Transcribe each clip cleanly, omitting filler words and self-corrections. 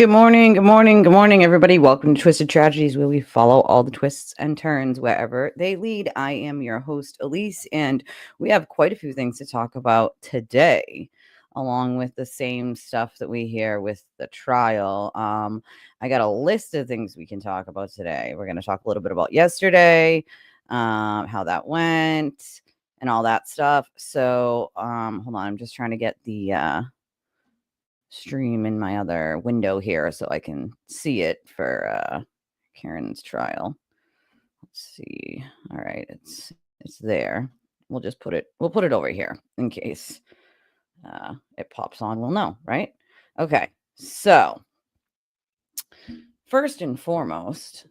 Good morning, good morning, good morning, everybody. Welcome to Twisted Tragedies, where we follow all the twists and turns wherever they lead. I am your host, Elise, and we have quite a few things to talk about today, along with the same stuff that we hear with the trial. I got a list of things we can talk about today. We're going to talk a little bit about yesterday, how that went, and all that stuff. So, hold on, I'm just trying to get the stream in my other window here so I can see it for Karen's trial. Let's see. All right, it's there. We'll put it over here in case it pops on. We'll know, right? Okay. So, first and foremost,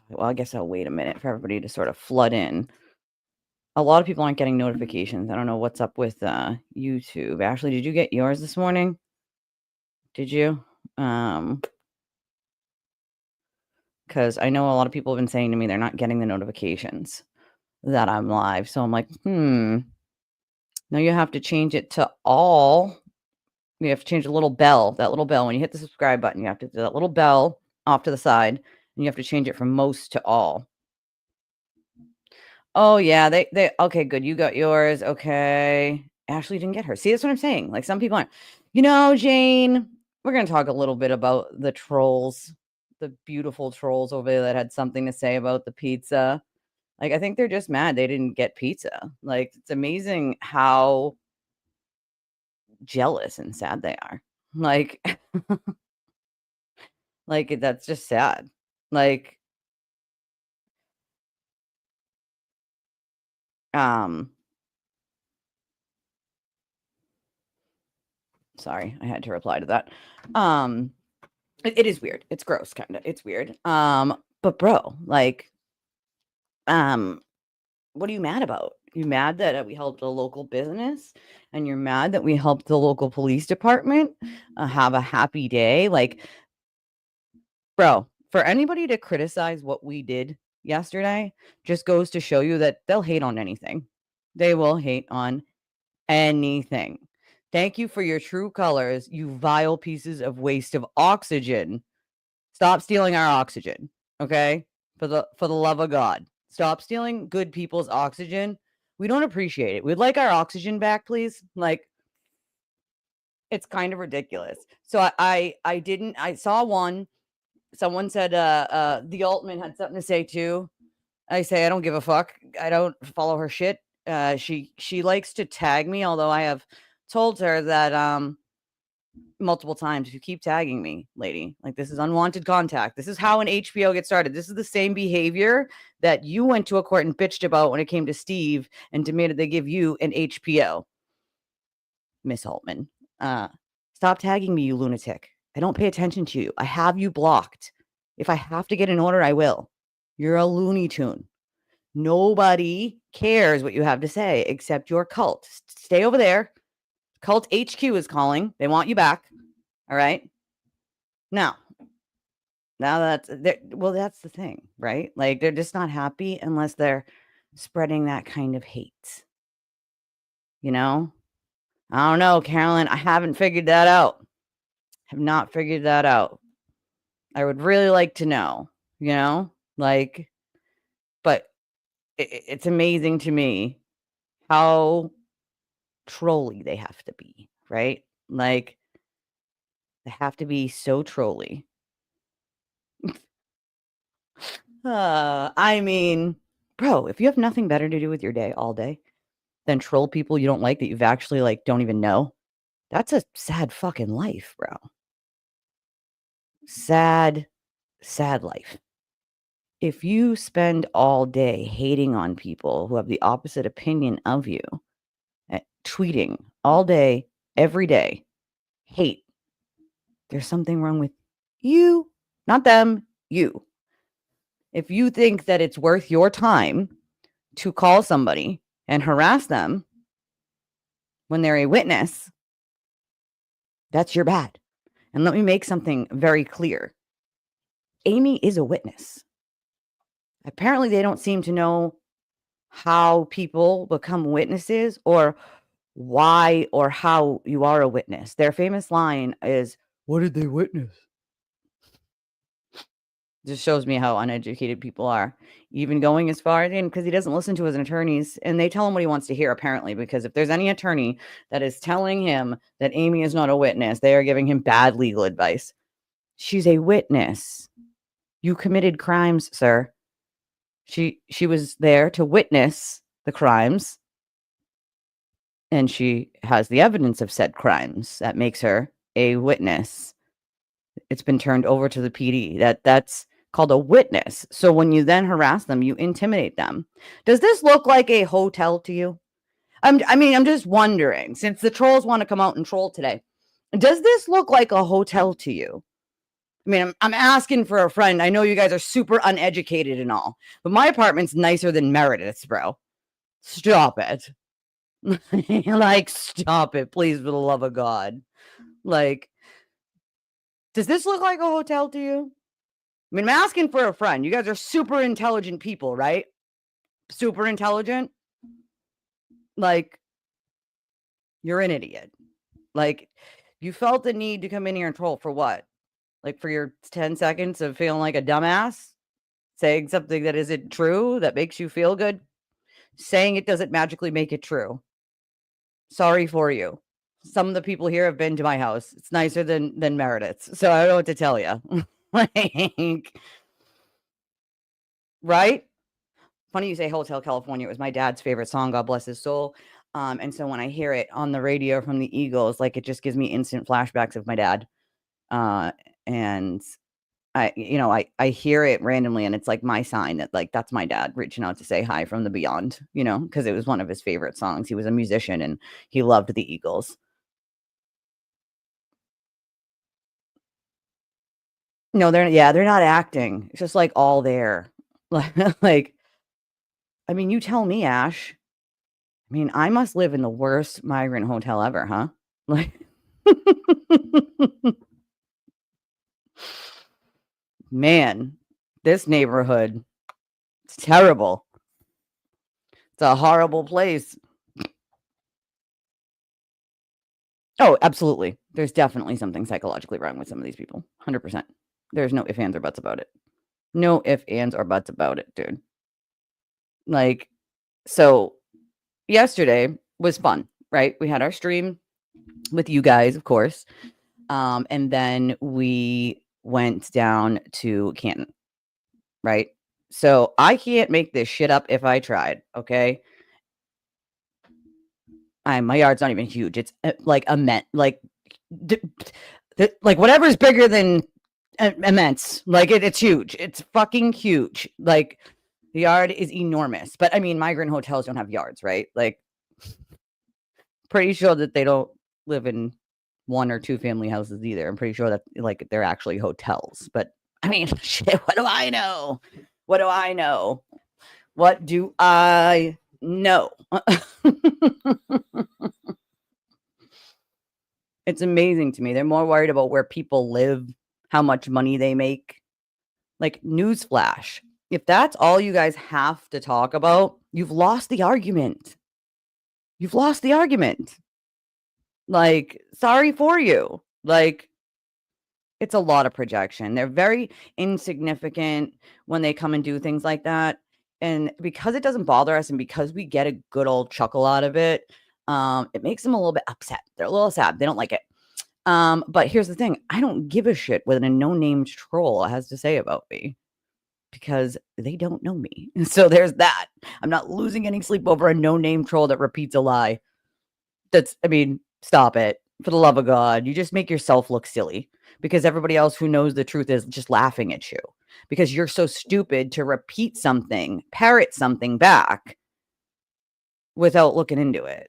well, I guess I'll wait a minute for everybody to sort of flood in. A lot of people aren't getting notifications. I don't know what's up with YouTube. Ashley, did you get yours this morning? Did you? Because I know a lot of people have been saying to me they're not getting the notifications that I'm live. So I'm like, now you have to change it to all. You have to change the little bell, that little bell. When you hit the subscribe button, you have to do that little bell off to the side, and you have to change it from most to all. Oh, yeah, they okay, good. You got yours. Okay. Ashley didn't get her. See, that's what I'm saying. Like, some people aren't. Jane, we're going to talk a little bit about the trolls, the beautiful trolls over there that had something to say about the pizza. Like, I think they're just mad they didn't get pizza. Like, it's amazing how jealous and sad they are. Like, like that's just sad. Like, sorry, I had to reply to that. It is weird. It's gross, kind of. It's weird. But bro, like, what are you mad about? You mad that we helped a local business, and you're mad that we helped the local police department have a happy day? Like, bro, for anybody to criticize what we did yesterday just goes to show you that they'll hate on anything. They will hate on anything. Thank you for your true colors, you vile pieces of waste of oxygen. Stop stealing our oxygen, okay? For the love of God. Stop stealing good people's oxygen. We don't appreciate it. We'd like our oxygen back, please. Like, it's kind of ridiculous. So I saw one. Someone said the Altman had something to say too. I say I don't give a fuck. I don't follow her shit. She likes to tag me, although I have told her that multiple times, if you keep tagging me, lady, like, this is unwanted contact. This is how an HBO gets started. This is the same behavior that you went to a court and bitched about when it came to Steve and demanded they give you an HBO. Miss Altman, stop tagging me, you lunatic. I don't pay attention to you. I have you blocked. If I have to get an order, I will. You're a Looney Tune. Nobody cares what you have to say except your cult. Stay over there. Cult HQ is calling. They want you back. All right. Now that's the thing, right? Like, they're just not happy unless they're spreading that kind of hate. I don't know, Carolyn. I haven't figured that out. Have not figured that out. I would really like to know, like, but it's amazing to me how trolly they have to be, right? Like, they have to be so trolly. I mean, bro, if you have nothing better to do with your day all day than troll people you don't like that you've actually, like, don't even know, that's a sad fucking life, bro. Sad, sad life. If you spend all day hating on people who have the opposite opinion of you, tweeting all day, every day, hate, there's something wrong with you, not them, you. If you think that it's worth your time to call somebody and harass them when they're a witness, that's your bad. And let me make something very clear. Amy is a witness. Apparently, they don't seem to know how people become witnesses or why or how you are a witness. Their famous line is, What did they witness? Just shows me how uneducated people are. Even going as far in because he doesn't listen to his attorneys, and they tell him what he wants to hear, apparently, because if there's any attorney that is telling him that Amy is not a witness, they are giving him bad legal advice. She's a witness. You committed crimes, sir. She was there to witness the crimes, and she has the evidence of said crimes. That makes her a witness. It's been turned over to the PD. That's called a witness. So when you then harass them, you intimidate them. Does this look like a hotel to you? I'm just wondering, since the trolls want to come out and troll today, does this look like a hotel to you? I mean, I'm asking for a friend. I know you guys are super uneducated and all, but my apartment's nicer than Meredith's, bro. Stop it. Like, stop it, please, for the love of God. Like, does this look like a hotel to you? I mean, I'm asking for a friend. You guys are super intelligent people, right? Super intelligent. Like, you're an idiot. Like, you felt the need to come in here and troll for what? Like, for your 10 seconds of feeling like a dumbass? Saying something that isn't true, that makes you feel good? Saying it doesn't magically make it true. Sorry for you. Some of the people here have been to my house. It's nicer than Meredith's, so I don't know what to tell you. Like, right? Funny you say Hotel California. It was my dad's favorite song, God bless his soul. And so when I hear it on the radio from the Eagles, like, it just gives me instant flashbacks of my dad. And I hear it randomly, and it's like my sign that, like, that's my dad reaching out to say hi from the beyond, because it was one of his favorite songs. He was a musician and he loved the Eagles. No, they're not acting. It's just like all there. Like, I mean, you tell me, Ash. I mean, I must live in the worst migrant hotel ever, huh? Like, man, this neighborhood, it's terrible. It's a horrible place. Oh, absolutely. There's definitely something psychologically wrong with some of these people. 100%. There's no ifs, ands, or buts about it. No ifs, ands, or buts about it, dude. Like, so yesterday was fun, right? We had our stream with you guys, of course. And then we went down to Canton, right? So I can't make this shit up if I tried, okay? My yard's not even huge. It's like immense, like whatever's bigger than immense. Like it's huge. It's fucking huge. Like the yard is enormous. But I mean, migrant hotels don't have yards, right? Like, pretty sure that they don't live in 1 or 2 family houses either. I'm pretty sure that, like, they're actually hotels. But I mean, shit, what do I know? What do I know? What do I know? It's amazing to me. They're more worried about where people live, how much money they make. Like, newsflash. If that's all you guys have to talk about, you've lost the argument. You've lost the argument. Like, sorry for you. Like, it's a lot of projection. They're very insignificant when they come and do things like that. And because it doesn't bother us and because we get a good old chuckle out of it, it makes them a little bit upset. They're a little sad. They don't like it. But here's the thing. I don't give a shit what a no-named troll has to say about me because they don't know me. So there's that. I'm not losing any sleep over a no-name troll that repeats a lie. Stop it. For the love of God. You just make yourself look silly because everybody else who knows the truth is just laughing at you because you're so stupid to repeat something, parrot something back without looking into it.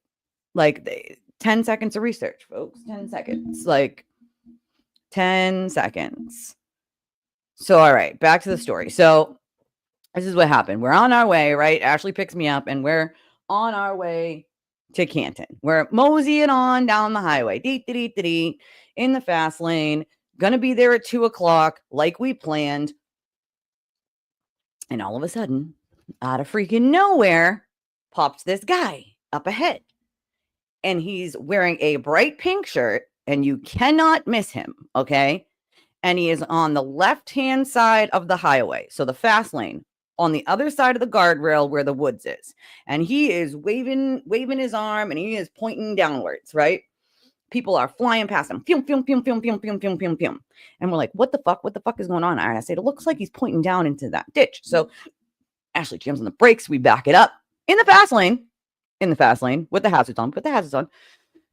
Like 10 seconds of research, folks. 10 seconds. Like 10 seconds. So, all right, back to the story. So this is what happened. We're on our way, right? Ashley picks me up and we're on our way to Canton. We're moseying on down the highway, in the fast lane, gonna be there at 2:00 like we planned. And all of a sudden, out of freaking nowhere, pops this guy up ahead. And he's wearing a bright pink shirt and you cannot miss him, okay? And he is on the left-hand side of the highway, so the fast lane, on the other side of the guardrail where the woods is. And he is waving his arm, and he is pointing downwards, right? People are flying past him. Fium, fium, fium, fium, fium, fium, fium, fium, fium. And we're like, what the fuck? What the fuck is going on? I said, it looks like he's pointing down into that ditch. So Ashley jams on the brakes. We back it up in the fast lane with the hazards on,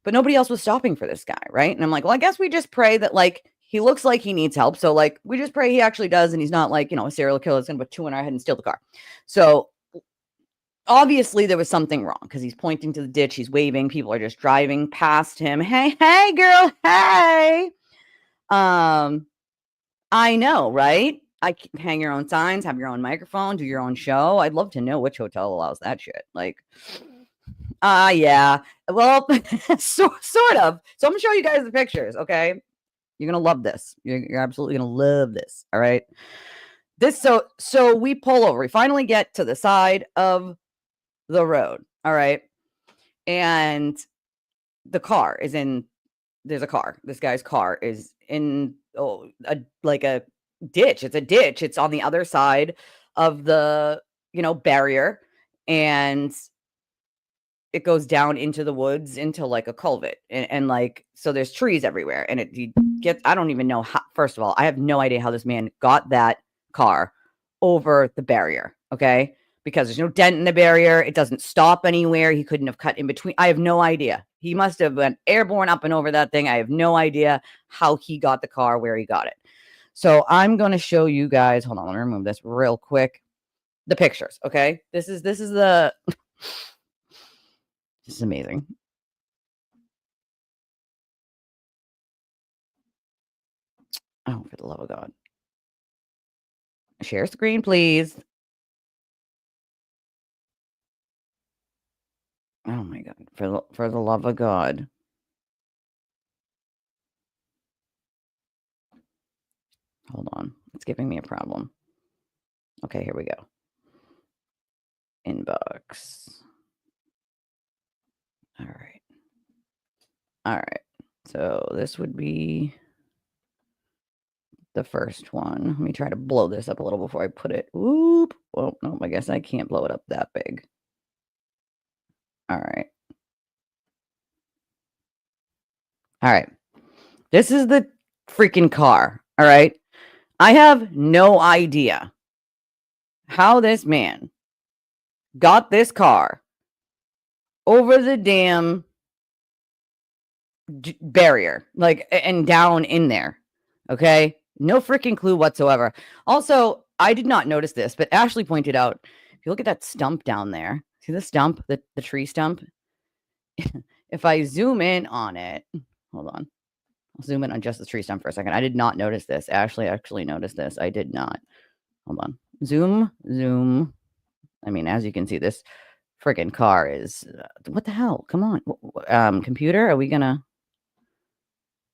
but nobody else was stopping for this guy, right? And I'm like, well, I guess we just pray that, like, he looks like he needs help. So, like, we just pray he actually does, and he's not, like, a serial killer that's going to put two in our head and steal the car. So obviously there was something wrong because he's pointing to the ditch. He's waving. People are just driving past him. Hey, girl. Hey. I know, right? Hang your own signs, have your own microphone, do your own show. I'd love to know which hotel allows that shit. Like, yeah. Well, sort of. So I'm gonna show you guys the pictures, okay? You're gonna love this. You're absolutely gonna love this. All right. So we pull over. We finally get to the side of the road. All right. And the car is in. There's a car. This guy's car is in a ditch. It's a ditch. It's on the other side of the barrier, and it goes down into the woods into like a culvert, and like, so there's trees everywhere, and I don't even know how. First of all, I have no idea how this man got that car over the barrier, okay? Because there's no dent in the barrier. It doesn't stop anywhere. He couldn't have cut in between. I have no idea. He must have been airborne up and over that thing. I have no idea how he got the car, where he got it. So I'm going to show you guys. Hold on, let me remove this real quick. The pictures, okay? This is the This is amazing. Oh, for the love of God. Share screen, please. Oh my God. For the love of God. Hold on. It's giving me a problem. Okay, here we go. Inbox. All right. All right. So this would be the first one. Let me try to blow this up a little before I put it. Whoop. Well, no, I guess I can't blow it up that big. All right. All right. This is the freaking car. All right. I have no idea how this man got this car over the damn barrier, like, and down in there. Okay. No freaking clue whatsoever. Also, I did not notice this, but Ashley pointed out, if you look at that stump down there, see the stump, the tree stump? If I zoom in on it, hold on. I'll zoom in on just the tree stump for a second. I did not notice this. Ashley actually noticed this. I did not. Hold on. Zoom. I mean, as you can see, this freaking car is what the hell? Come on. Computer, are we gonna?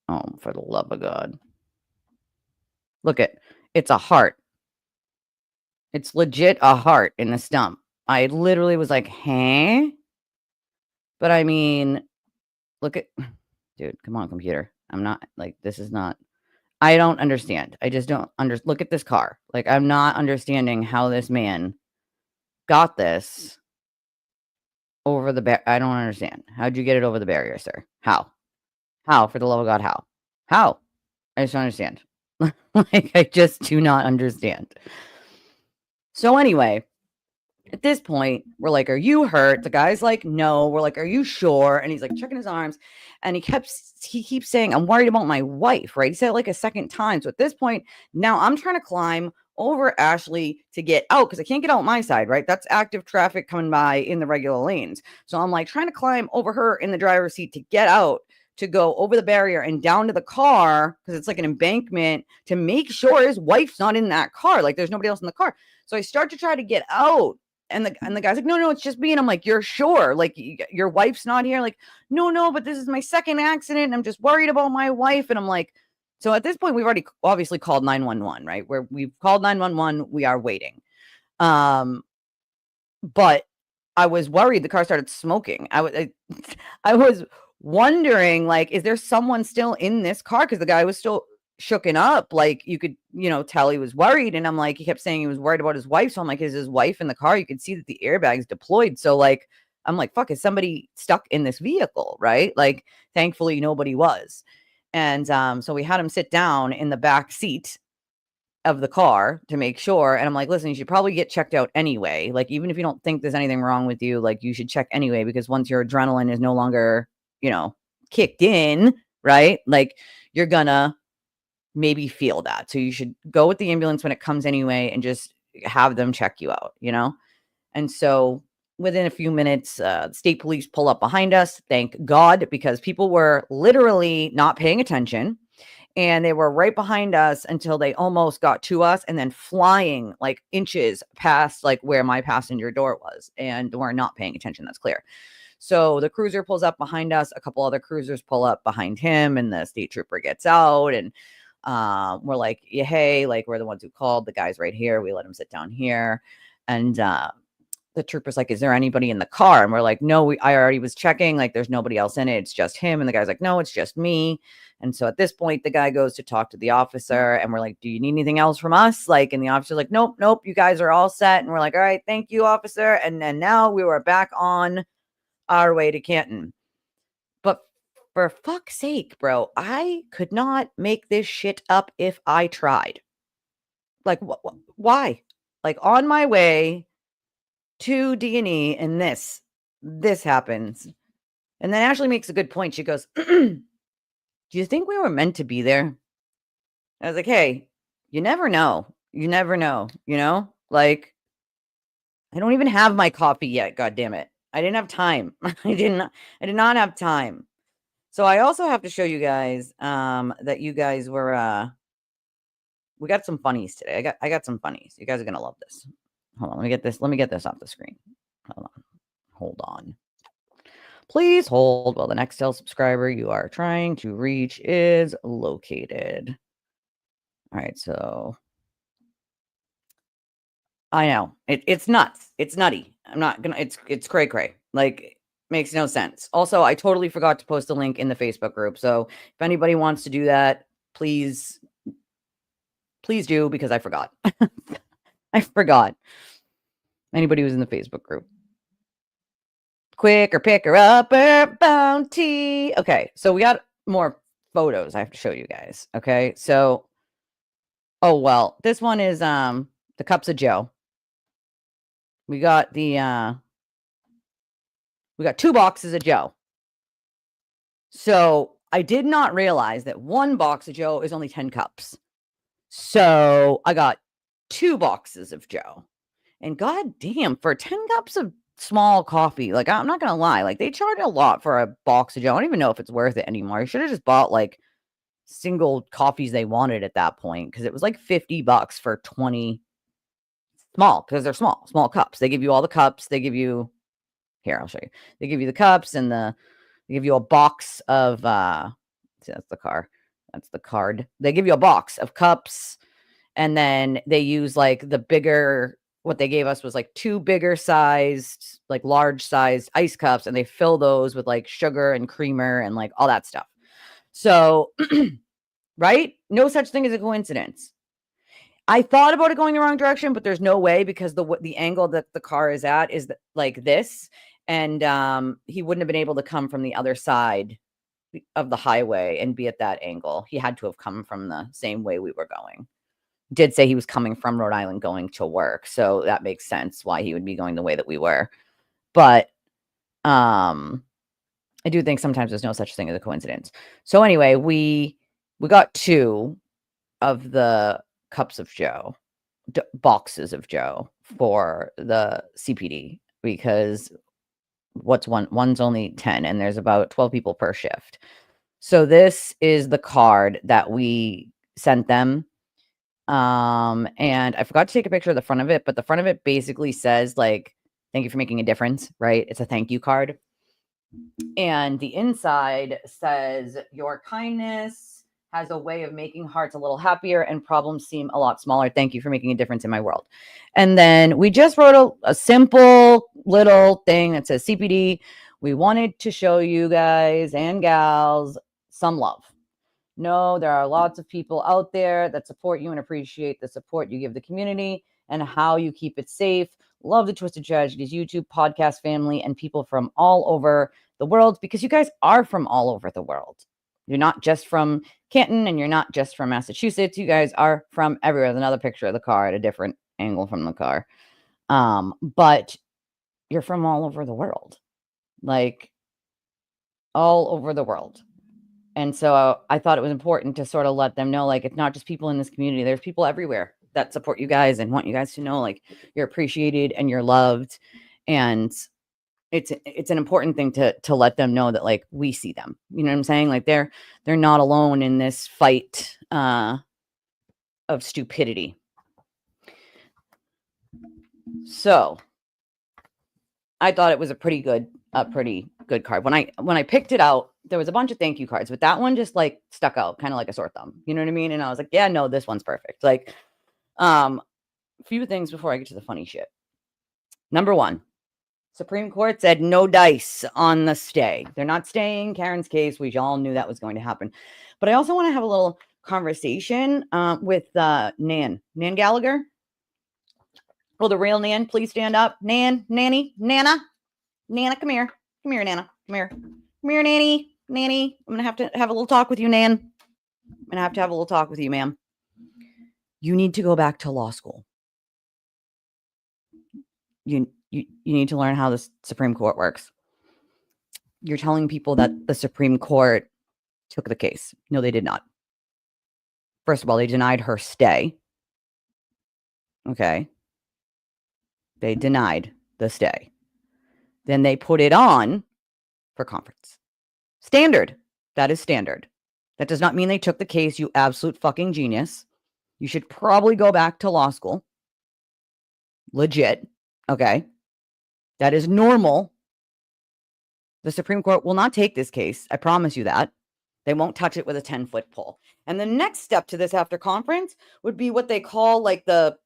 Oh, for the love of God. Look it's a heart. It's legit a heart in the stump. I literally was like, huh? But I mean, look at, dude, come on, computer. I'm not, like, this is not, I don't understand. I just don't look at this car. Like, I'm not understanding how this man got this over the I don't understand. How'd you get it over the barrier, sir? How? How, for the love of God, how? How? I just don't understand. Like, I just do not understand. So anyway, at this point, we're like, are you hurt? The guy's like, no. We're like, are you sure? And he's like checking his arms, and he keeps saying, I'm worried about my wife, right? He said it like a second time. So at this point, now I'm trying to climb over Ashley to get out because I can't get out my side, right? That's active traffic coming by in the regular lanes. So I'm like trying to climb over her in the driver's seat to get out, to go over the barrier and down to the car, because it's like an embankment, to make sure his wife's not in that car. Like, there's nobody else in the car. So I start to try to get out. And the guy's like, no, it's just me. And I'm like, you're sure? Like, your wife's not here? Like, no, but this is my second accident, and I'm just worried about my wife. And I'm like, so at this point, we've already obviously called 911, right? Where we've called 911, we are waiting. But I was worried. The car started smoking. I was wondering, like, is there someone still in this car? Because the guy was still shooken up. Like, you could, tell he was worried. And I'm like, he kept saying he was worried about his wife. So I'm like, is his wife in the car? You could see that the airbag's deployed. So, like, I'm like, fuck, is somebody stuck in this vehicle? Right. Like, thankfully, nobody was. And so we had him sit down in the back seat of the car to make sure. And I'm like, listen, you should probably get checked out anyway. Like, even if you don't think there's anything wrong with you, like, you should check anyway, because once your adrenaline is no longer, kicked in, right? Like, you're gonna maybe feel that. So you should go with the ambulance when it comes anyway and just have them check you out, And so within a few minutes, state police pull up behind us. Thank God, because people were literally not paying attention. And they were right behind us until they almost got to us, and then flying like inches past like where my passenger door was, and we're not paying attention. That's clear. So the cruiser pulls up behind us. A couple other cruisers pull up behind him, and the state trooper gets out, and we're like, yeah, hey, like, we're the ones who called. The guy's right here. We let him sit down here. And the trooper's like, is there anybody in the car? And we're like, no, I already was checking. Like, there's nobody else in it. It's just him. And the guy's like, no, it's just me. And so at this point, the guy goes to talk to the officer, and we're like, do you need anything else from us? Like, and the officer's like, nope, you guys are all set. And we're like, all right, thank you, officer. And then now we were back on our way to Canton. But for fuck's sake, bro, I could not make this shit up if I tried. Like, why? Like, on my way to D&E, and this happens. And then Ashley makes a good point. She goes, do you think we were meant to be there? I was like, hey, you never know. You never know, Like, I don't even have my coffee yet, God damn it. I didn't have time. I did not have time. So I also have to show you guys that you guys were we got some funnies today. I got some funnies. You guys are gonna love this. Hold on, let me get this off the screen. Hold on. Please hold while the Nextel subscriber you are trying to reach is located. All right, so I know it's nuts. It's nutty. I'm not gonna. It's cray cray. Like, makes no sense. Also, I totally forgot to post a link in the Facebook group. So if anybody wants to do that, please do, because I forgot. I forgot. Anybody who's in the Facebook group. Quicker, picker upper bounty. Okay, so we got more photos I have to show you guys. Okay, so this one is the cups of Joe. We got we got 2 boxes of Joe. So I did not realize that 1 box of Joe is only 10 cups. So I got 2 boxes of Joe. And god damn, for 10 cups of small coffee, like, I'm not gonna lie, like, they charge a lot for a box of Joe. I don't even know if it's worth it anymore. I should have just bought like single coffees they wanted at that point, because it was like $50 for 20 small, because they're small cups. They give you all the cups. They give you, here, I'll show you. They give you the cups, and they give you a box of see, that's the car. That's the card. They give you a box of cups, and then they use like the bigger, what they gave us was like 2 bigger sized, like large sized ice cups, and they fill those with like sugar and creamer and like all that stuff. So, right? No such thing as a coincidence. I thought about it going the wrong direction, but there's no way, because the angle that the car is at is like this, and he wouldn't have been able to come from the other side of the highway and be at that angle. He had to have come from the same way we were going. Did say he was coming from Rhode Island going to work, so that makes sense why he would be going the way that we were. But I do think sometimes there's no such thing as a coincidence. So anyway, we got 2 of the cups of Joe, boxes of Joe, for the CPD, because one's only 10, and there's about 12 people per shift. So this is the card that we sent them. And I forgot to take a picture of the front of it, but the front of it basically says, like, thank you for making a difference, right? It's a thank you card. And the inside says, your kindness has a way of making hearts a little happier and problems seem a lot smaller. Thank you for making a difference in my world. And then we just wrote a simple little thing that says CPD. We wanted to show you guys and gals some love. No, there are lots of people out there that support you and appreciate the support you give the community and how you keep it safe. Love the Twisted Tragedies YouTube podcast family and people from all over the world, because you guys are from all over the world. You're not just from Canton and you're not just from Massachusetts. You guys are from everywhere. There's another picture of the car at a different angle from the car. But you're from all over the world, like all over the world. And so I thought it was important to sort of let them know, like, it's not just people in this community. There's people everywhere that support you guys and want you guys to know, like, you're appreciated and you're loved. And it's an important thing to let them know that, like, we see them. You know what I'm saying? Like, they're not alone in this fight of stupidity. So I thought it was a pretty good card. When I picked it out, there was a bunch of thank you cards, but that one just like stuck out kind of like a sore thumb. You know what I mean? And I was like, yeah, no, this one's perfect. Like, a few things before I get to the funny shit. Number one, Supreme Court said no dice on the stay. They're not staying Karen's case. We all knew that was going to happen. But I also want to have a little conversation with Nan Gallagher. Will the real Nan please stand up? Nana, come here. Come here, Nana. Come here. Come here, Nanny. I'm going to have to have a little talk with you, Nan. I'm going to have a little talk with you, ma'am. You need to go back to law school. You need to learn how the Supreme Court works. You're telling people that the Supreme Court took the case. No, they did not. First of all, they denied her stay. Okay. They denied the stay. Then they put it on for conference. Standard. That is standard. That does not mean they took the case, you absolute fucking genius. You should probably go back to law school. Legit. Okay. That is normal. The Supreme Court will not take this case. I promise you that. They won't touch it with a 10-foot pole. And the next step to this after conference would be what they call, like, the,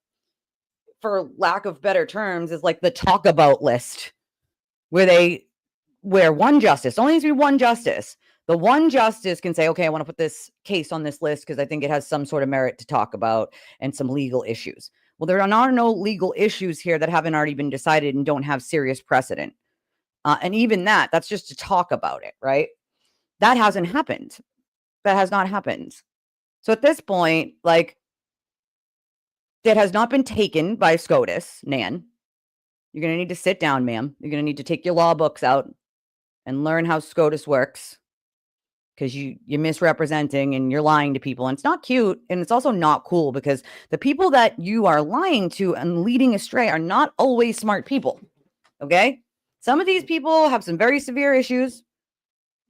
for lack of better terms, is like the talk about list, where one justice, only needs to be one justice. The one justice can say, okay, I want to put this case on this list because I think it has some sort of merit to talk about and some legal issues. Well, there are no legal issues here that haven't already been decided and don't have serious precedent. And even that's just to talk about it, right? That hasn't happened. That has not happened. So at this point, like, that has not been taken by SCOTUS, Nan. You're going to need to sit down, ma'am. You're going to need to take your law books out and learn how SCOTUS works, because you're misrepresenting and you're lying to people. And it's not cute. And it's also not cool, because the people that you are lying to and leading astray are not always smart people. Okay? Some of these people have some very severe issues.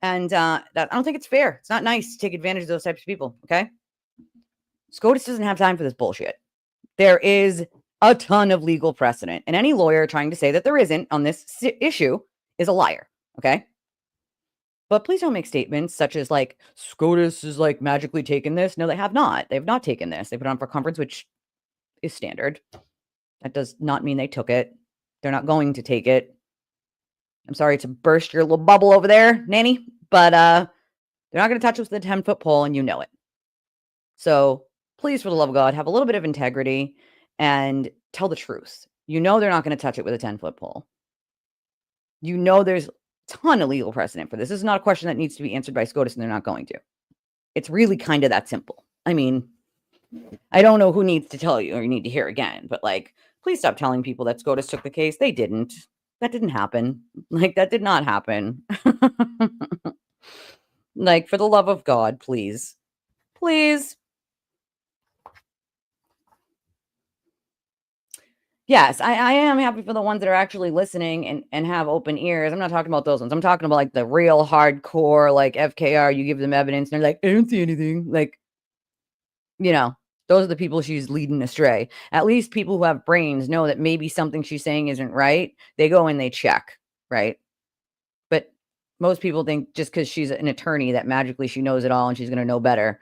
And I don't think it's fair. It's not nice to take advantage of those types of people. Okay? SCOTUS doesn't have time for this bullshit. There is a ton of legal precedent. And any lawyer trying to say that there isn't on this issue is a liar. Okay? But please don't make statements such as, like, SCOTUS is, like, magically taken this. No, they have not. They have not taken this. They put it on for conference, which is standard. That does not mean they took it. They're not going to take it. I'm sorry to burst your little bubble over there, Nanny, but they're not going to touch us with a 10-foot pole, and you know it. So please, for the love of God, have a little bit of integrity and tell the truth. You know they're not going to touch it with a 10-foot pole. You know there's a ton of legal precedent for this. This is not a question that needs to be answered by SCOTUS, and they're not going to. It's really kind of that simple. I mean, I don't know who needs to tell you or you need to hear again, but, like, please stop telling people that SCOTUS took the case. They didn't. That didn't happen. Like, that did not happen. Like, for the love of God, please. Please. Yes, I am happy for the ones that are actually listening and have open ears. I'm not talking about those ones. I'm talking about, like, the real hardcore, like, FKR, you give them evidence and they're like, I don't see anything. Like, you know, those are the people she's leading astray. At least people who have brains know that maybe something she's saying isn't right. They go and they check, right? But most people think just because she's an attorney that magically she knows it all and she's going to know better.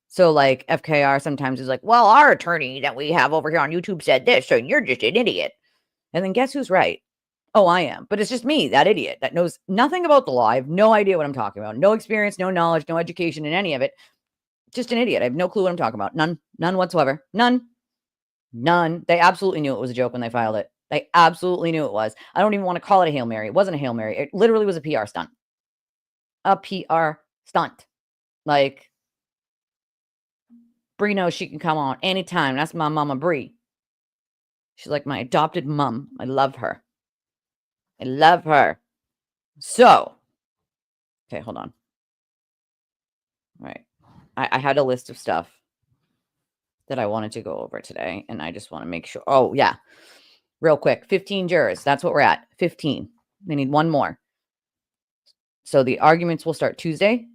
So, like, FKR sometimes is like, well, our attorney that we have over here on YouTube said this, so you're just an idiot. And then guess who's right? Oh, I am. But it's just me, that idiot that knows nothing about the law. I have no idea what I'm talking about. No experience, no knowledge, no education in any of it. Just an idiot. I have no clue what I'm talking about. None whatsoever. None. They absolutely knew it was a joke when they filed it. They absolutely knew it was. I don't even want to call it a Hail Mary. It wasn't a Hail Mary. It literally was a PR stunt. A PR stunt. Like, Bree knows she can come on anytime. That's my mama Bree. She's like my adopted mom. I love her. I love her. So, okay, hold on. All right. I had a list of stuff that I wanted to go over today, and I just want to make sure. Oh, yeah. Real quick. 15 jurors. That's what we're at. 15. They need one more. So the arguments will start Tuesday.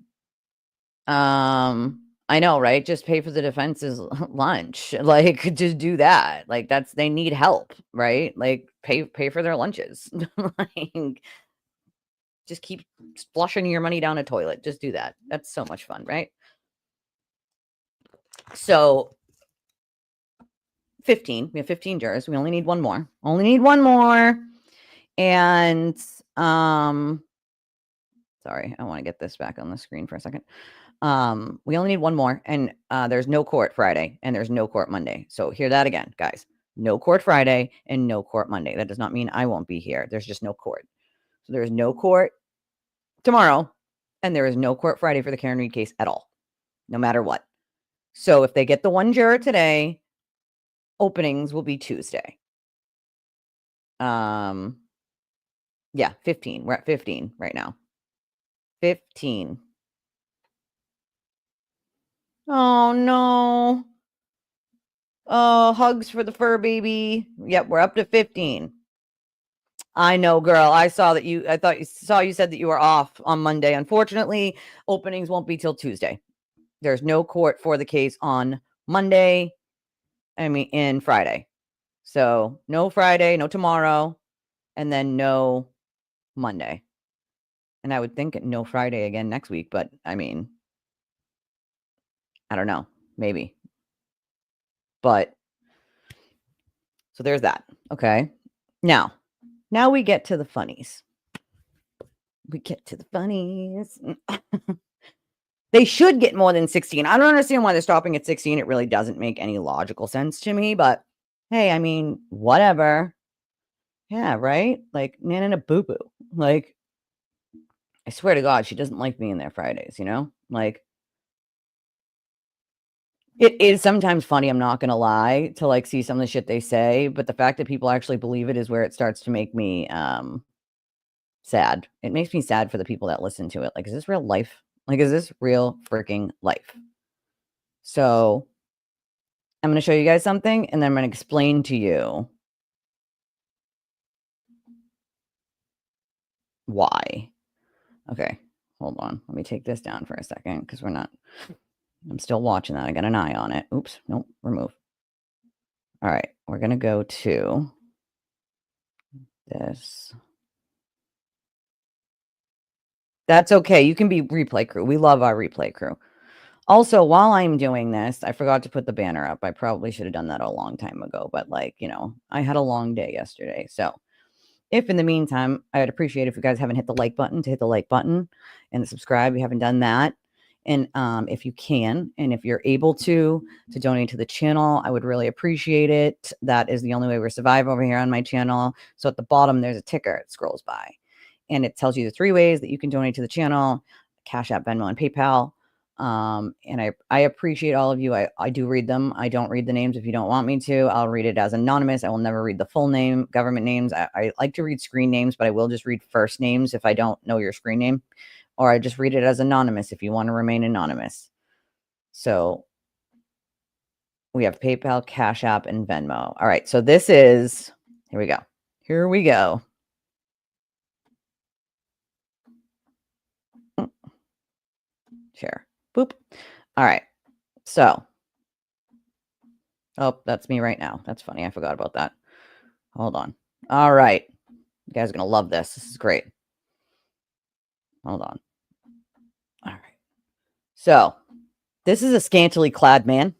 I know, right? Just pay for the defense's lunch. Like, just do that. Like, they need help, right? Like, pay for their lunches. Like, just keep flushing your money down a toilet. Just do that. That's so much fun, right? So 15. We have 15 jurors. We only need one more. And sorry, I want to get this back on the screen for a second. We only need one more, and there's no court Friday and there's no court Monday. So hear that again, guys. No court Friday and no court Monday. That does not mean I won't be here. There's just no court. So there's no court tomorrow, and there is no court Friday for the Karen Read case at all, no matter what. So if they get the one juror today, openings will be Tuesday. Yeah, 15. We're at 15 right now. 15. Oh no. Oh, hugs for the fur baby. Yep, we're up to 15. I know, girl. I saw that you said that you were off on Monday. Unfortunately, openings won't be till Tuesday. There's no court for the case on Monday. And Friday. So no Friday, no tomorrow, and then no Monday. And I would think no Friday again next week, but I don't know. Maybe. But so there's that. Okay. Now we get to the funnies. They should get more than 16. I don't understand why they're stopping at 16. It really doesn't make any logical sense to me, but hey, whatever. Yeah, right? Like, Nana boo-boo. Like, I swear to God, she doesn't like being there Fridays, Like, it is sometimes funny, I'm not gonna lie, to, like, see some of the shit they say, but the fact that people actually believe it is where it starts to make me, sad. It makes me sad for the people that listen to it. Like, is this real life? Like, is this real freaking life? So, I'm gonna show you guys something, and then I'm gonna explain to you why. Okay, hold on. Let me take this down for a second, because I'm still watching that. I got an eye on it. Oops, nope, remove. All right, we're gonna go to this. That's okay. You can be replay crew. We love our replay crew. Also, while I'm doing this, I forgot to put the banner up. I probably should have done that a long time ago, but I had a long day yesterday. So if in the meantime, I would appreciate if you guys haven't hit the like button, to hit the like button and the subscribe if you haven't done that. And if you can, and if you're able to donate to the channel, I would really appreciate it. That is the only way we survive over here on my channel. So at the bottom, there's a ticker. It scrolls by. And it tells you the 3 ways that you can donate to the channel: Cash App, Venmo, and PayPal. And I appreciate all of you. I do read them. I don't read the names if you don't want me to. I'll read it as anonymous. I will never read the full name, government names. I like to read screen names, but I will just read first names if I don't know your screen name. Or I just read it as anonymous if you want to remain anonymous. So we have PayPal, Cash App, and Venmo. All right. So this is, here we go. Share. Boop. All right. So, oh, that's me right now. That's funny. I forgot about that. Hold on. All right. You guys are going to love this. This is great. Hold on. All right. So, this is a scantily clad man.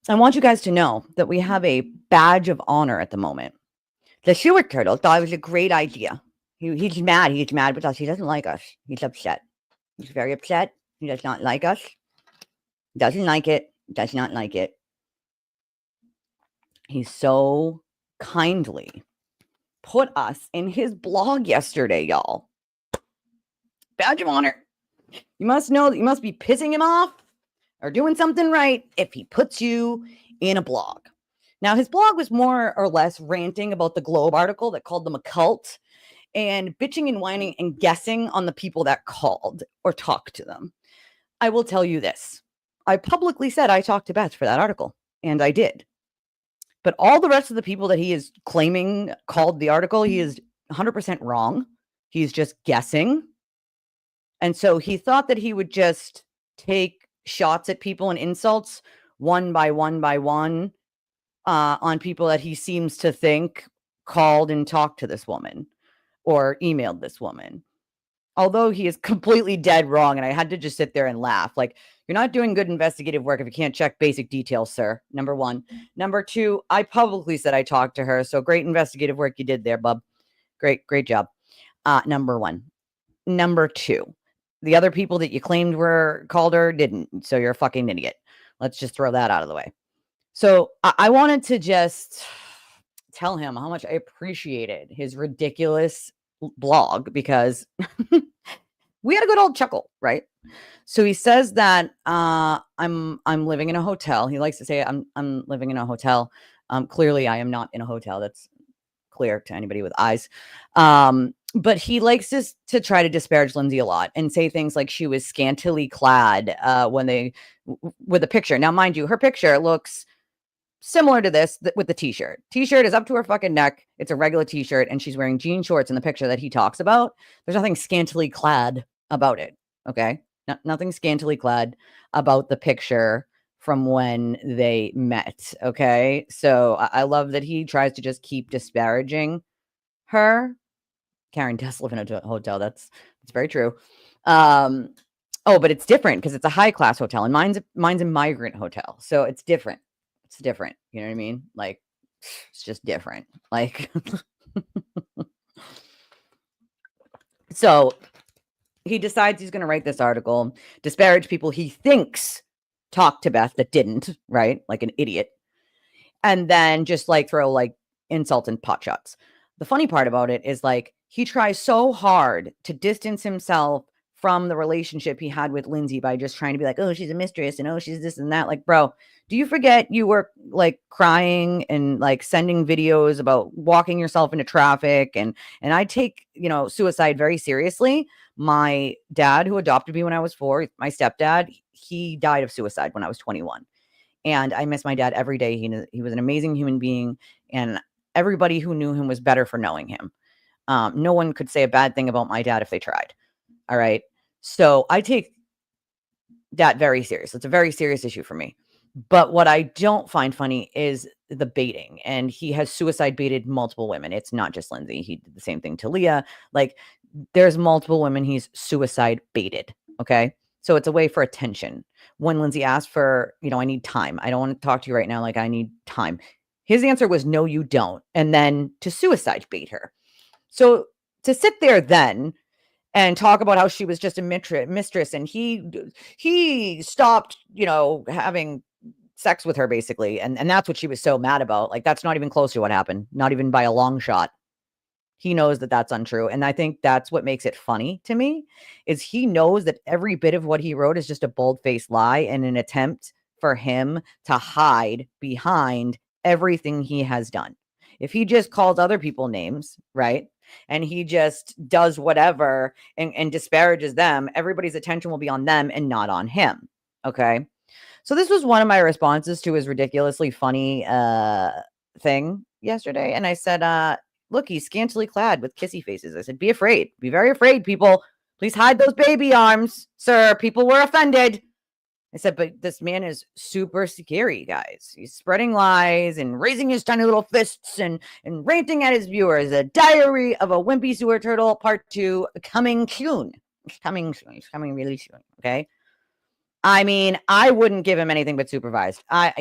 I want you guys to know that we have a badge of honor at the moment. The sewer turtle thought it was a great idea. He's mad. He's mad with us. He doesn't like us. He's upset. He's very upset. He does not like us. Doesn't like it. Does not like it. He so kindly put us in his blog yesterday, y'all. Badge of honor. You must know that you must be pissing him off or doing something right if he puts you in a blog. Now, his blog was more or less ranting about the Globe article that called them a cult and bitching and whining and guessing on the people that called or talked to them. I will tell you this. I publicly said I talked to Beth for that article, and I did. But all the rest of the people that he is claiming called the article, he is 100% wrong. He's just guessing. And so he thought that he would just take shots at people and insults one by one by one on people that he seems to think called and talked to this woman or emailed this woman. Although he is completely dead wrong, and I had to just sit there and laugh. Like, you're not doing good investigative work if you can't check basic details, sir. Number one. Number two, I publicly said I talked to her, so great investigative work you did there, bub. Great job. Number one. Number two, the other people that you claimed were called her didn't, so you're a fucking idiot. Let's just throw that out of the way. So I wanted to just tell him how much I appreciated his ridiculous blog because we had a good old chuckle, right? So he says that I'm living in a hotel. He likes to say I'm living in a hotel. Clearly, I am not in a hotel. That's clear to anybody with eyes. But he likes to try to disparage Lindsay a lot and say things like she was scantily clad with a picture. Now, mind you, her picture looks similar to this with the t-shirt. T-shirt is up to her fucking neck. It's a regular t-shirt, and she's wearing jean shorts in the picture that he talks about. There's nothing scantily clad about it. Okay, nothing scantily clad about the picture from when they met. Okay, so I love that he tries to just keep disparaging her. Karen does live in a hotel. That's very true. Oh, but it's different because it's a high class hotel, and mine's a migrant hotel, so it's different. It's different. You know what I mean? Like, it's just different. Like, so he decides he's going to write this article, disparage people he thinks talked to Beth that didn't, right? Like an idiot. And then just like throw like insults and pot shots. The funny part about it is like he tries so hard to distance himself from the relationship he had with Lindsay by just trying to be like, oh, she's a mistress and oh, she's this and that. Like, bro, do you forget you were like crying and like sending videos about walking yourself into traffic? And I take, suicide very seriously. My dad, who adopted me when I was 4, my stepdad, he died of suicide when I was 21. And I miss my dad every day. He was an amazing human being, and everybody who knew him was better for knowing him. No one could say a bad thing about my dad if they tried. All right. So I take that very serious. It's a very serious issue for me. But what I don't find funny is the baiting. And he has suicide baited multiple women. It's not just Lindsay. He did the same thing to Leah. Like, there's multiple women he's suicide baited. Okay. So it's a way for attention. When Lindsay asked for, I need time. I don't want to talk to you right now. Like, I need time. His answer was, no, you don't. And then to suicide bait her. So to sit there then and talk about how she was just a mistress and he stopped, having sex with her basically. And that's what she was so mad about. Like, that's not even close to what happened. Not even by a long shot. He knows that that's untrue. And I think that's what makes it funny to me is he knows that every bit of what he wrote is just a bold-faced lie and an attempt for him to hide behind everything he has done. If he just calls other people names, right? And he just does whatever and disparages them, everybody's attention will be on them and not on him. Okay. So this was one of my responses to his ridiculously funny thing yesterday. And I said, look, he's scantily clad with kissy faces. I said, be afraid. Be very afraid, people. Please hide those baby arms, sir. People were offended. I said, but this man is super scary, guys. He's spreading lies and raising his tiny little fists and ranting at his viewers. A Diary of a Wimpy Sewer Turtle Part 2 coming soon. It's coming soon. It's coming really soon, okay? I mean, I wouldn't give him anything but supervised. I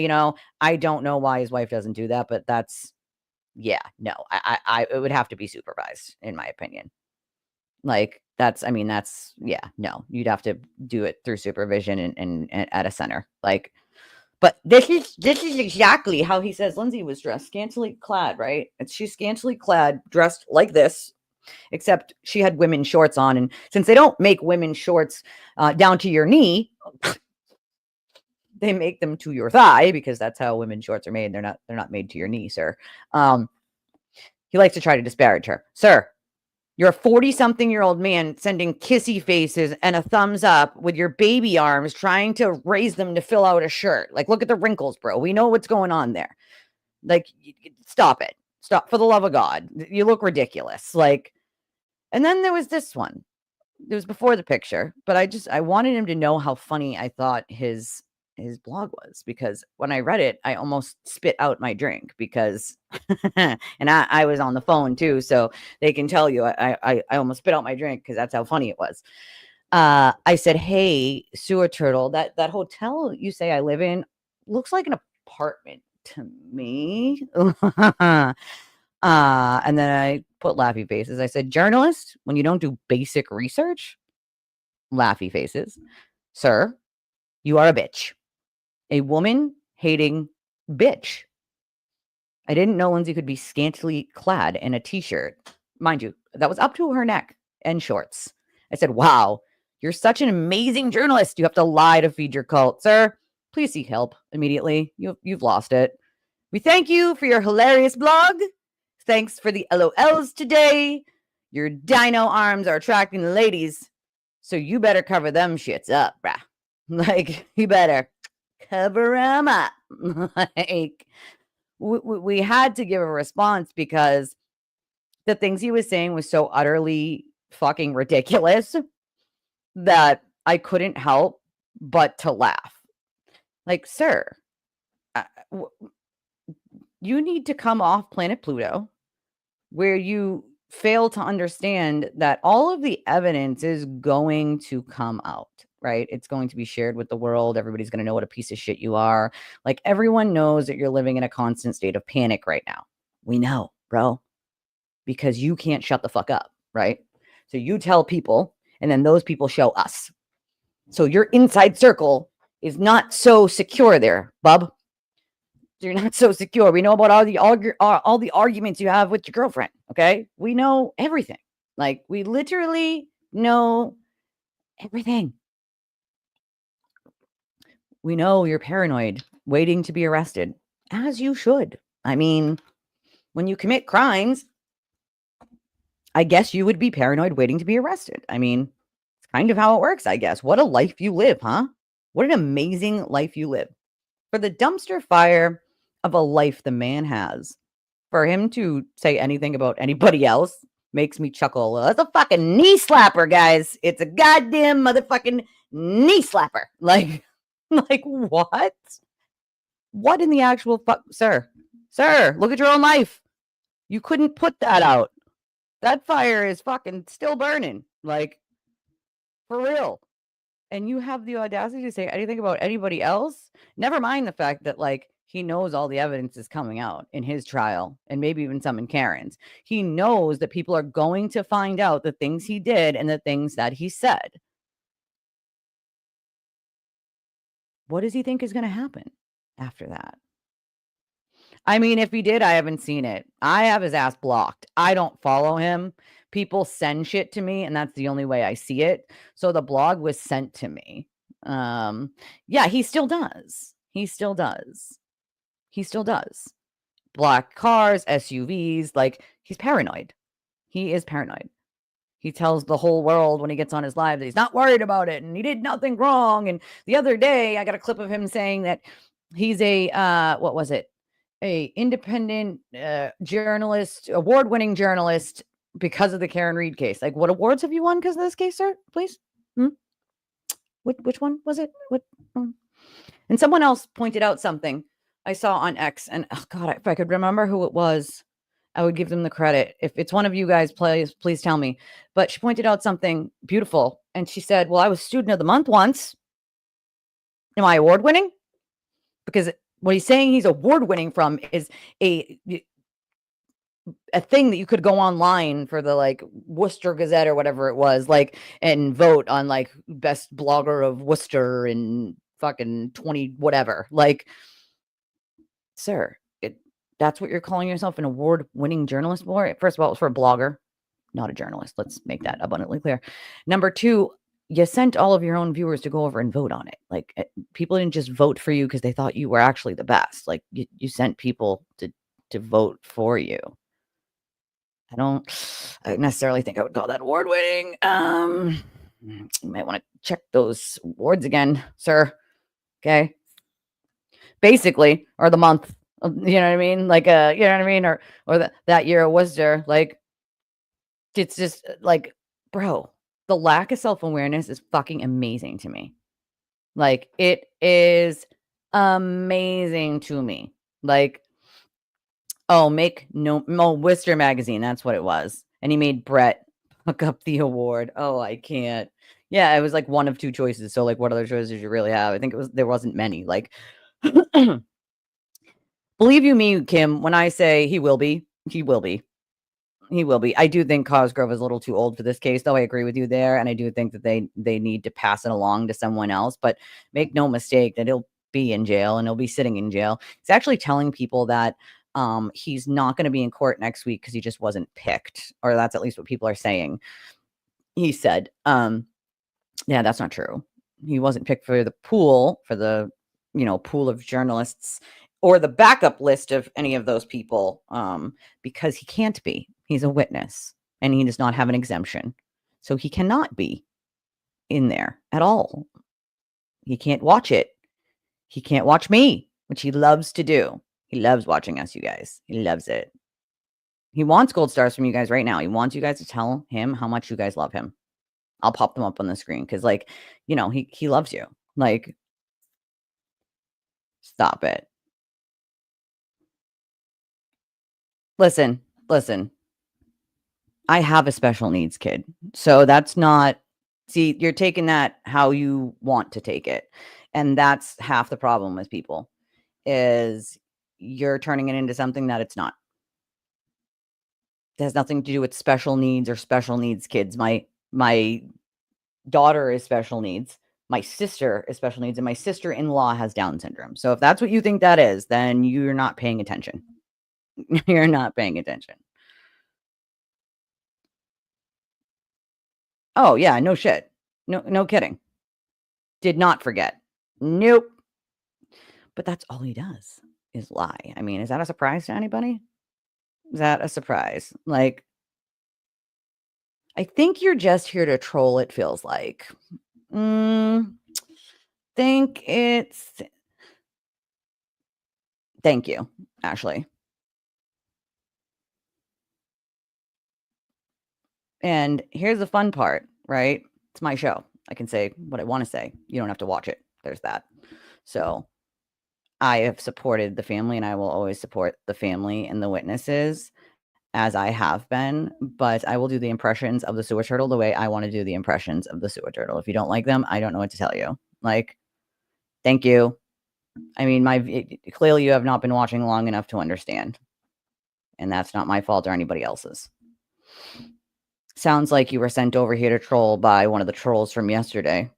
don't know why his wife doesn't do that, but that's yeah, no, it would have to be supervised, in my opinion. Like, that's, I mean, that's, yeah, no, you'd have to do it through supervision and at a center. Like, but this is exactly how he says Lindsay was dressed, scantily clad, right? And she's scantily clad, dressed like this, except she had women's shorts on. And since they don't make women's shorts down to your knee, they make them to your thigh because that's how women's shorts are made. They're not made to your knee, sir. He likes to try to disparage her. Sir, you're a 40-something-year-old man sending kissy faces and a thumbs up with your baby arms, trying to raise them to fill out a shirt. Like, look at the wrinkles, bro. We know what's going on there. Like, stop it. Stop, for the love of God. You look ridiculous. Like, and then there was this one. It was before the picture, but I wanted him to know how funny I thought his blog was, because when I read it, I almost spit out my drink because and I was on the phone too, so they can tell you I almost spit out my drink because that's how funny it was. I said, "Hey, sewer turtle, that hotel you say I live in looks like an apartment to me." And then I put laughy faces. I said, "Journalist, when you don't do basic research," laughy faces, "sir, you are a bitch. A woman hating bitch." I didn't know Lindsay could be scantily clad in a t-shirt. Mind you, that was up to her neck and shorts. I said, "Wow, you're such an amazing journalist. You have to lie to feed your cult. Sir, please seek help immediately. You've lost it. We thank you for your hilarious blog. Thanks for the LOLs today. Your dino arms are attracting the ladies, so you better cover them shits up, brah. Like, you better cover them up." Like, we had to give a response because the things he was saying was so utterly fucking ridiculous that I couldn't help but to laugh. Like, sir, you need to come off planet Pluto, where you fail to understand that all of the evidence is going to come out, right? It's going to be shared with the world. Everybody's going to know what a piece of shit you are. Like, everyone knows that you're living in a constant state of panic right now. We know, bro, because you can't shut the fuck up, right? So you tell people, and then those people show us. So your inside circle is not so secure there, bub. You're not so secure. We know about all the arguments you have with your girlfriend. Okay, we know everything. Like, we literally know everything. We know you're paranoid, waiting to be arrested, as you should. I mean, when you commit crimes, I guess you would be paranoid, waiting to be arrested. I mean, it's kind of how it works, I guess. What a life you live, huh? What an amazing life you live. For the dumpster fire of a life the man has, for him to say anything about anybody else makes me chuckle. That's a fucking knee slapper, guys. It's a goddamn motherfucking knee slapper. Like, like what? What in the actual fuck, sir? Sir, look at your own life. You couldn't put that out. That fire is fucking still burning. Like, for real. And you have the audacity to say anything about anybody else? Never mind the fact that, like, he knows all the evidence is coming out in his trial and maybe even some in Karen's. He knows that people are going to find out the things he did and the things that he said. What does he think is going to happen after that? I mean, if he did, I haven't seen it. I have his ass blocked. I don't follow him. People send shit to me, and that's the only way I see it. So the blog was sent to me. Yeah, he still does. He still does. He still does. Black cars, SUVs, like, he's paranoid. He is paranoid. He tells the whole world when he gets on his live that he's not worried about it and he did nothing wrong. And the other day, I got a clip of him saying that he's a what was it? A independent journalist, award-winning journalist, because of the Karen Read case. Like, what awards have you won because of this case, sir? Please? Which one was it? What? And someone else pointed out something I saw on X, and oh God, if I could remember who it was, I would give them the credit. If it's one of you guys, please tell me. But she pointed out something beautiful, and she said, "Well, I was student of the month once. Am I award winning?" Because what he's saying he's award winning from is a thing that you could go online for the like Worcester Gazette or whatever it was, like, and vote on like best blogger of Worcester in fucking 20 whatever. Like, sir, that's what you're calling yourself, an award-winning journalist for? First of all, it was for a blogger, not a journalist. Let's make that abundantly clear. Number two, you sent all of your own viewers to go over and vote on it. Like, people didn't just vote for you because they thought you were actually the best. Like, you sent people to vote for you. I don't necessarily think I would call that award winning. You might want to check those awards again, sir. Okay. Basically, or the month, you know what I mean? Like, you know what I mean? Or that year of Worcester. Like, it's just like, bro, the lack of self-awareness is fucking amazing to me. Like, it is amazing to me. Like, oh, Worcester magazine. That's what it was. And he made Brett hook up the award. Oh, I can't. Yeah, it was like one of two choices. So, like, what other choices you really have? I think there wasn't many. Like, believe you me, Kim, when I say he will be, he will be. He will be. I do think Cosgrove is a little too old for this case, though. I agree with you there, and I do think that they need to pass it along to someone else. But make no mistake that he'll be in jail and he'll be sitting in jail. He's actually telling people that he's not going to be in court next week because he just wasn't picked, or that's at least what people are saying. He said, yeah, that's not true. He wasn't picked for the pool, for the pool of journalists or the backup list of any of those people, because he can't be. He's a witness and he does not have an exemption. So he cannot be in there at all. He can't watch it. He can't watch me, which he loves to do. He loves watching us, you guys. He loves it. He wants gold stars from you guys right now. He wants you guys to tell him how much you guys love him. I'll pop them up on the screen because, like, he loves you. Like, stop it. Listen. I have a special needs kid. So that's not, see, you're taking that how you want to take it. And that's half the problem with people is you're turning it into something that it's not. It has nothing to do with special needs or special needs kids. My daughter is special needs. My sister is special needs, and my sister-in-law has Down syndrome. So if that's what you think that is, then you're not paying attention. You're not paying attention. Oh, yeah, no shit. No kidding. Did not forget. Nope. But that's all he does is lie. I mean, is that a surprise to anybody? Is that a surprise? Like, I think you're just here to troll, it feels like. Think it's Thank you, Ashley. And here's the fun part, right? It's my show. I can say what I want to say. You don't have to watch it. There's that. So I have supported the family and I will always support the family and the witnesses as I have been, but I will do the impressions of the sewer turtle the way I want to do the impressions of the sewer turtle. If you don't like them, I don't know what to tell you. Like, thank you. I mean, clearly you have not been watching long enough to understand. And that's not my fault or anybody else's. Sounds like you were sent over here to troll by one of the trolls from yesterday.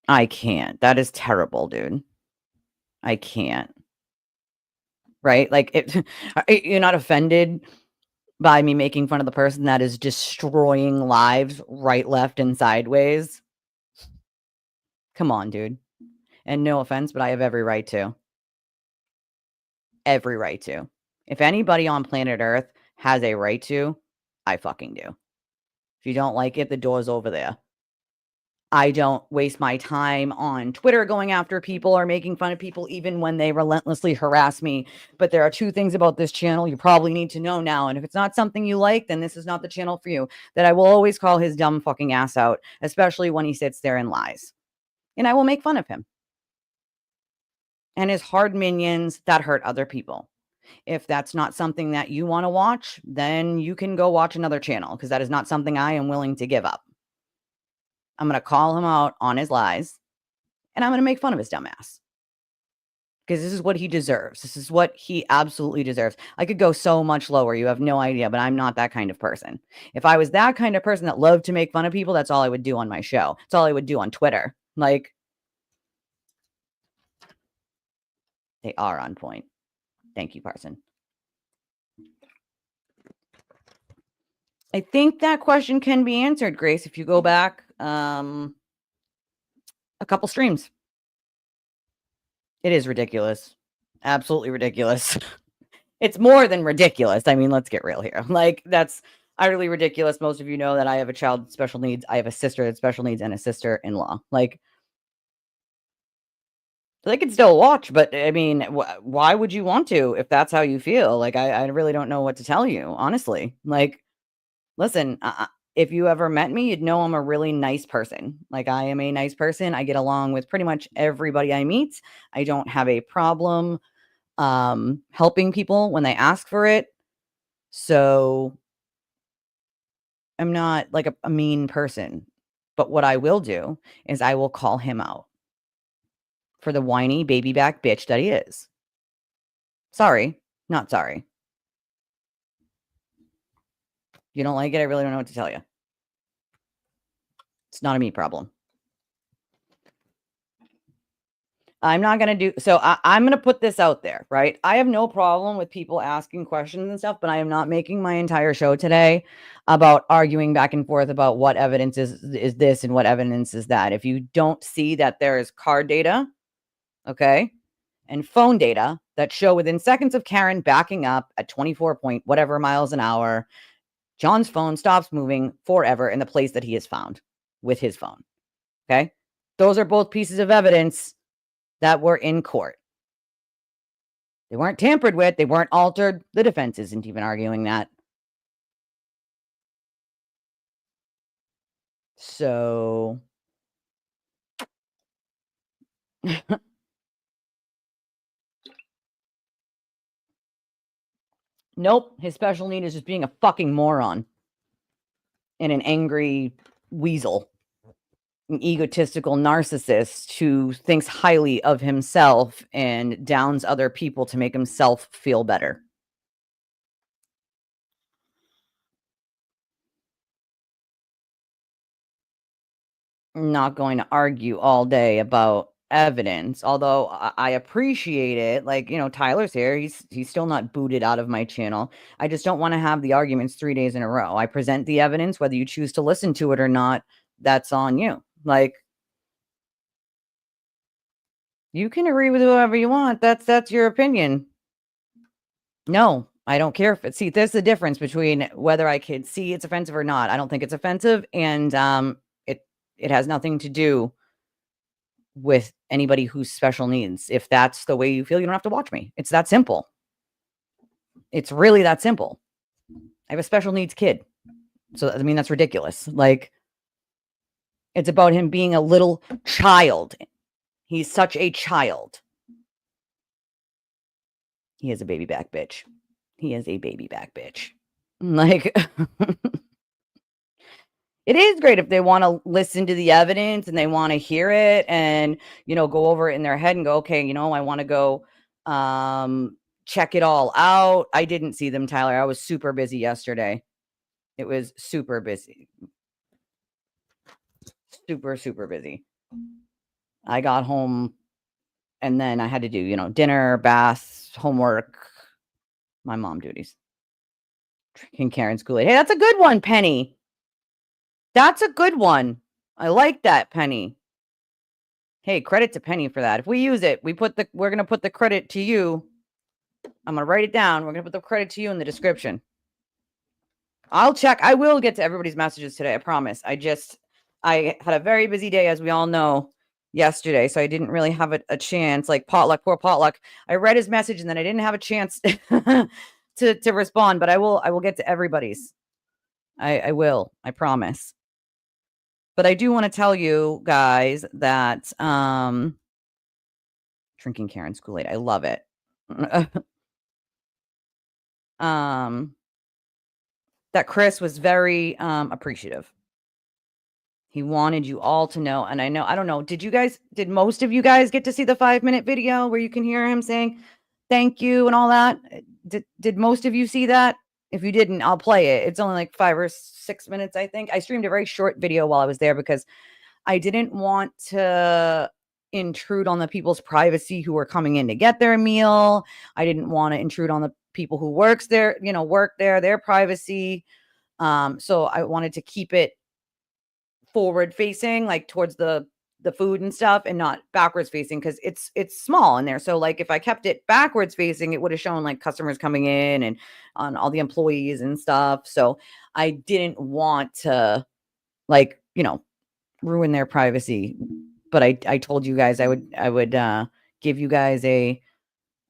I can't. That is terrible, dude. I can't. Right? Like, you're not offended by me making fun of the person that is destroying lives right, left, and sideways? Come on, dude. And no offense, but I have every right to. Every right to. If anybody on planet Earth has a right to, I fucking do. If you don't like it, the door's over there. I don't waste my time on Twitter going after people or making fun of people, even when they relentlessly harass me. But there are two things about this channel you probably need to know now. And if it's not something you like, then this is not the channel for you. That I will always call his dumb fucking ass out, especially when he sits there and lies. And I will make fun of him. And his hard minions that hurt other people. If that's not something that you want to watch, then you can go watch another channel because that is not something I am willing to give up. I'm going to call him out on his lies, and I'm going to make fun of his dumb ass. because this is what he deserves. This is what he absolutely deserves. I could go so much lower. You have no idea, but I'm not that kind of person. If I was that kind of person that loved to make fun of people, that's all I would do on my show. That's all I would do on Twitter. Like, they are on point. Thank you, Parson. I think that question can be answered, Grace, if you go back a couple streams. It is ridiculous. Absolutely ridiculous. It's more than ridiculous. I mean, let's get real here. Like, that's utterly ridiculous. Most of you know that I have a child with special needs. I have a sister with special needs and a sister-in-law. Like, they can still watch, but I mean, why would you want to if that's how you feel? Like, I really don't know what to tell you, honestly. Like, listen, if you ever met me, you'd know I'm a really nice person. Like, I am a nice person. I get along with pretty much everybody I meet. I don't have a problem helping people when they ask for it. So I'm not like a mean person. But what I will do is I will call him out for the whiny baby back bitch that he is. Sorry, not sorry. You don't like it? I really don't know what to tell you. It's not a me problem. I'm not going to do so. I'm going to put this out there, right? I have no problem with people asking questions and stuff, but I am not making my entire show today about arguing back and forth about what evidence is this and what evidence is that. If you don't see that there is card data, okay, and phone data that show within seconds of Karen backing up at 24 point whatever miles an hour, John's phone stops moving forever in the place that he is found with his phone. Okay, those are both pieces of evidence that were in court. They weren't tampered with. They weren't altered. The defense isn't even arguing that. So, nope. His special need is just being a fucking moron and an angry weasel, an egotistical narcissist who thinks highly of himself and downs other people to make himself feel better. I'm not going to argue all day about evidence, although I appreciate it. Like, Tyler's here. He's still not booted out of my channel. I just don't want to have the arguments 3 days in a row. I present the evidence, whether you choose to listen to it or not, that's on you. Like, you can agree with whoever you want. That's your opinion. No, I don't care if see, there's the difference between whether I can see it's offensive or not. I don't think it's offensive, and it has nothing to do with anybody who's special needs. If that's the way you feel, you don't have to watch me. It's that simple. It's really that simple. I have a special needs kid. So, I mean, that's ridiculous. Like, it's about him being a little child. He's such a child. He is a baby back bitch. He is a baby back bitch. Like, it is great if they want to listen to the evidence and they want to hear it and, go over it in their head and go, okay, I want to go check it all out. I didn't see them, Tyler. I was super busy yesterday. It was super busy. Super, super busy. I got home and then I had to do, dinner, bath, homework, my mom duties. Drinking Karen's Kool-Aid. Hey, that's a good one, Penny. That's a good one. I like that, Penny. Hey, credit to Penny for that. If we use it, we're going to put the credit to you. I'm going to write it down. We're going to put the credit to you in the description. I'll check. I will get to everybody's messages today. I promise. I had a very busy day, as we all know, yesterday. So I didn't really have a chance, like Potluck, poor Potluck. I read his message and then I didn't have a chance to respond, but I will get to everybody's. I will. I promise. But I do want to tell you guys that drinking Karen's Kool-Aid. I love it. That Chris was very appreciative. He wanted you all to know. And I don't know, did most of you guys get to see the 5-minute video where you can hear him saying thank you and all that? Did most of you see that? If you didn't, I'll play it. It's only like 5 or 6 minutes, I think. I streamed a very short video while I was there because I didn't want to intrude on the people's privacy who were coming in to get their meal. I didn't want to intrude on the people who work there, their privacy. So I wanted to keep it forward facing, like towards the food and stuff, and not backwards facing because it's small in there. So like if I kept it backwards facing, it would have shown like customers coming in and on all the employees and stuff. So I didn't want to like, ruin their privacy. But I told you guys I would give you guys a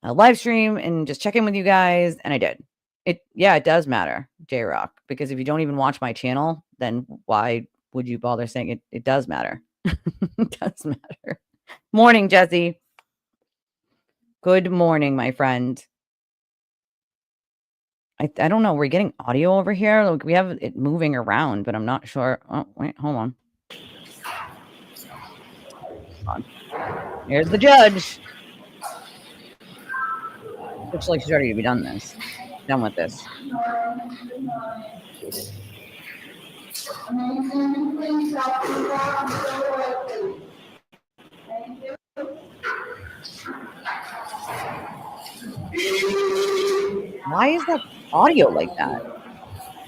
live stream and just check in with you guys, and I did. It does matter, J-Rock, because if you don't even watch my channel, then why would you bother saying it? It does matter. It does matter. Morning, Jesse. Good morning, my friend. I don't know. We're getting audio over here. Like we have it moving around, but I'm not sure. Oh, wait, hold on. Here's the judge. Looks like she's ready to be done with this. Why is that audio like that?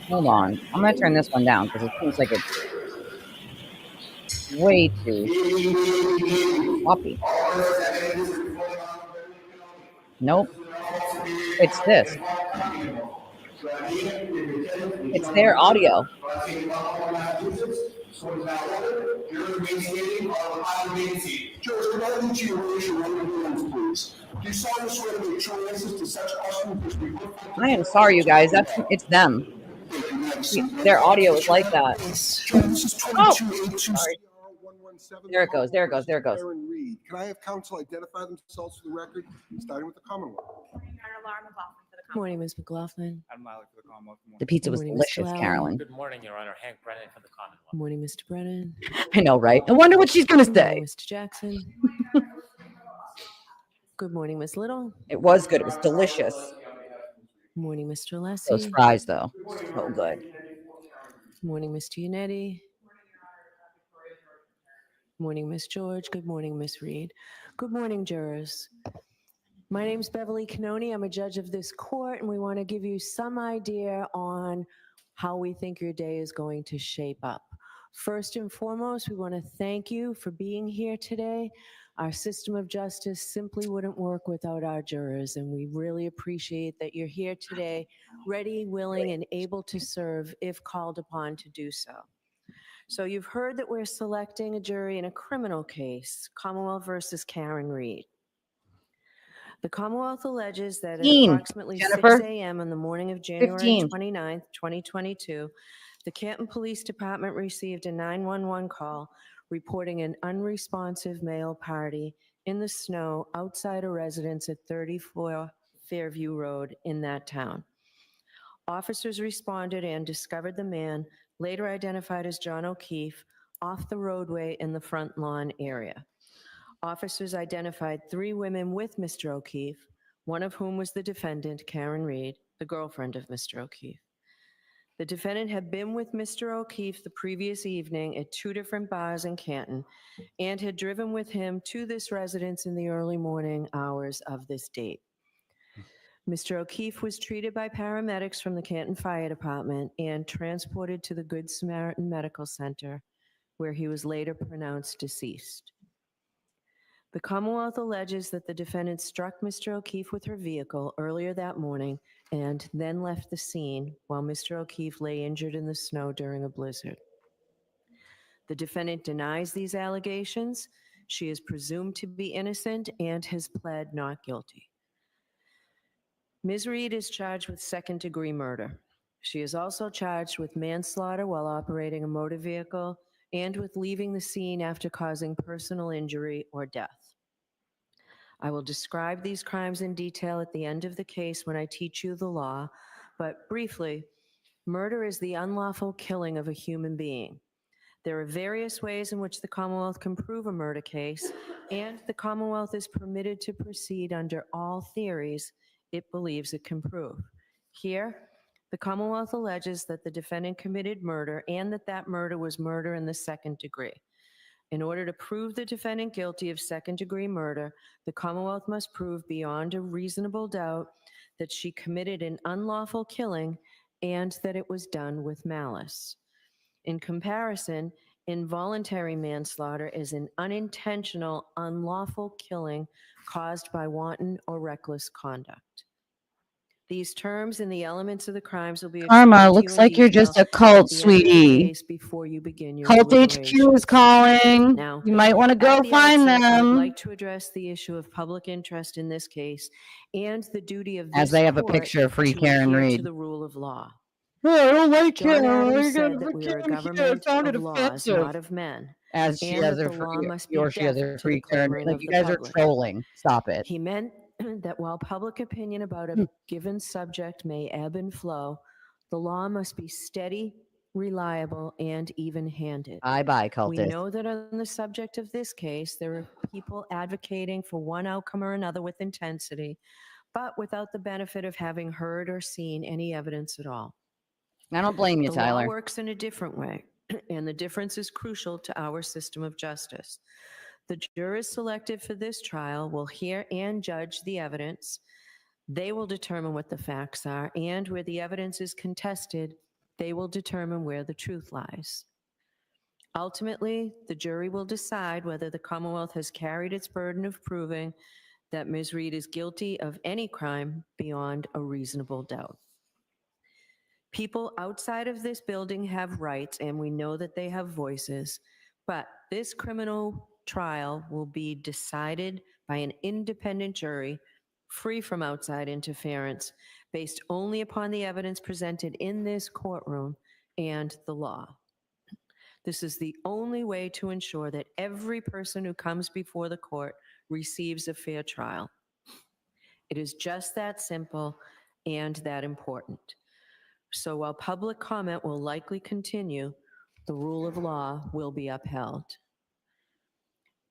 Hold on. I'm going to turn this one down because it seems like it's way too floppy. Nope. It's this. It's their audio. I am sorry, you guys. It's them. Their audio is like that. Oh, sorry. There it goes. Can I have counsel identify themselves for the record, starting with the Commonwealth? Good morning, Ms. McLaughlin. I'm Miley for the Commonwealth. The pizza was delicious, Carolyn. Good morning, Your Honor. Hank Brennan for the Commonwealth. Good morning, Mr. Brennan. I know, right? I wonder what she's going to Good say. morning, Mr. Jackson. Good morning, Ms. Little. It was good. It was delicious. Good morning, Mr. Alessi. Those fries, though, so good. Good morning, Mr. Yannetti. Good morning, Ms. George. Good morning, Ms. Reed. Good morning, jurors. My name is Beverly Canoni. I'm a judge of this court, and we want to give you some idea on how we think your day is going to shape up. First and foremost, we want to thank you for being here today. Our system of justice simply wouldn't work without our jurors, and we really appreciate that you're here today, ready, willing, and able to serve if called upon to do so. So you've heard that we're selecting a jury in a criminal case, Commonwealth versus Karen Read. The Commonwealth alleges that at approximately 6 a.m. on the morning of January 29th, 2022, the Canton Police Department received a 911 call reporting an unresponsive male party in the snow outside a residence at 34 Fairview Road in that town. Officers responded and discovered the man, later identified as John O'Keefe, off the roadway in the front lawn area. Officers identified 3 women with Mr. O'Keefe, one of whom was the defendant, Karen Read, the girlfriend of Mr. O'Keefe. The defendant had been with Mr. O'Keefe the previous evening at 2 different bars in Canton and had driven with him to this residence in the early morning hours of this date. Mr. O'Keefe was treated by paramedics from the Canton Fire Department and transported to the Good Samaritan Medical Center, where he was later pronounced deceased. The Commonwealth alleges that the defendant struck Mr. O'Keefe with her vehicle earlier that morning and then left the scene while Mr. O'Keefe lay injured in the snow during a blizzard. The defendant denies these allegations. She is presumed to be innocent and has pled not guilty. Ms. Reed is charged with second-degree murder. She is also charged with manslaughter while operating a motor vehicle and with leaving the scene after causing personal injury or death. I will describe these crimes in detail at the end of the case when I teach you the law, but briefly, murder is the unlawful killing of a human being. There are various ways in which the Commonwealth can prove a murder case, and the Commonwealth is permitted to proceed under all theories it believes it can prove. Here, the Commonwealth alleges that the defendant committed murder and that that murder was murder in the second degree. In order to prove the defendant guilty of second-degree murder, the Commonwealth must prove beyond a reasonable doubt that she committed an unlawful killing and that it was done with malice. In comparison, involuntary manslaughter is an unintentional, unlawful killing caused by wanton or reckless conduct. These terms and the elements of the crimes will be Karma, explained to looks you in like you're detail just a cult, at the end of the sweetie. case before you begin your Cult HQ is deliberations. calling. Now, You might want to go at the find outset, I would them. like to address the issue of public interest in this case and the duty of As this they have a court picture of free to Karen adhere Reed. to the rule of law. Oh, I don't like John it. Adams I said got that we are a Karen here. I government found it of laws, offensive. not of men, As she and has that her the law free, must be or she has deaf her to the free Karen Reed. clamoring Like, of you the guys are public. trolling. Stop it. He meant that while public opinion about a given subject may ebb and flow, the law must be steady, reliable, and even-handed. Bye-bye, We cultist. know that on the subject of this case, there are people advocating for one outcome or another with intensity, but without the benefit of having heard or seen any evidence at all. I don't blame you, The law Tyler. works in a different way, and the difference is crucial to our system of justice. The jurors selected for this trial will hear and judge the evidence. They will determine what the facts are, and where the evidence is contested, they will determine where the truth lies. Ultimately, the jury will decide whether the Commonwealth has carried its burden of proving that Ms. Reed is guilty of any crime beyond a reasonable doubt. People outside of this building have rights, and we know that they have voices, but this criminal trial will be decided by an independent jury, free from outside interference, based only upon the evidence presented in this courtroom and the law. This is the only way to ensure that every person who comes before the court receives a fair trial. It is just that simple and that important. So while public comment will likely continue, the rule of law will be upheld.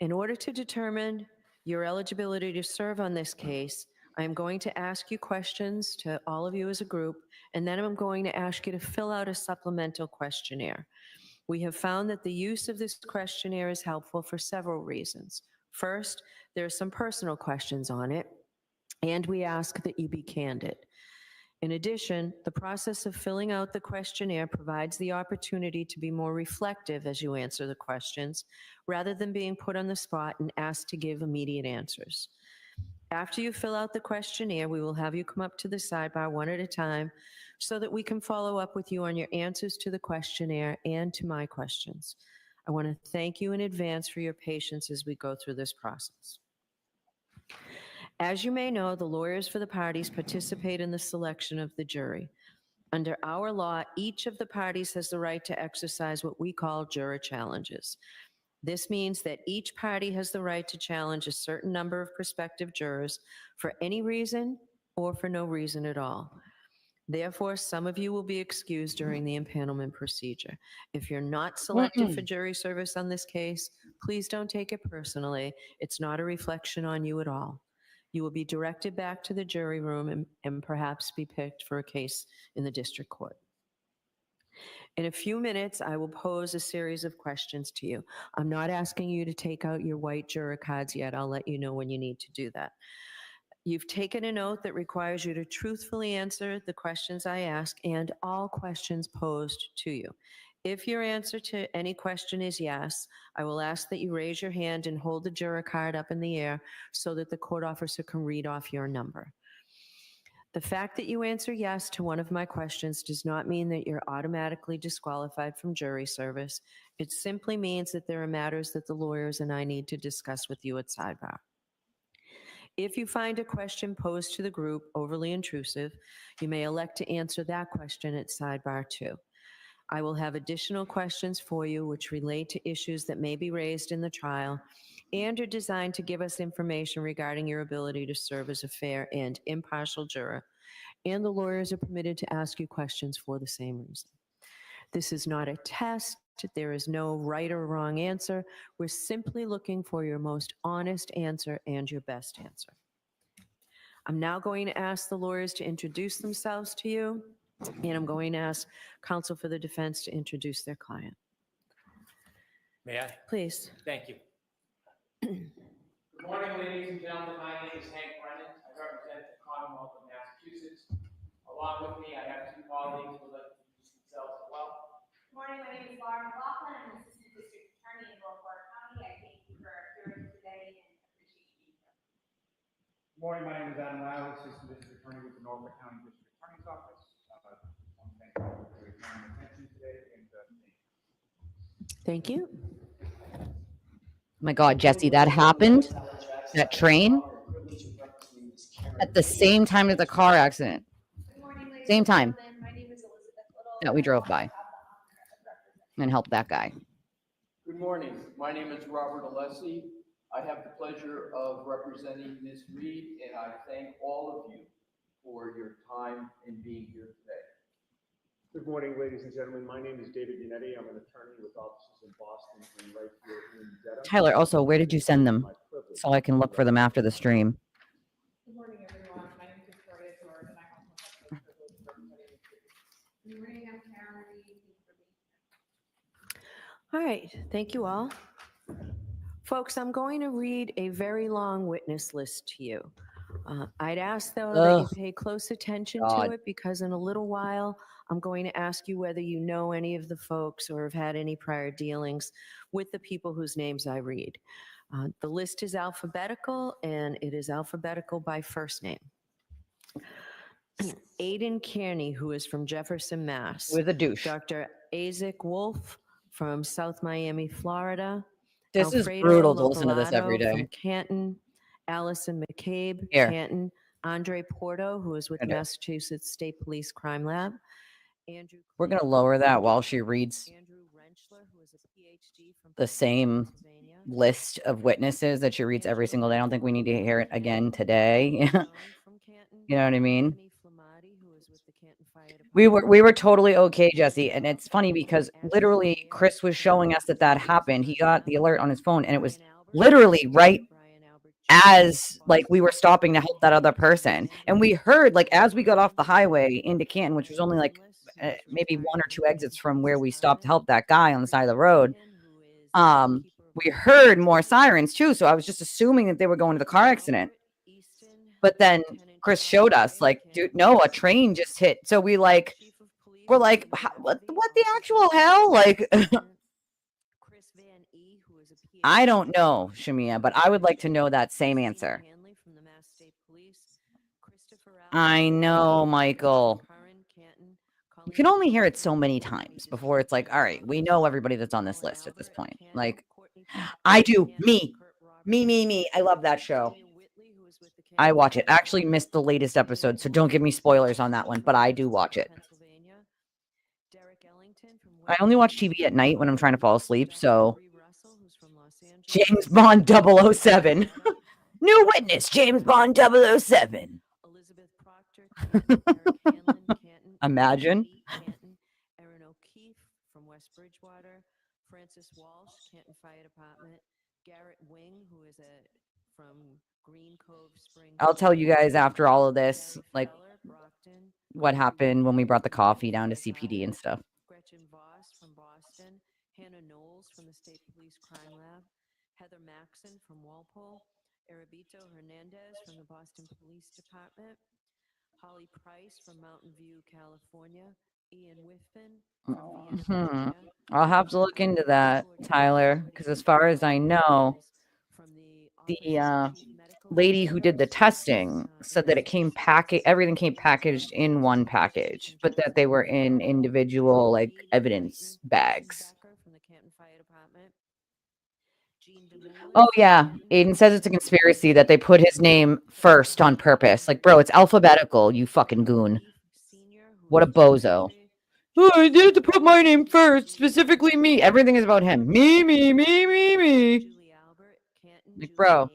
In order to determine your eligibility to serve on this case, I'm going to ask you questions to all of you as a group, and then I'm going to ask you to fill out a supplemental questionnaire. We have found that the use of this questionnaire is helpful for several reasons. First, there are some personal questions on it, and we ask that you be candid. In addition, the process of filling out the questionnaire provides the opportunity to be more reflective as you answer the questions, rather than being put on the spot and asked to give immediate answers. After you fill out the questionnaire, we will have you come up to the sidebar one at a time so that we can follow up with you on your answers to the questionnaire and to my questions. I want to thank you in advance for your patience as we go through this process. As you may know, the lawyers for the parties participate in the selection of the jury. Under our law, each of the parties has the right to exercise what we call juror challenges. This means that each party has the right to challenge a certain number of prospective jurors for any reason or for no reason at all. Therefore, some of you will be excused during the impanelment procedure. If you're not selected for jury service on this case, please don't take it personally. It's not a reflection on you at all. You will be directed back to the jury room and perhaps be picked for a case in the district court. In a few minutes, I will pose a series of questions to you. I'm not asking you to take out your white juror cards yet. I'll let you know when you need to do that. You've taken an oath that requires you to truthfully answer the questions I ask and all questions posed to you. If your answer to any question is yes, I will ask that you raise your hand and hold the juror card up in the air so that the court officer can read off your number. The fact that you answer yes to one of my questions does not mean that you're automatically disqualified from jury service. It simply means that there are matters that the lawyers and I need to discuss with you at sidebar. If you find a question posed to the group overly intrusive, you may elect to answer that question at sidebar too. I will have additional questions for you which relate to issues that may be raised in the trial and are designed to give us information regarding your ability to serve as a fair and impartial juror, and the lawyers are permitted to ask you questions for the same reason. This is not a test. There is no right or wrong answer. We're simply looking for your most honest answer and your best answer. I'm now going to ask the lawyers to introduce themselves to you, and I'm going to ask counsel for the defense to introduce their client. May I? Please. Thank you. Good morning, ladies and gentlemen. My name is Hank Brennan. I represent the Commonwealth of Massachusetts. Along with me, I have two colleagues who would like to introduce themselves as well. Good morning, my name is Laura McLaughlin. I'm the Assistant District Attorney in Norfolk County. I thank you for appearing today and appreciate you being here. Good morning, my name is Adam Lau, Assistant District Attorney with the Norfolk County District Attorney's Office. I want to thank you for your time and attention today, and Thank you. Oh my God, Jesse, that happened. That train at the same time as the car accident. Good morning, ladies Same and time gentlemen. My name is Elizabeth Little. that we drove by I have the honor of representing and helped that guy. Good morning. My name is Robert Alessi. I have the pleasure of representing Ms. Reed, and I thank all of you for your time in being here today. good morning, ladies and gentlemen. My name is David Yannetti. I'm an attorney with offices in Boston and right here in Dedham. Tyler, also, where did you send them? So I can look for them after the stream. Good morning, everyone. My name is Victoria George, and I also have the privilege of representing the city. Good morning, I'm Karen Reed. Thank you for being here. All right, thank you all. Folks, I'm going to read a very long witness list to you. I'd ask, though, that you Ugh. pay close attention God. to it, because in a little while, I'm going to ask you whether you know any of the folks or have had any prior dealings with the people whose names I read. The list is alphabetical, and it is alphabetical by first name. Aiden Kearney, who is from Jefferson, Mass. Who is a douche. Dr. Isaac Wolf from South Miami, Florida. This is Alfredo brutal to listen to this every Lopalato from day. Canton. Allison McCabe, Here. Canton. Andre Porto, who is with I know. Massachusetts State Police Crime Lab. Andrew We're going to lower that while she reads Andrew Rentschler, who is a PhD from the same Pennsylvania. list of witnesses that she reads every single day. I don't think we need to hear it again today. From Canton. You know what I mean? Anthony Flamati, who is with the Canton Fire Department. We were totally okay, Jesse. And it's funny because literally Chris was showing us that happened. He got the alert on his phone, and it was literally right as like we were stopping to help that other person. And we heard, like, as we got off the highway into Canton, which was only like maybe one or two exits from where we stopped to help that guy on the side of the road, we heard more sirens too. So I was just assuming that they were going to the car accident. But then Chris showed us, like, dude, no, a train just hit. So we're like, what the actual hell? Like, I don't know, Shamia, but I would like to know that same answer. I know, Michael. You can only hear it so many times before it's like, all right, we know everybody that's on this list at this point. Like, I do. Me. I love that show. I watch it. I actually missed the latest episode, so don't give me spoilers on that one, but I do watch it. I only watch TV at night when I'm trying to fall asleep, so James Bond 007. New witness, James Bond 007. Imagine. Erin O'Keefe from West Bridgewater, Francis Walsh, Canton Fire Department, Garrett Wing, who is from Green Cove Springs. I'll tell you guys after all of this, like, what happened when we brought the coffee down to CPD and stuff. Gretchen Voss from Boston, Hannah Knowles from the State Police Crime Lab, Heather Maxon from Walpole, Erabito Hernandez from the Boston Police Department, Holly Price from Mountain View, California, Ian Whitman from Vienna, Virginia. I'll have to look into that, Tyler, because as far as I know, the lady who did the testing said that it came everything came packaged in one package, but that they were in individual, like, evidence bags. Oh yeah, Aiden says it's a conspiracy that they put his name first on purpose. Like, bro, it's alphabetical, you fucking goon. What a bozo. Oh, I did it to put my name first, specifically me. Everything is about him. Me. Like, bro,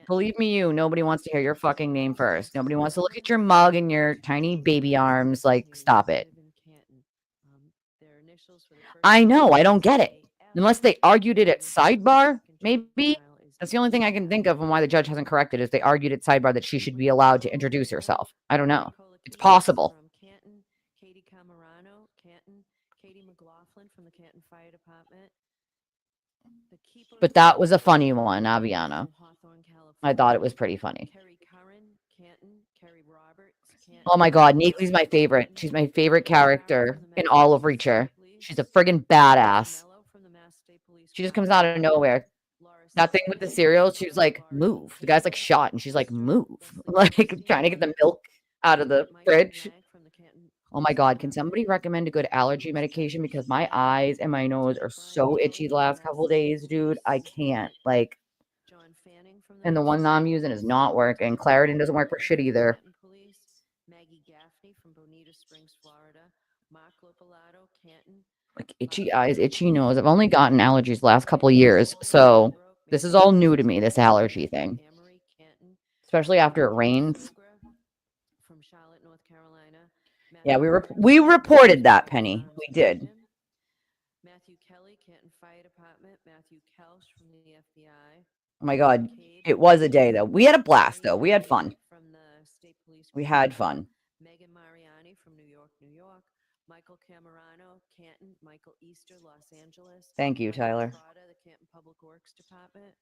believe me, nobody wants to hear your fucking name first. Nobody wants to look at your mug and your tiny baby arms. Like, stop it. I know, I don't get it. Unless they argued it at sidebar, maybe. That's the only thing I can think of on why the judge hasn't corrected is they argued at sidebar that she should be allowed to introduce herself. I don't know. It's possible. From Canton, Katie Camerano, Canton, Katie McLaughlin from the Canton Fire Department. The keeper But that was a funny one, Aviana. from Hawthorne, I thought it was pretty funny. Kerry Curran, Canton, Kerry Roberts, Canton. Oh my God, Neely's my favorite. She's my favorite character in all of Reacher. She's a friggin' badass. She just comes out of nowhere. That thing with the cereal, she was like, move. The guy's like shot, and she's like, move. Like trying to get the milk out of the fridge. Oh my God, can somebody recommend a good allergy medication? Because my eyes and my nose are so itchy the last couple days, dude. I can't. Like, and the one I'm using is not working. Claritin doesn't work for shit either. Maggie Gaffney from Bonita Springs, Florida. Mark Lopalato, Canton. Like itchy eyes, itchy nose. I've only gotten allergies the last couple of years, so this is all new to me, this allergy thing. Especially after it rains. From Charlotte, North Carolina. Yeah, we reported that, Penny. We did. Matthew Kelly, Canton Fire Department. Matthew Kelch from the FBI. Oh my God. It was a day, though. We had a blast, though. We had fun. From the State Police. We had fun. Megan Mariani from New York, New York. Michael Camerano, Canton. Michael Easter, Los Angeles. Thank you, Michael Tyler. Trotta, the Canton Public Works Department.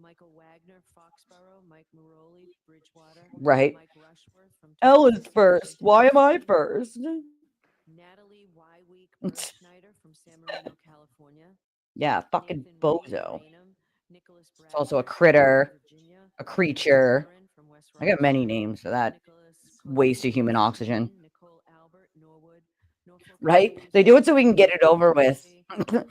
Michael Wagner, Foxborough. Mike Maroli, Bridgewater. Right. Mike Rushworth from Ella's first. Why am I first? Natalie Wyweek Schneider from San Marino, California. Yeah, fucking Nathan bozo. Rainham, Nicholas It's also a Bradford, critter, Virginia. a creature. Warren from West I got many Rochester. names for that Nicholas waste of human oxygen. Nicole Albert, Norwood, Norfolk Right? Police They do it so we can get it over with. Officer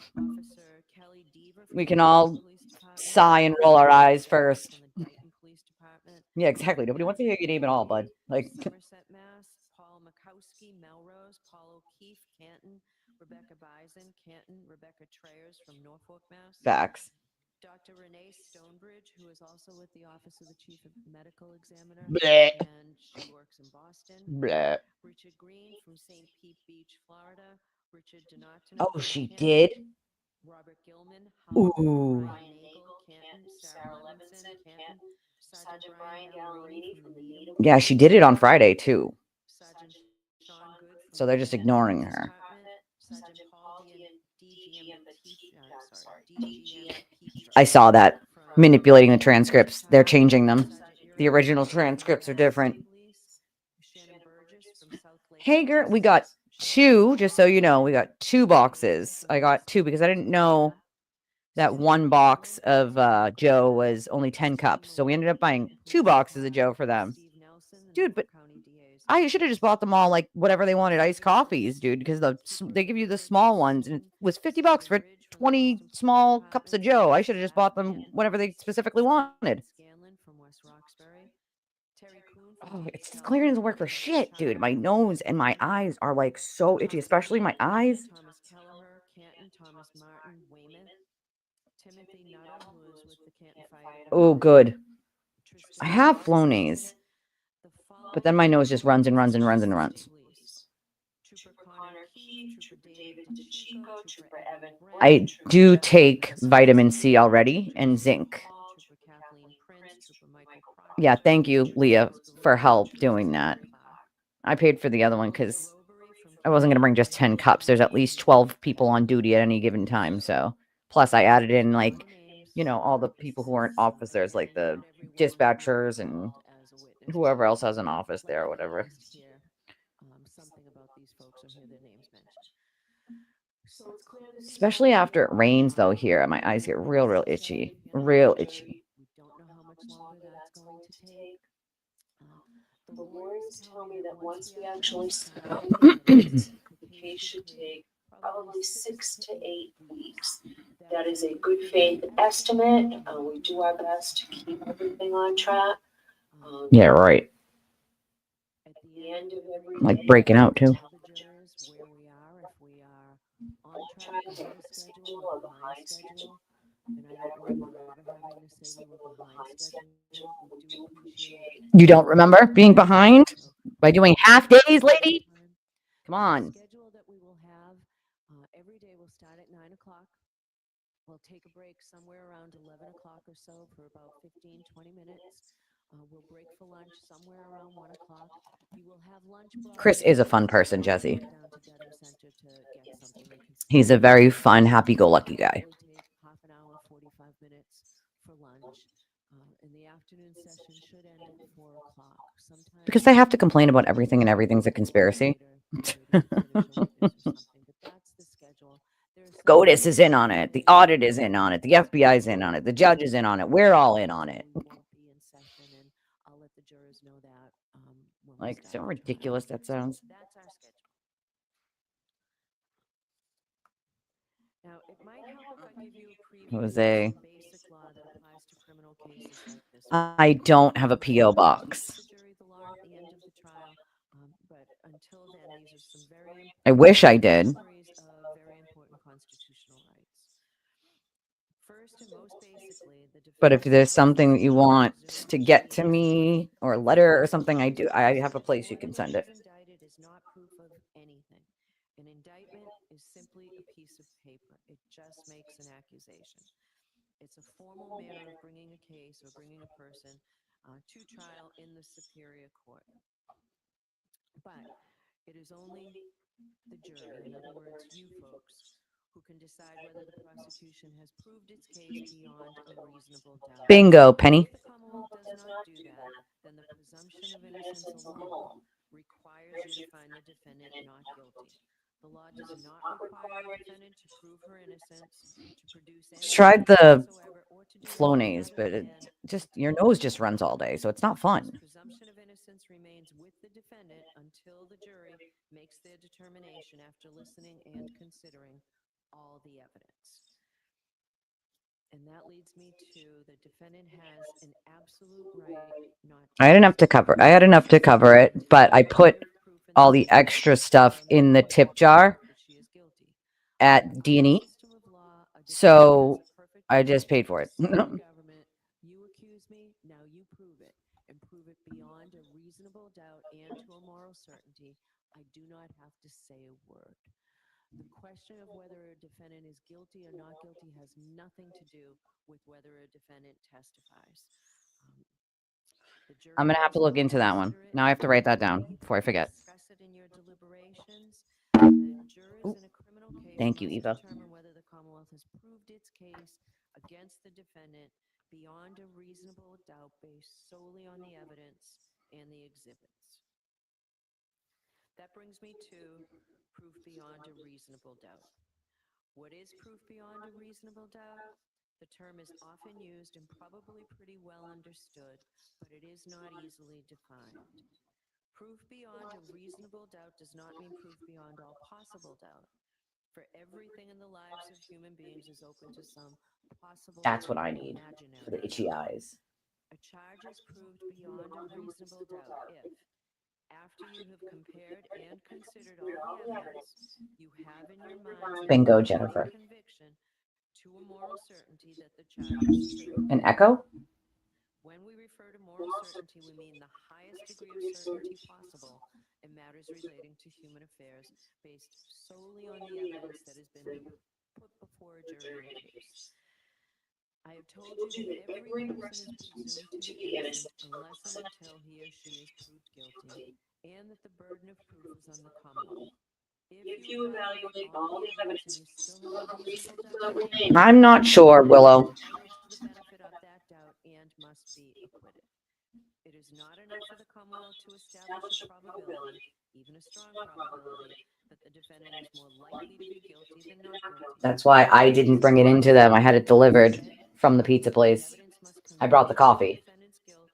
Kelly Deaver from We the can Dayton all Police Department. sigh and roll our eyes first. From the Dayton Police Department. Yeah, exactly. Nobody wants to hear your name at all, bud. Like, Somerset, Mass. Paul Makowski, Melrose. Paul O'Keefe, Canton. Rebecca Bison, Canton. Rebecca Trayers from Norfolk, Mass. facts. Dr. Renee Stonebridge, who is also with the Office of the Chief Medical Examiner, Bleh. and she works in Boston. Bleh. Richard Green from St. Pete Beach, Florida. Richard Donato. Oh, she did? Robert Gilman. Ooh. Brian Nagel, Canton. Sarah Levinson, Canton. Sergeant Brian Gallerini from the Needham. Yeah, she did it on Friday, too. Sergeant Sean Good. So they're just ignoring her. Sergeant Paul DGM Petro. I saw that. Manipulating the transcripts. They're changing them. The original transcripts are different. Shannon Burgess from South Lake. Hey, girl, we got 2, just so you know, we got 2 boxes. I got 2 because I didn't know that one box of Joe was only 10 cups. So we ended up buying 2 boxes of Joe for them. Dude, but I should have just bought them all like whatever they wanted, iced coffees, dude, because they give you the small ones and it was $50 for 20 small cups of Joe. I should have just bought them whatever they specifically wanted. Oh, it's clearing doesn't work for shit, dude. My nose and my eyes are like so itchy, especially my eyes. Thomas Kelleher, Canton. Thomas Martin, Weymouth. Timothy Nutter, who is with the Canton Fire Oh, Department. good. Tristan I have Johnson. Flonase, The but then my nose just runs and runs and runs and runs. Trooper Connor Keefe, Trooper David DeChico, Trooper Evan Brent, I Trooper do Evan take Wilson, vitamin C already and zinc. Paul, Trooper Kathleen Prince, Trooper Michael Proctor, Yeah, thank you, Trooper Leah, Oscar for Wilson, help Trooper doing Stephen that. Clark. I paid for the other one because Robbery from I wasn't going to bring just 10 cups. There's at least 12 people on duty at any given time. So, plus I added in like, you know, all the people who aren't officers, like the dispatchers and whoever else has an office there or whatever. Something about these folks or hear their names mentioned. So it's clear this is Especially after it rains, though, here. My eyes get real itchy. Real itchy. We don't know how much longer that's going to take. The lawyers tell me that once we actually start, the case should take probably 6 to 8 weeks. That is a good faith estimate. We do our best to keep everything on track. Yeah, right. At the end of every Like day, breaking out, too. tell the jurors where we are, if we are on track, ahead of schedule, or behind schedule. And I don't remember ever having to say we were behind schedule. We do appreciate You don't remember being behind by doing half days, lady? Come on. schedule that we will have. Every day will start We'll take a break somewhere around 11 o'clock or so for about 15, 20 minutes. We'll break for lunch somewhere around 1 o'clock. You will have lunch brought Chris in. is a fun person, Jesse. Down to Dedham Center to get something you can He's a very fun, happy-go-lucky guy. We'll take half an hour, 45 minutes for lunch. And the afternoon session should end at 4 o'clock. Sometimes Because they have to complain about everything and everything's a conspiracy. That's the schedule. SCOTUS is in on it. The audit is in on it. The FBI is in on it. The judge is in on it. We're all in on it. We won't be in session, and I'll let the jurors know that when we Like, start so the trial. ridiculous that sounds. That's our schedule. Now, it might help if I give you a preview Jose. of some basic law that applies to criminal cases like this. I don't have a P.O. box. The jury the law at the end of the trial, but until then, these are some very I wish I did. summaries of very important constitutional rights. First and most basically, the But if defendant's there's rights something that you want presumed to get to innocent. me or a letter or something, I do. I have a place you can send it. Indicted is not proof of anything. An indictment is simply a piece of paper. It just makes an accusation. It's a formal manner of bringing a case or bringing a person to trial in the superior court. But it is only the jury, in other words, you folks, who can decide whether the prosecution has proved its case beyond a reasonable doubt. Bingo, Penny. If the Commonwealth does not do that, then the presumption of innocence alone requires you to find the defendant not guilty. The law does not require a defendant to prove her innocence, to produce any Tried evidence the whatsoever, or to do Flonase, anything but other it than just your nose just runs all day, so it's not fun. this presumption of innocence remains with the defendant until the jury makes their determination after listening and considering all the evidence. And that leads me to the defendant has an absolute right not to. I had enough to cover. I had enough to cover it, but I put all the extra stuff in the tip jar at D&E, so I just paid for it. Government, you accuse me, now you prove it, and prove it beyond a reasonable doubt and to a moral certainty. I do not have to say a word. The question of whether a defendant is guilty or not guilty has nothing to do with whether a defendant testifies. I'm gonna have to look into that one. Now I have to write that down before I forget. Discuss it in your deliberations. The jurors in a criminal case Thank you, must Eva. determine whether the Commonwealth has proved its case against the defendant beyond a reasonable doubt based solely on the evidence and the exhibits. That brings me to proof beyond a reasonable doubt. What is proof beyond a reasonable doubt? The term is often used and probably pretty well understood, but it is not easily defined. Proof beyond a reasonable doubt does not mean proof beyond all possible doubt. For everything in the lives of human beings is open to some possible. That's what I need for the itchy eyes. A charge is proved beyond a reasonable doubt if, after you have compared and considered all the evidence, you have in your mind Bingo, Jennifer. conviction to a moral certainty that the charge is true. An echo? When we refer to moral certainty, we mean the highest degree of certainty possible in matters relating to human affairs based solely on the evidence that has been put before a jury in a case. I have told you that every person is presumed to be innocent unless and until he or she is proved guilty, and that the burden of proof is on the Commonwealth. If you evaluate all the evidence and you still have a reasonable doubt that they are I'm not sure, Willow. entitled to the benefit of that doubt and must be acquitted. It is not enough for the Commonwealth to establish a probability, even a strong probability, that the defendant is more likely to be guilty than not guilty. That's why I didn't bring it into them. I had it delivered from the pizza place. I brought the coffee. Defendant's guilt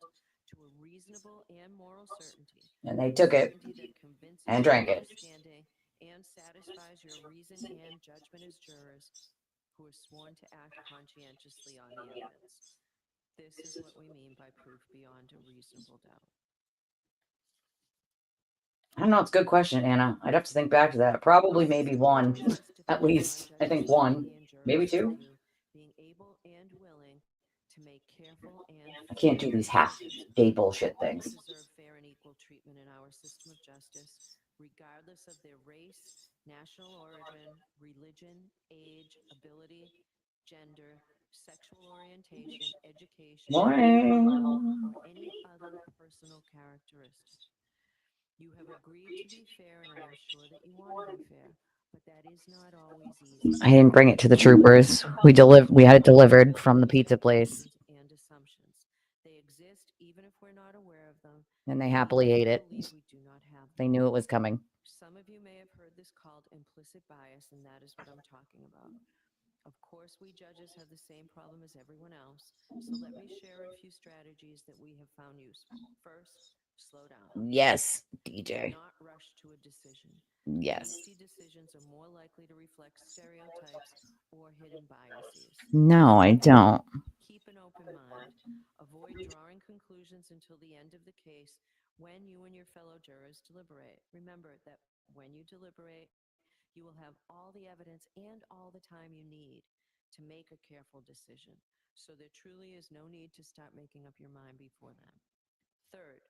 to a reasonable and moral certainty. And they took it and drank it. And satisfies your reason and judgment as jurors who are sworn to act conscientiously on the evidence. This is what we mean by proof beyond a reasonable doubt. I don't know. It's a good question, Anna. I'd have to think back to that. Probably maybe one. At least. I think one. Maybe two. Being able and willing to make careful and I can't do these half-day bullshit things. deserve fair and equal treatment in our system of justice, regardless of their race, national origin, religion, age, ability, gender, sexual orientation, education, Morning. or any other personal characteristic. You have agreed to be fair, and I am sure that you want to be fair, but that is not always easy. I didn't bring it to the troopers. We had it delivered from the pizza place, And assumptions. They exist even if we're not aware of them. and they happily ate it. Believe we do not have They them. knew it was coming. Some of you may have heard this called implicit bias, and that is what I'm talking about. Of course, we judges have the same problem as everyone else, so let me share a few strategies that we have found useful. First, slow down. Yes, Do DJ. not rush to a decision. Yes. Hasty decisions are more likely to reflect stereotypes or hidden biases. No, I don't. Keep an open mind. Avoid drawing conclusions until the end of the case when you and your fellow jurors deliberate. Remember that when you deliberate, you will have all the evidence and all the time you need to make a careful decision. So there truly is no need to start making up your mind before then. Third,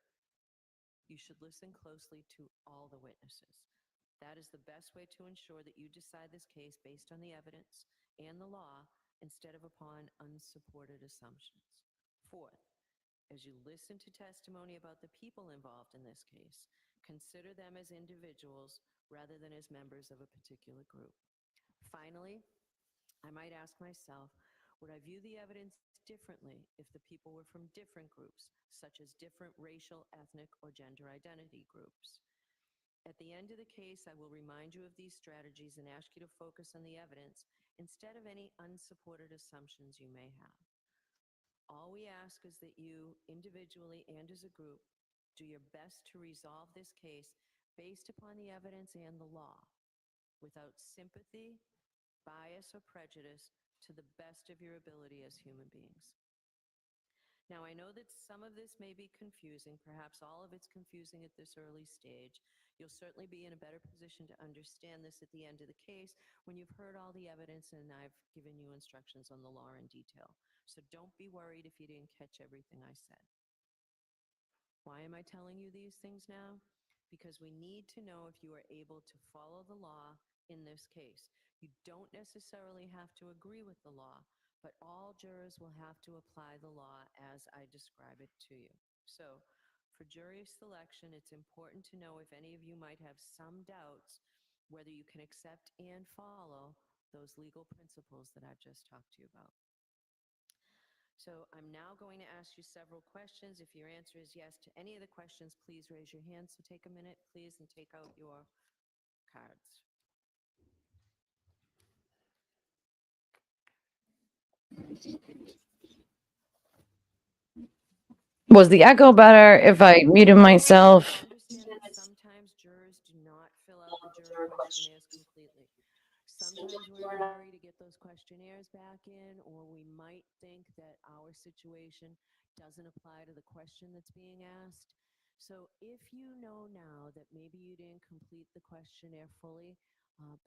you should listen closely to all the witnesses. That is the best way to ensure that you decide this case based on the evidence and the law instead of upon unsupported assumptions. Fourth, as you listen to testimony about the people involved in this case, consider them as individuals rather than as members of a particular group. Finally, I might ask myself, would I view the evidence differently if the people were from different groups, such as different racial, ethnic, or gender identity groups? At the end of the case, I will remind you of these strategies and ask you to focus on the evidence instead of any unsupported assumptions you may have. All we ask is that you, individually and as a group, do your best to resolve this case based upon the evidence and the law, without sympathy, bias, or prejudice, to the best of your ability as human beings. Now, I know that some of this may be confusing, perhaps all of it's confusing at this early stage. You'll certainly be in a better position to understand this at the end of the case when you've heard all the evidence and I've given you instructions on the law in detail. So don't be worried if you didn't catch everything I said. Why am I telling you these things now? Because we need to know if you are able to follow the law in this case. You don't necessarily have to agree with the law, but all jurors will have to apply the law as I describe it to you. So, for jury selection, it's important to know if any of you might have some doubts whether you can accept and follow those legal principles that I've just talked to you about. So I'm now going to ask you several questions. If your answer is yes to any of the questions, please raise your hand. So take a minute, please, and take out your cards. Was the echo better if I muted myself? Understand that sometimes jurors do not fill out the juror questionnaires completely. Sometimes we're in a hurry to get those questionnaires back in, or we might think that our situation doesn't apply to the question that's being asked. So if you know now that maybe you didn't complete the questionnaire fully,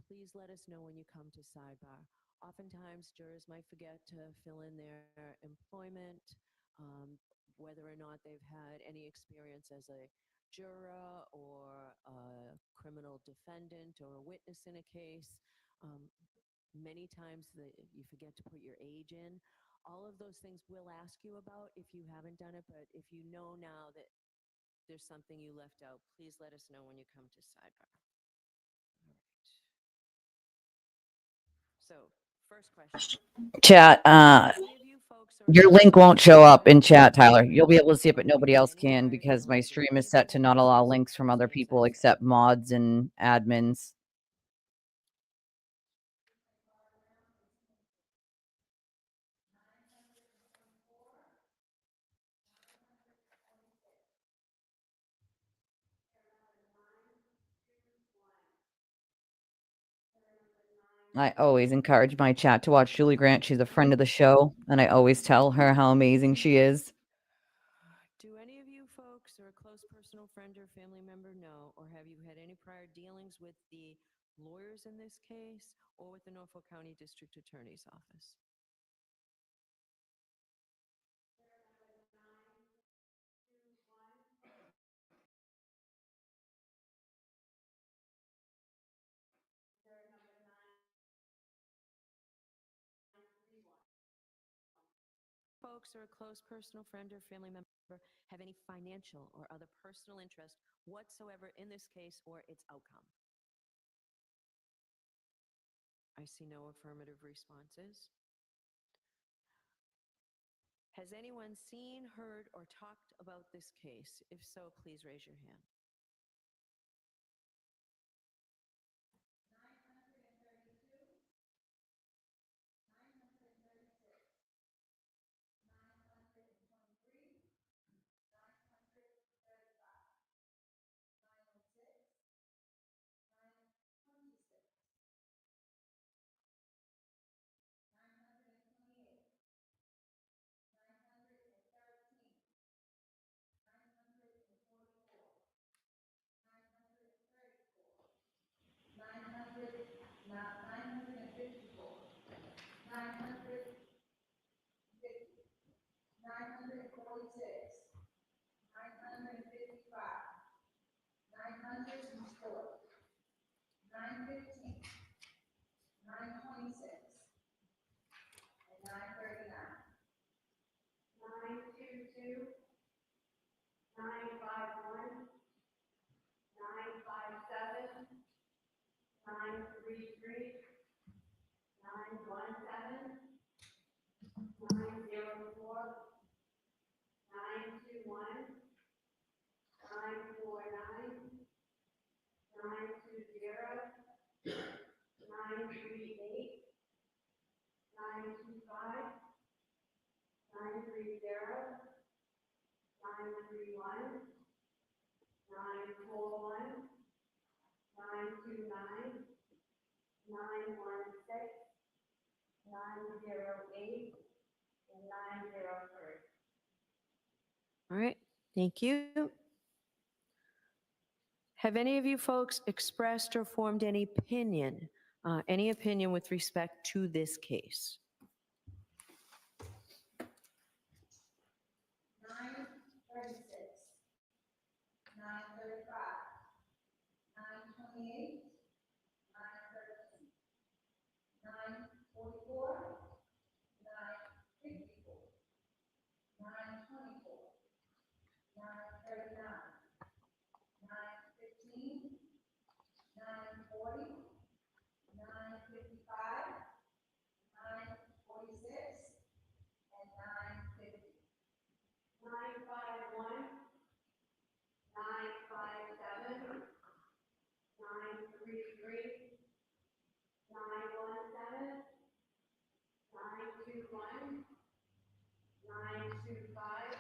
please let us know when you come to sidebar. Oftentimes, jurors might forget to fill in their employment, um, whether or not they've had any experience as a juror or a criminal defendant or a witness in a case. Um, Many times you forget to put your age in. All of those things we'll ask you about if you haven't done it, but if you know now that there's something you left out, please let us know when you come to sidebar. All right. So, first question. Chat, Any of you folks are your link won't show up in chat, Tyler. You'll be able to see it, but nobody else can because my stream is set to not allow links from other people except mods and admins. I always encourage my chat to watch Julie Grant. She's a friend of the show, and I always tell her how amazing she is. Do any of you folks or a close personal friend or family member know, or have you had any prior dealings with the lawyers in this case or with the Norfolk County District Attorney's Office? folks or a close personal friend or family member have any financial or other personal interest whatsoever in this case or its outcome? I see no affirmative responses. Has anyone seen, heard, or talked about this case? If so, please raise your hand. All right, thank you. Have any of you folks expressed or formed any opinion with respect to this case? 9:36, 9:35, 9:28, 9:13, 9:44, 9:54, 9:24, 9:39, 9:15, 9:40, 9:55, 9:46, and 9:50. 9:51, 9:57, 9:33, 9:17, 9:21, 9:25,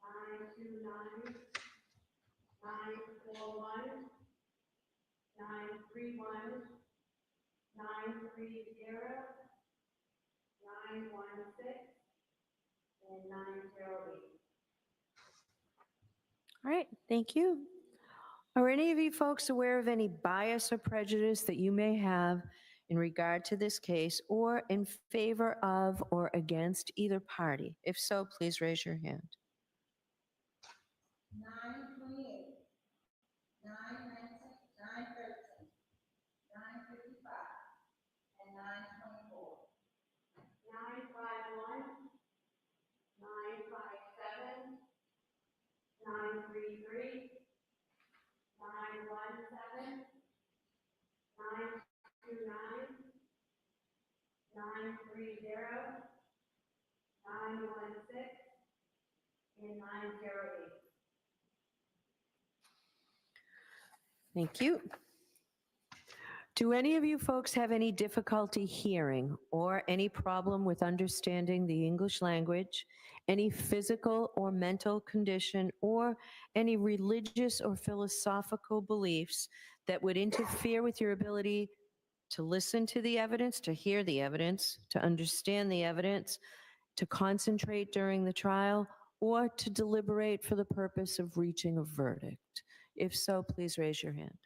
9:29, 9:41, 9:31, 9:30, 9:16, and 9:08. All right, thank you. Are any of you folks aware of any bias or prejudice that you may have in regard to this case or in favor of or against either party? If so, please raise your hand. 9:28, 9:19, 9:13, 9:55, and 9:24. 9:51, 9:57, 9:33, 9:17, 9:29, 9:30, 9:16, and 9:08. Thank you. Do any of you folks have any difficulty hearing or any problem with understanding the English language, any physical or mental condition, or any religious or philosophical beliefs that would interfere with your ability to listen to the evidence, to hear the evidence, to understand the evidence, to concentrate during the trial, or to deliberate for the purpose of reaching a verdict? If so, please raise your hand.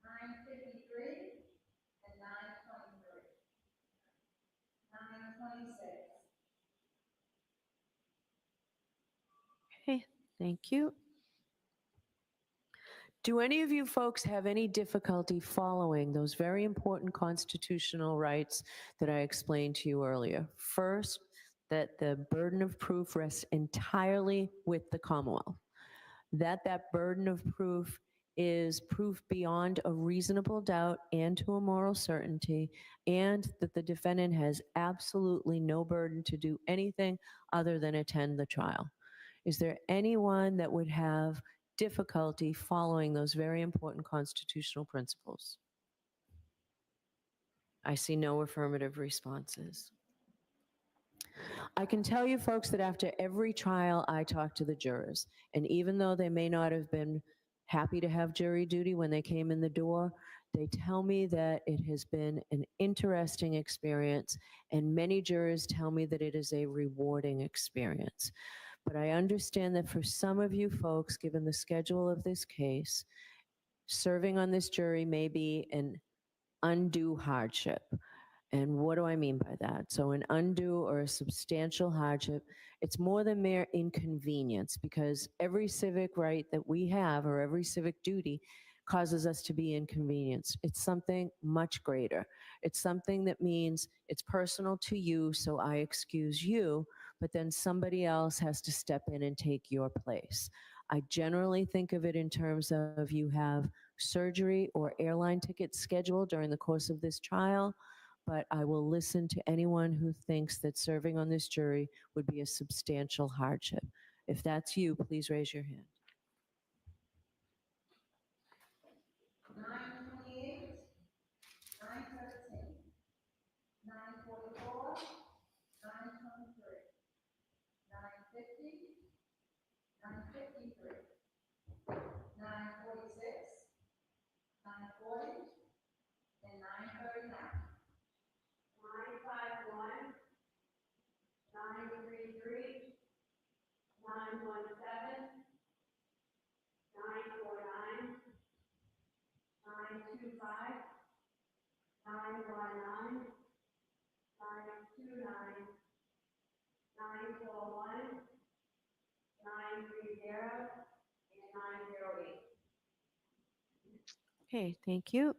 9:53 and 9:23. 9:26. Okay, thank you. Do any of you folks have any difficulty following those very important constitutional rights that I explained to you earlier? First, that the burden of proof rests entirely with the Commonwealth. That burden of proof is proof beyond a reasonable doubt and to a moral certainty, and that the defendant has absolutely no burden to do anything other than attend the trial. Is there anyone that would have difficulty following those very important constitutional principles? I see no affirmative responses. I can tell you folks that after every trial, I talk to the jurors. And even though they may not have been happy to have jury duty when they came in the door, they tell me that it has been an interesting experience. And many jurors tell me that it is a rewarding experience. But I understand that for some of you folks, given the schedule of this case, serving on this jury may be an undue hardship. And what do I mean by that? So an undue or a substantial hardship, it's more than mere inconvenience, because every civic right that we have, or every civic duty, causes us to be inconvenienced. It's something much greater. It's something that means it's personal to you, so I excuse you, but then somebody else has to step in and take your place. I generally think of it in terms of you have surgery or airline tickets scheduled during the course of this trial, but I will listen to anyone who thinks that serving on this jury would be a substantial hardship. If that's you, please raise your hand. 928, 913, 944, 923, 950, 953, 946, 940, and 939. 951, 933, 917, 949, 925, 919, 929, 941, 930, and 908. Okay, thank you.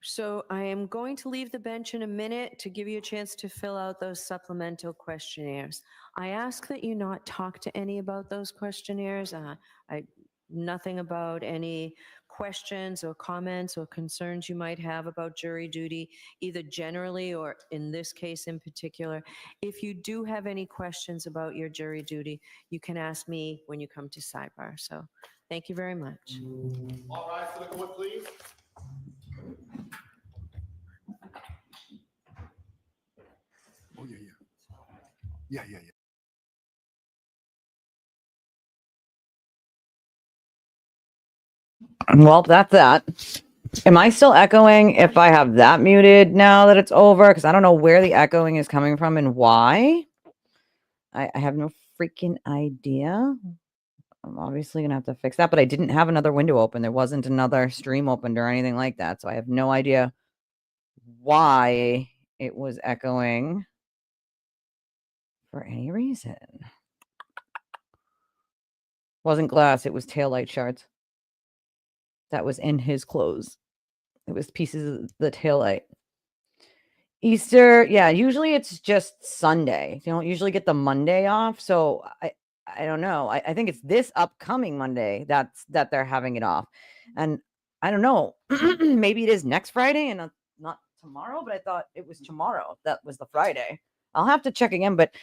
So I am going to leave the bench in a minute to give you a chance to fill out those supplemental questionnaires. I ask that you not talk to any about those questionnaires. Nothing about any questions or comments or concerns you might have about jury duty, either generally or in this case in particular. If you do have any questions about your jury duty, you can ask me when you come to sidebar. So thank you very much. All rise for the court, please. Oh, yeah. Yeah. Well, that's that. Am I still echoing if I have that muted now that it's over? Because I don't know where the echoing is coming from and why. I have no freaking idea. I'm obviously going to have to fix that, but I didn't have another window open. There wasn't another stream opened or anything like that. So I have no idea why it was echoing for any reason. Wasn't glass. It was taillight shards. That was in his clothes. It was pieces of the taillight. Easter, yeah, usually it's just Sunday. You don't usually get the Monday off. So I don't know. I think it's this upcoming Monday that they're having it off. And I don't know. Maybe it is next Friday and not tomorrow, but I thought it was tomorrow. That was the Friday. I'll have to check again, but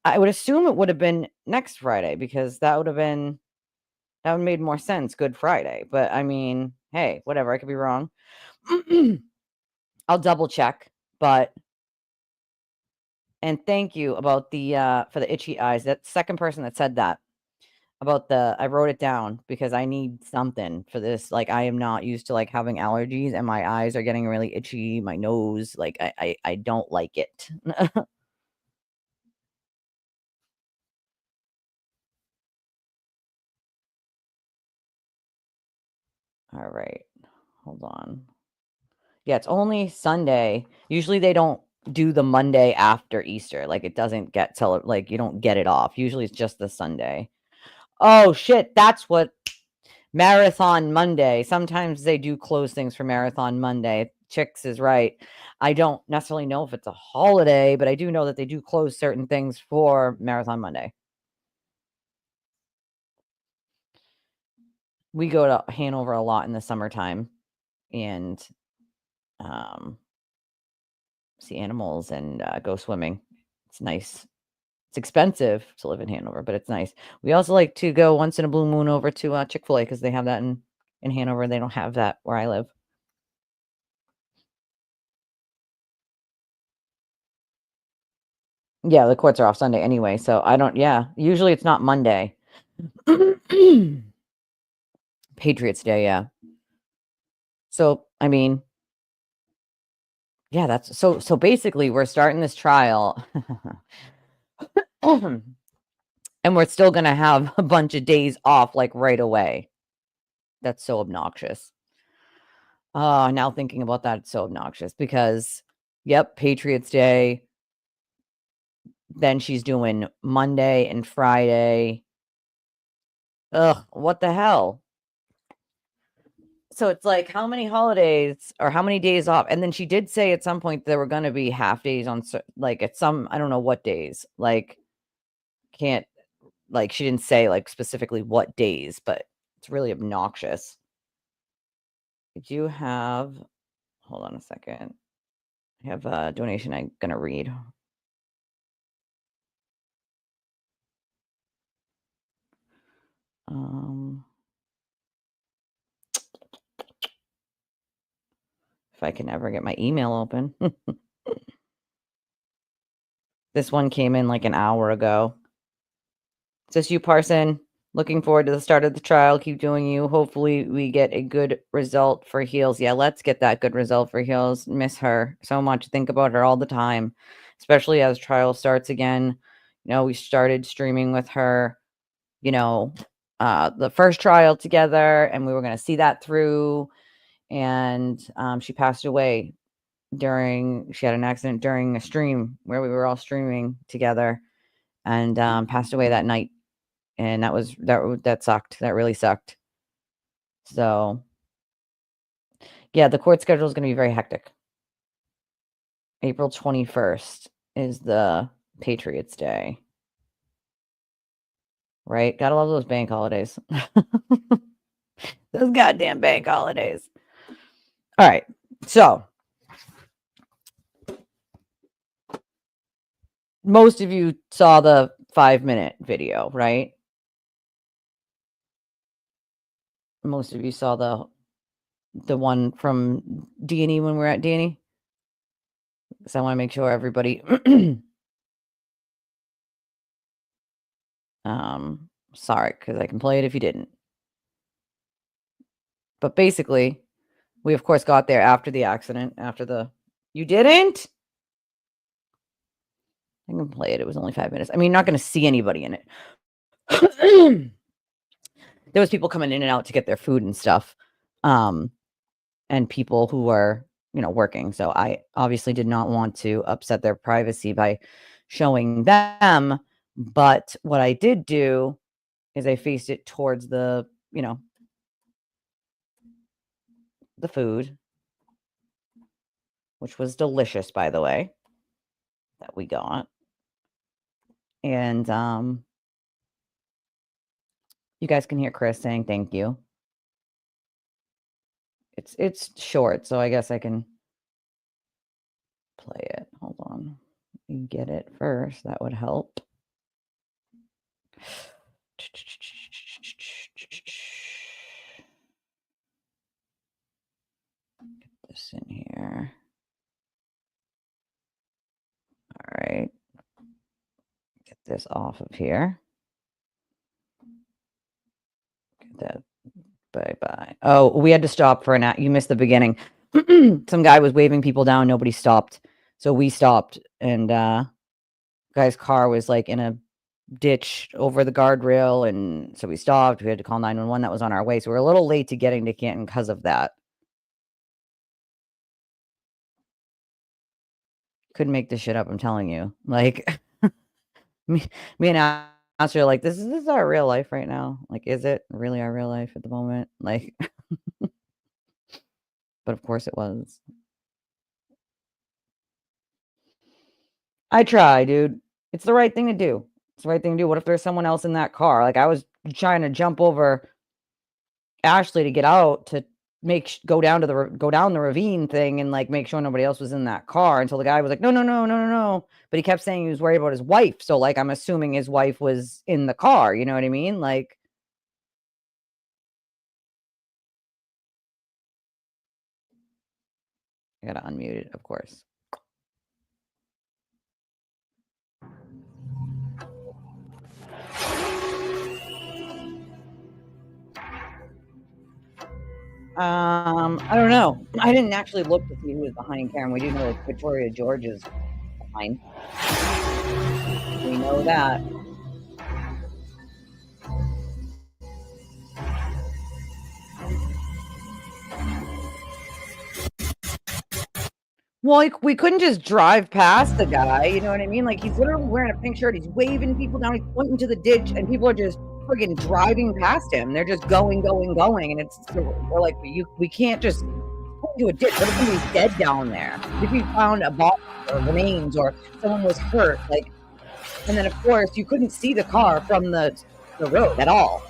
I would assume it would have been next Friday because that would have made more sense. Good Friday. But I mean, hey, whatever. I could be wrong. I'll double check. But and thank you about the for the itchy eyes. That second person that said that about I wrote it down because I need something for this. Like I am not used to like having allergies and my eyes are getting really itchy, my nose, like I don't like it. All right. Hold on. Yeah, it's only Sunday. Usually they don't do the Monday after Easter. Like it doesn't get like you don't get it off. Usually it's just the Sunday. Oh shit, that's what Marathon Monday. Sometimes they do close things for Marathon Monday. Chicks is right. I don't necessarily know if it's a holiday, but I do know that they do close certain things for Marathon Monday. We go to Hanover a lot in the summertime and see animals and go swimming. It's nice. It's expensive to live in Hanover, but it's nice. We also like to go once in a blue moon over to Chick-fil-A because they have that in Hanover. They don't have that where I live. Yeah, the courts are off Sunday anyway, so I don't. Yeah, usually it's not Monday. Patriots Day, yeah. So I mean, yeah, that's so basically we're starting this trial. And we're still gonna have a bunch of days off like right away. That's so obnoxious. Now thinking about that, it's so obnoxious because yep, Patriots Day. Then she's doing Monday and Friday. Ugh, what the hell? So it's like how many holidays or how many days off? And then she did say at some point there were going to be half days on like at some I don't know what days. Like can't like she didn't say like specifically what days, but it's really obnoxious. Did you have hold on a second. I have a donation I'm going to read. If I can ever get my email open. This one came in like an hour ago. It says, you, Parson, looking forward to the start of the trial. Keep doing you. Hopefully we get a good result for Heels. Yeah, let's get that good result for Heels. Miss her so much. Think about her all the time, especially as trial starts again. You know, we started streaming with her, you know, the first trial together, and we were going to see that through. And she passed away she had an accident during a stream where we were all streaming together and passed away that night. And that sucked. That really sucked. So yeah, the court schedule is going to be very hectic. April 21st is the Patriots Day. Right? Gotta love those bank holidays. Those goddamn bank holidays. All right. So most of you saw the 5-minute video, right? Most of you saw the one from D&E when we're at D&E. Because I want to make sure everybody sorry, because I can play it if you didn't. But basically, we of course got there after the accident, you didn't? I can play it. It was only 5 minutes. I mean, you're not going to see anybody in it. There was people coming in and out to get their food and stuff. And people who were, working. So I obviously did not want to upset their privacy by showing them. But what I did do is I faced it towards the food, which was delicious, by the way, that we got. And you guys can hear Chris saying thank you. It's short, so I guess I can play it. Hold on. You get it first. That would help. Get this in here. All right. Get this off of here. Get that. Bye-bye. Oh, we had to stop for you missed the beginning. Some guy was waving people down. Nobody stopped. So we stopped. And guy's car was like in a ditch over the guardrail. And so we stopped. We had to call 911. That was on our way. So we're a little late to getting to Canton because of that. Couldn't make this shit up, I'm telling you. Like, me and You're like, this is our real life right now. Like, is it really our real life at the moment? Like, but of course it was. I try, dude. It's the right thing to do. It's the right thing to do. What if there's someone else in that car? Like, I was trying to jump over Ashley to get out to go down the ravine thing and like make sure nobody else was in that car until the guy was like, no, no, no, no, no, no. But he kept saying he was worried about his wife. So like, I'm assuming his wife was in the car. You know what I mean? Like, I gotta unmute it, of course. I don't know. I didn't actually look to see who was behind Karen. We do know that Victoria George is behind. We know that. Well, like, we couldn't just drive past the guy, you know what I mean? Like, he's literally wearing a pink shirt, he's waving people down, he's pointing to the ditch, and people are just friggin' driving past him. They're just going, and it's we're like, we can't just point to a ditch. What if somebody's dead down there? If we found a body or remains or someone was hurt, like, and then of course you couldn't see the car from the road at all.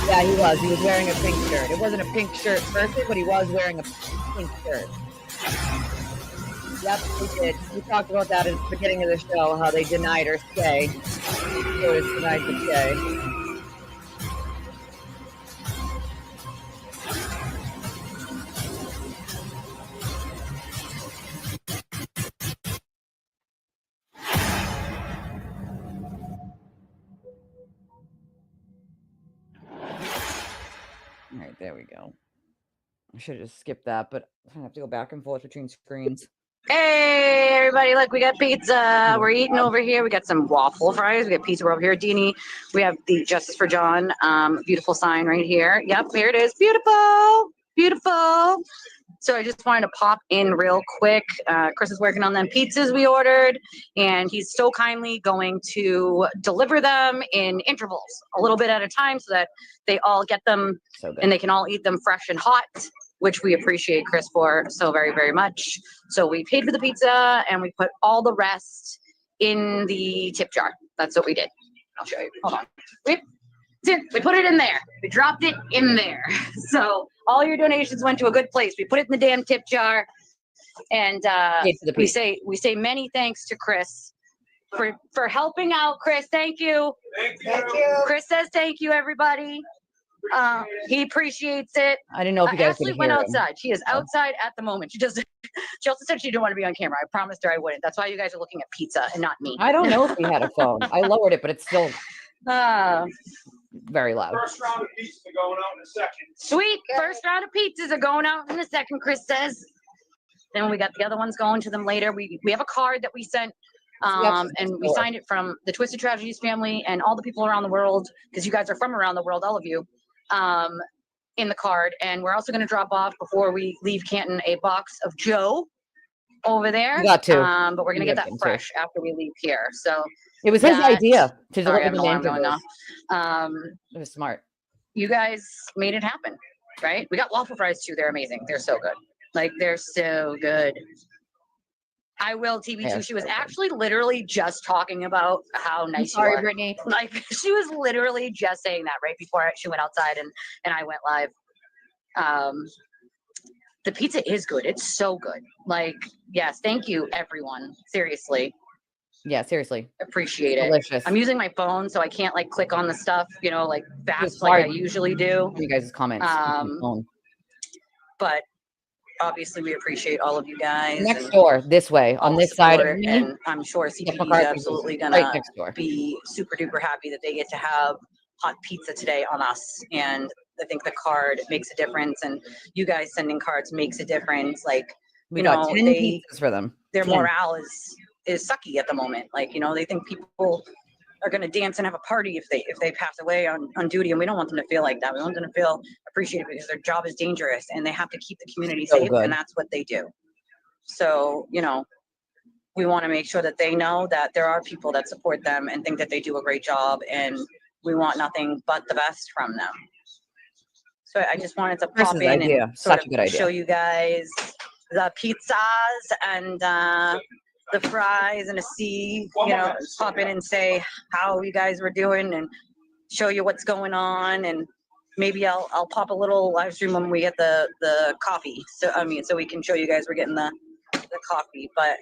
Yeah, he was wearing a pink shirt. It wasn't a pink shirt person, but he was wearing a pink shirt. Yep, we did. We talked about that at the beginning of the show, how they denied her stay. It was denied the stay. All right, there we go. I should have just skipped that, but I have to go back and forth between screens. Hey, everybody, look, we got pizza. We're eating over here. We got some waffle fries. We got pizza. We're over here. Deanie, we have the Justice for John beautiful sign right here. Yep, here it is. Beautiful. Beautiful. So I just wanted to pop in real quick. Chris is working on them pizzas we ordered, and he's so kindly going to deliver them in intervals, a little bit at a time, so that they all get them and they can all eat them fresh and hot, which we appreciate Chris for so very, very much. So we paid for the pizza and we put all the rest in the tip jar. That's what we did. I'll show you. Hold on. We put it in there. We dropped it in there. So all your donations went to a good place. We put it in the damn tip jar, and we say many thanks to Chris for helping out. Chris, thank you. Thank you. Chris says thank you, everybody. He appreciates it. I didn't know if you guys Ashley went outside. She is outside at the moment. She also said she didn't want to be on camera. I promised her I wouldn't. That's why you guys are looking at pizza and not me. I don't know if we had a phone. I lowered it, but it's still very loud. First round of pizzas are going out in a second. Sweet. First round of pizzas are going out in a second, Chris says. Then we got the other ones going to them later. We have a card that we sent, and we signed it from the Twisted Tragedies family and all the people around the world, because you guys are from around the world, all of you, in the card. And we're also going to drop off, before we leave Canton, a box of Joe over there. Got to. But we're going to get that fresh after we leave here. So it was his idea to deliver the name going off. It was smart. You guys made it happen, right? We got waffle fries too. They're amazing. They're so good. Like, they're so good. I will TB2. She was actually literally just talking about how nice you are. Brittany. Like, she was literally just saying that right before she went outside and I went live. The pizza is good. It's so good. Like, yes, thank you, everyone. Seriously. Yeah, seriously. Appreciate it. Delicious. I'm using my phone, so I can't like click on the stuff, you know, like fast like I usually do. You guys' comments. But obviously we appreciate all of you guys. Next door, this way, on this side of me. And I'm sure CTV is absolutely gonna be super duper happy that they get to have hot pizza today on us. And I think the card makes a difference, and you guys sending cards makes a difference. Like, you know, 10 pizzas for them. Their morale is sucky at the moment. Like, you know, they think people are going to dance and have a party if they pass away on duty, and we don't want them to feel like that. We want them to feel appreciated, because their job is dangerous and they have to keep the community safe, and that's what they do. So, you know, we want to make sure that they know that there are people that support them and think that they do a great job, and we want nothing but the best from them. So I just wanted to pop Chris's in idea. and sort Such a good of idea. show you guys the pizzas and the fries and pop in and say how you guys were doing and show you what's going on, and maybe I'll pop a little live stream when we get the coffee. So we can show you guys we're getting the coffee. But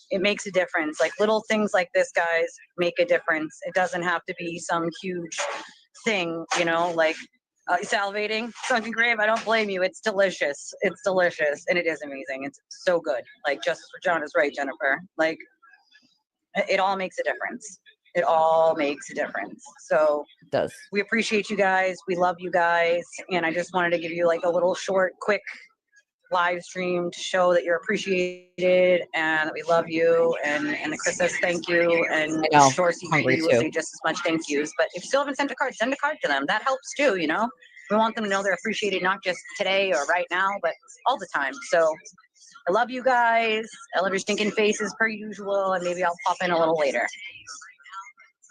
it makes a difference. Like little things like this, guys, make a difference. It doesn't have to be some huge thing, like salivating. Sunken Grave, I don't blame you. It's delicious. It's delicious. And it is amazing. It's so good. Like Justice for John is right, Jennifer. Like it all makes a difference. It all makes a difference. So It does. we appreciate you guys. We love you guys. And I just wanted to give you like a little short, quick live stream to show that you're appreciated and that we love you. And Chris says thank you. And I know. Dorsey Hungry will too. say just as much thank yous. But if you still haven't sent a card to them. That helps too, We want them to know they're appreciated, not just today or right now, but all the time. So I love you guys. I love your stinking faces per usual. And maybe I'll pop in a little later.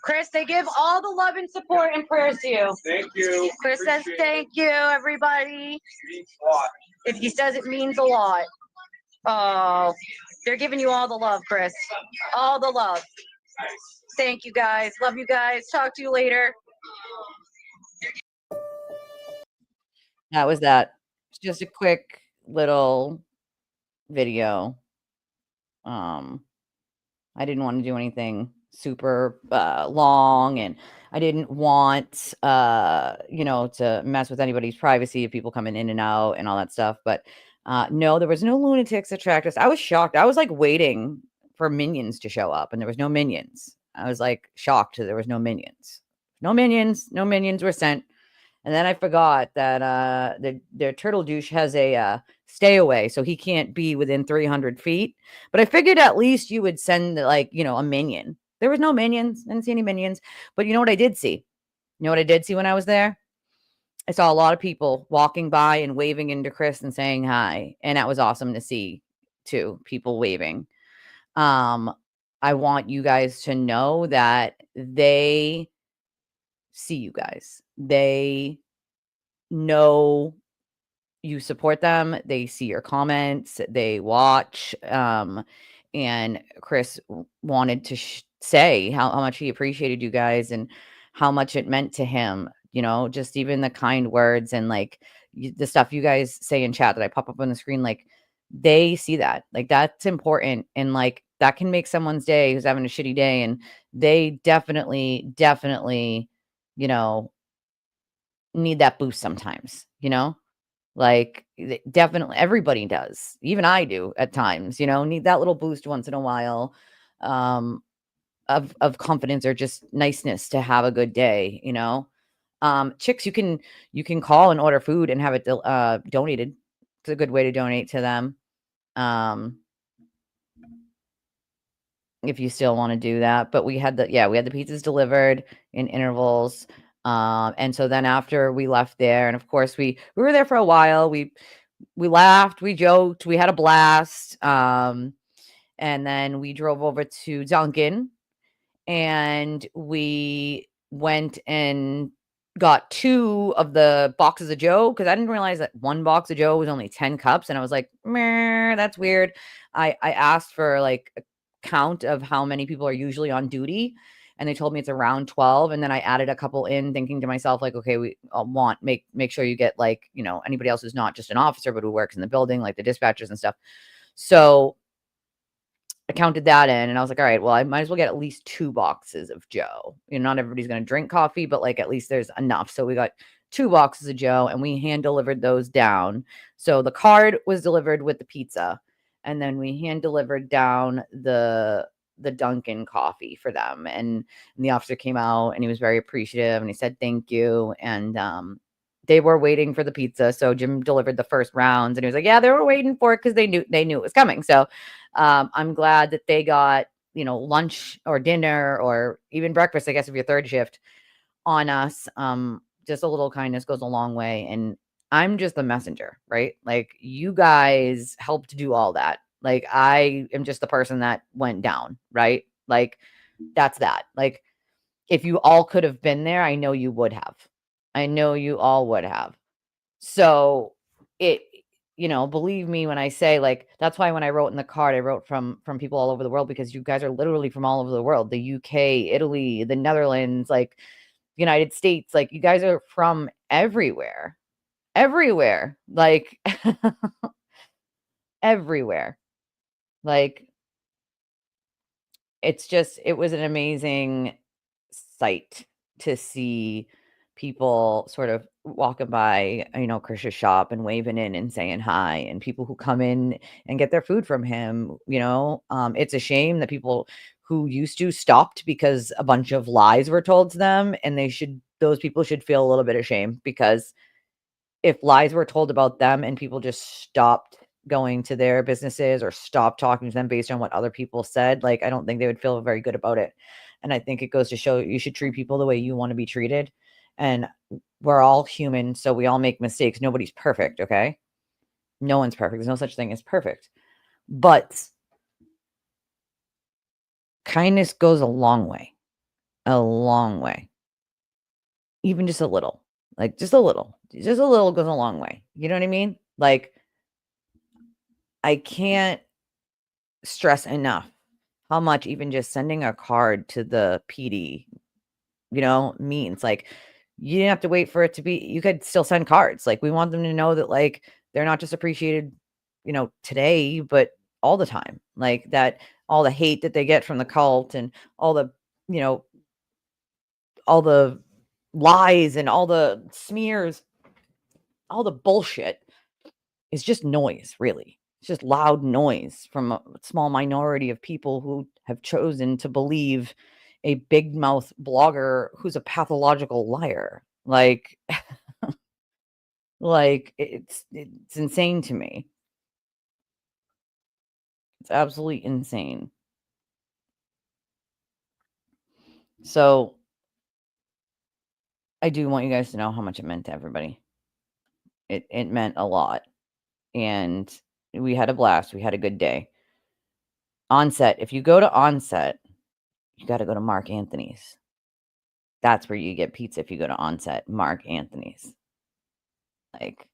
Chris, they give all the love and support and prayers to you. Thank you. Chris says thank you, everybody. Means a lot. If he says it means a lot. Oh, they're giving you all the love, Chris. All the love. Thank you, guys. Love you guys. Talk to you later. That was that. It's just a quick little video. I didn't want to do anything super long, and I didn't want to mess with anybody's privacy of people coming in and out and all that stuff. But no, there was no lunatics that tracked us. I was shocked. I was like waiting for minions to show up, and there was no minions. I was like shocked that there was no minions. No minions were sent. And then I forgot that their turtle douche has a stay away, so he can't be within 300 feet. But I figured at least you would send a minion. There was no minions. Didn't see any minions. But you know what I did see? You know what I did see when I was there? I saw a lot of people walking by and waving into Chris and saying hi. And that was awesome to see too, people waving. I want you guys to know that they see you guys. They know you support them. They see your comments. They watch. And Chris wanted to say how much he appreciated you guys and how much it meant to him. Just even the kind words and the stuff you guys say in chat that I pop up on the screen. Like they see that. Like that's important, and that can make someone's day who's having a shitty day. And they definitely, need that boost sometimes, definitely everybody does. Even I do at times, need that little boost once in a while, of confidence or just niceness to have a good day, chicks, you can call and order food and have it donated. It's a good way to donate to them. If you still want to do that, but we had the pizzas delivered in intervals. And so then after we left there, and of course we were there for a while, we laughed, we joked, we had a blast. And then we drove over to Dunkin', and we went and got 2 of the boxes of Joe, because I didn't realize that 1 box of Joe was only 10 cups, and I was like, meh, that's weird. I asked for a count of how many people are usually on duty, and they told me it's around 12. And then I added a couple in, thinking to myself, okay, we make sure you get anybody else who's not just an officer but who works in the building, like the dispatchers and stuff. So I counted that in, and I was like, all right, well, I might as well get at least 2 boxes of Joe. Not everybody's going to drink coffee, but at least there's enough. So we got 2 boxes of Joe, and we hand delivered those down. So the card was delivered with the pizza, and then we hand delivered down the Dunkin' coffee for them. And the officer came out, and he was very appreciative, and he said thank you. And they were waiting for the pizza. So Jim delivered the first rounds, and he was like, yeah, they were waiting for it because they knew it was coming. So I'm glad that they got, lunch or dinner or even breakfast, I guess, if you're third shift on us. Just a little kindness goes a long way. And I'm just the messenger, right? You guys helped do all that. Like, I am just the person that went down, right? Like, that's that. Like, if you all could have been there, I know you would have. I know you all would have. So it, believe me when I say, like, that's why when I wrote in the card, I wrote from people all over the world, because you guys are literally from all over the world, the UK, Italy, the Netherlands, like United States, like you guys are from everywhere, like everywhere. Like, it was an amazing sight to see people sort of walking by, Chris's shop and waving in and saying hi, and people who come in and get their food from him. It's a shame that people who used to stopped because a bunch of lies were told to them, and those people should feel a little bit of shame, because if lies were told about them and people just stopped going to their businesses or stopped talking to them based on what other people said, like, I don't think they would feel very good about it. And I think it goes to show you should treat people the way you want to be treated. And we're all human, so we all make mistakes. Nobody's perfect, okay? No one's perfect. There's no such thing as perfect. But kindness goes a long way. A long way. Even just a little. Like, just a little. Just a little goes a long way. You know what I mean? Like, I can't stress enough how much even just sending a card to the PD, means. Like, you didn't have to wait for it to be, you could still send cards. Like, we want them to know that, like, they're not just appreciated, today, but all the time. Like, that all the hate that they get from the cult, and all the, all the lies and all the smears, all the bullshit is just noise, really. It's just loud noise from a small minority of people who have chosen to believe a big mouth blogger who's a pathological liar. Like, it's insane to me. It's absolutely insane. So I do want you guys to know how much it meant to everybody. It meant a lot. And we had a blast. We had a good day. Onset. If you go to Onset, you got to go to Mark Anthony's. That's where you get pizza if you go to Onset, Mark Anthony's. Like,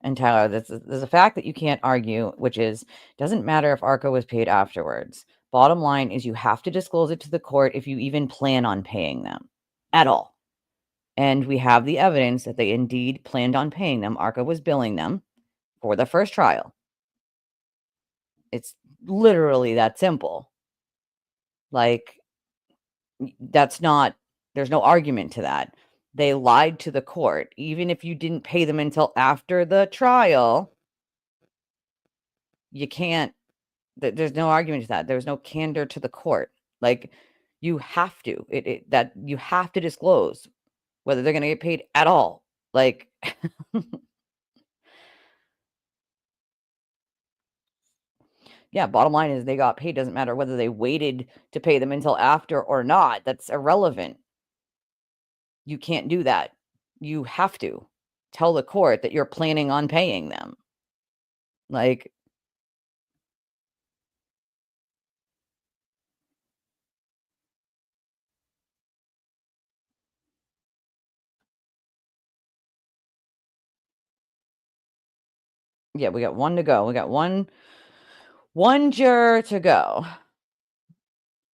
and Tyler, there's a fact that you can't argue, which is, doesn't matter if ARCA was paid afterwards. Bottom line is, you have to disclose it to the court if you even plan on paying them at all. And we have the evidence that they indeed planned on paying them. ARCA was billing them for the first trial. It's literally that simple. Like, there's no argument to that. They lied to the court. Even if you didn't pay them until after the trial, you can't, there's no argument to that. There's no candor to the court. Like, you have to, that you have to disclose whether they're going to get paid at all. Like, yeah, bottom line is they got paid. Doesn't matter whether they waited to pay them until after or not. That's irrelevant. You can't do that. You have to tell the court that you're planning on paying them. Like, yeah, we got one to go. We got one juror to go.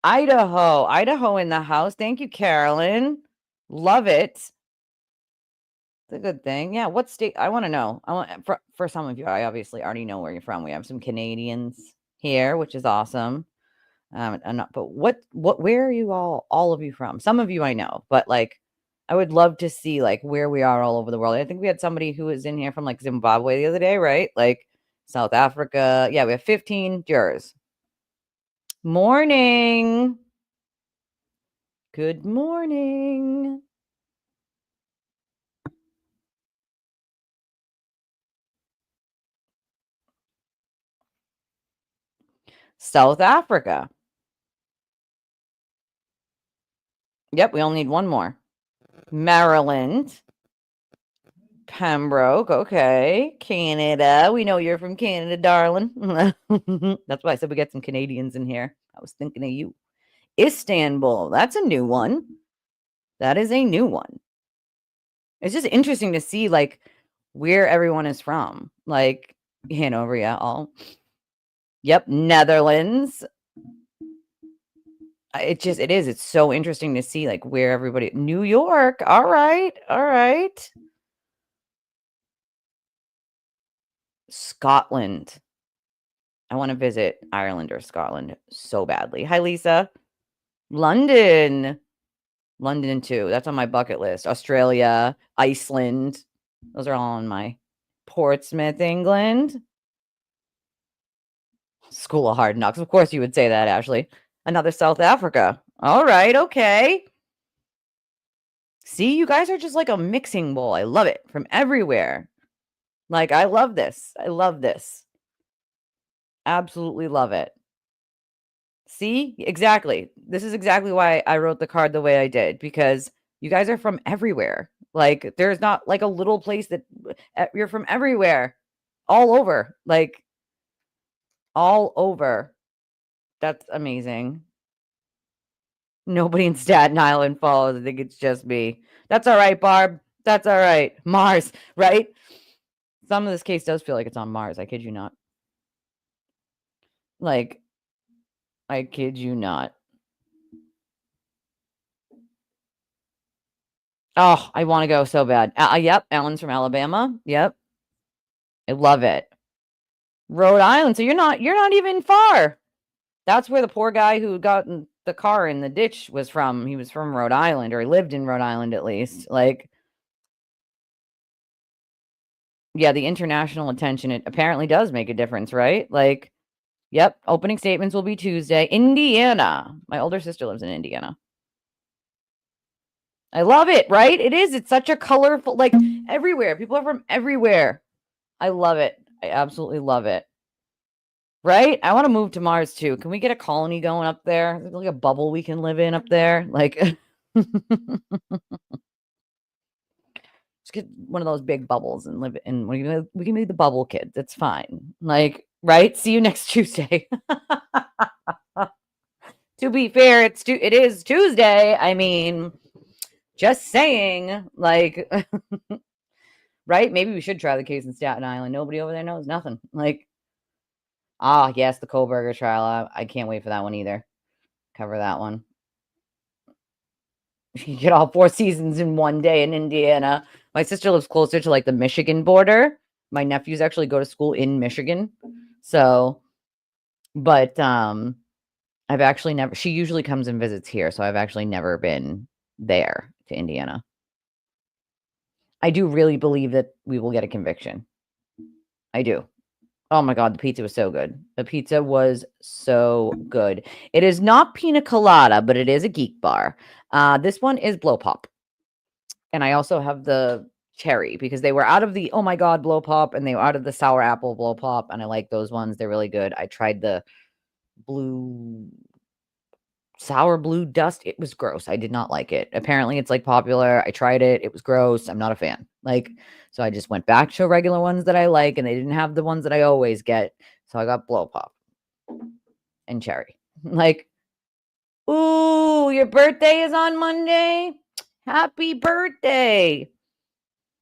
Idaho in the house. Thank you, Carolyn. Love it. It's a good thing. Yeah, what state? I want to know. I want, for some of you, I obviously already know where you're from. We have some Canadians here, which is awesome. But where are you all of you from? Some of you I know, but like, I would love to see like where we are all over the world. I think we had somebody who was in here from like Zimbabwe the other day, right? Like South Africa. Yeah, we have 15 jurors. Morning. Good morning. South Africa. Yep, we only need one more. Maryland. Pembroke. Okay. Canada. We know you're from Canada, darling. That's why I said we get some Canadians in here. I was thinking of you. Istanbul. That's a new one. That is a new one. It's just interesting to see like where everyone is from. Like Hanover, yeah, all. Yep, Netherlands. It is. It's so interesting to see like where everybody. New York. All right. All right. Scotland. I want to visit Ireland or Scotland so badly. Hi, Lisa. London. London too. That's on my bucket list. Australia, Iceland. Those are all on my Portsmouth, England. School of Hard Knocks. Of course you would say that, Ashley. Another South Africa. All right, okay. See, you guys are just like a mixing bowl. I love it. From everywhere. Like, I love this. I love this. Absolutely love it. See? Exactly. This is exactly why I wrote the card the way I did, because you guys are from everywhere. Like, there's not like a little place that you're from everywhere. All over. Like, all over. That's amazing. Nobody in Staten Island follows. I think it's just me. That's all right, Barb. That's all right. Mars, right? Some of this case does feel like it's on Mars. I kid you not. Like, I kid you not. Oh, I want to go so bad. Yep, Alan's from Alabama. Yep. I love it. Rhode Island. So you're not even far. That's where the poor guy who got in the car in the ditch was from. He was from Rhode Island, or he lived in Rhode Island at least. Like, yeah, the international attention, it apparently does make a difference, right? Like, yep, opening statements will be Tuesday. Indiana. My older sister lives in Indiana. I love it, right? It is. It's such a colorful, like, everywhere. People are from everywhere. I love it. I absolutely love it. Right? I want to move to Mars too. Can we get a colony going up there? Like a bubble we can live in up there? Like, just get one of those big bubbles and live in. We can be the bubble kids. It's fine. Like, right? See you next Tuesday. To be fair, it is Tuesday. I mean, just saying. Like, right? Maybe we should try the case in Staten Island. Nobody over there knows nothing. Like, yes, the Kohlberger trial. I can't wait for that one either. Cover that one. You get all 4 seasons in one day in Indiana. My sister lives closer to like the Michigan border. My nephews actually go to school in Michigan. So, but I've actually never, she usually comes and visits here, so I've actually never been there to Indiana. I do really believe that we will get a conviction. I do. Oh my God, the pizza was so good. The pizza was so good. It is not pina colada, but it is a geek bar. This one is blow pop. And I also have the cherry because they were out of the, oh my God, blow pop, and they were out of the sour apple blow pop. And I like those ones. They're really good. I tried the sour blue dust. It was gross. I did not like it. Apparently it's like popular. I tried it. It was gross. I'm not a fan. Like, so I just went back to regular ones that I like, and they didn't have the ones that I always get. So I got blow pop and cherry. Like, ooh, your birthday is on Monday. Happy birthday.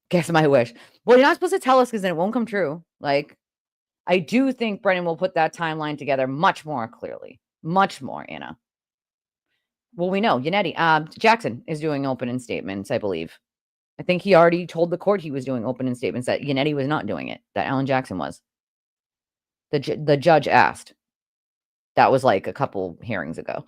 Guess my wish. Well, you're not supposed to tell us because then it won't come true. Like, I do think Brennan will put that timeline together much more clearly. Much more, Anna. Well, we know Yannetti. Jackson is doing opening statements, I believe. I think he already told the court he was doing opening statements, that Yannetti was not doing it, that Alan Jackson was. The judge asked. That was like a couple hearings ago.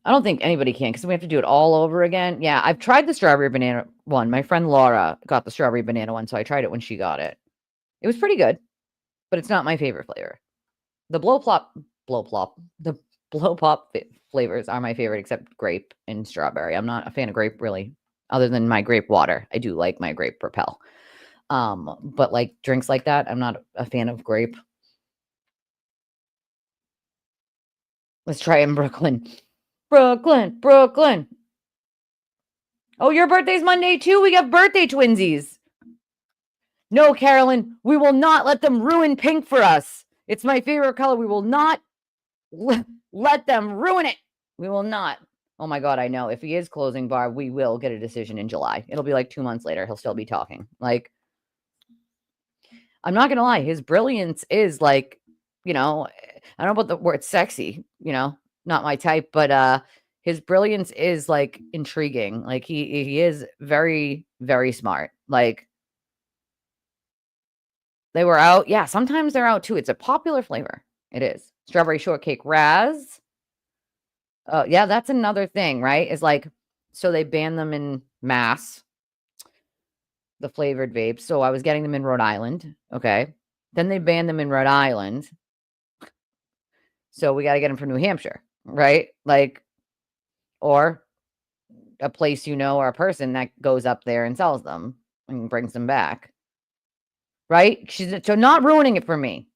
I don't think anybody can, because we have to do it all over again. Yeah, I've tried the strawberry banana one. My friend Laura got the strawberry banana one, so I tried it when she got it. It was pretty good, but it's not my favorite flavor. The blow pop flavors are my favorite, except grape and strawberry. I'm not a fan of grape, really, other than my grape water. I do like my grape Propel. But like drinks like that, I'm not a fan of grape. Let's try in Brooklyn. Brooklyn. Oh, your birthday's Monday too? We got birthday twinsies. No, Carolyn, we will not let them ruin pink for us. It's my favorite color. We will not let them ruin it. We will not. Oh my God, I know. If he is closing bar, we will get a decision in July. It'll be like 2 months later. He'll still be talking. Like, I'm not going to lie. His brilliance is like, I don't know about the word sexy, not my type, but his brilliance is like intriguing. Like he is very, very smart. Like, they were out. Yeah, sometimes they're out too. It's a popular flavor. It is. Strawberry shortcake Raz. Oh, yeah, that's another thing, right? Is like, so they banned them in Mass, the flavored vapes. So I was getting them in Rhode Island. Okay. Then they banned them in Rhode Island. So we got to get them from New Hampshire, right? Like, or a place, or a person that goes up there and sells them and brings them back, right? So not ruining it for me.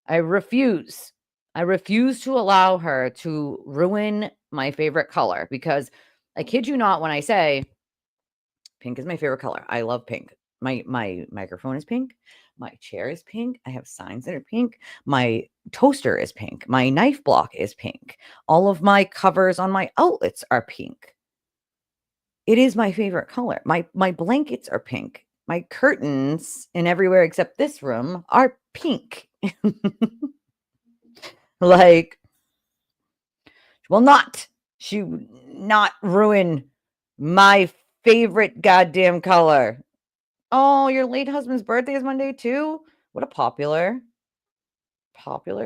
I refuse. I refuse to allow her to ruin my favorite color because I kid you not when I say pink is my favorite color. I love pink. My microphone is pink. My chair is pink. I have signs that are pink. My toaster is pink. My knife block is pink. All of my covers on my outlets are pink. It is my favorite color. My blankets are pink. My curtains in everywhere except this room are pink. Like, she will not ruin my favorite goddamn color. Oh, your late husband's birthday is Monday too? What a popular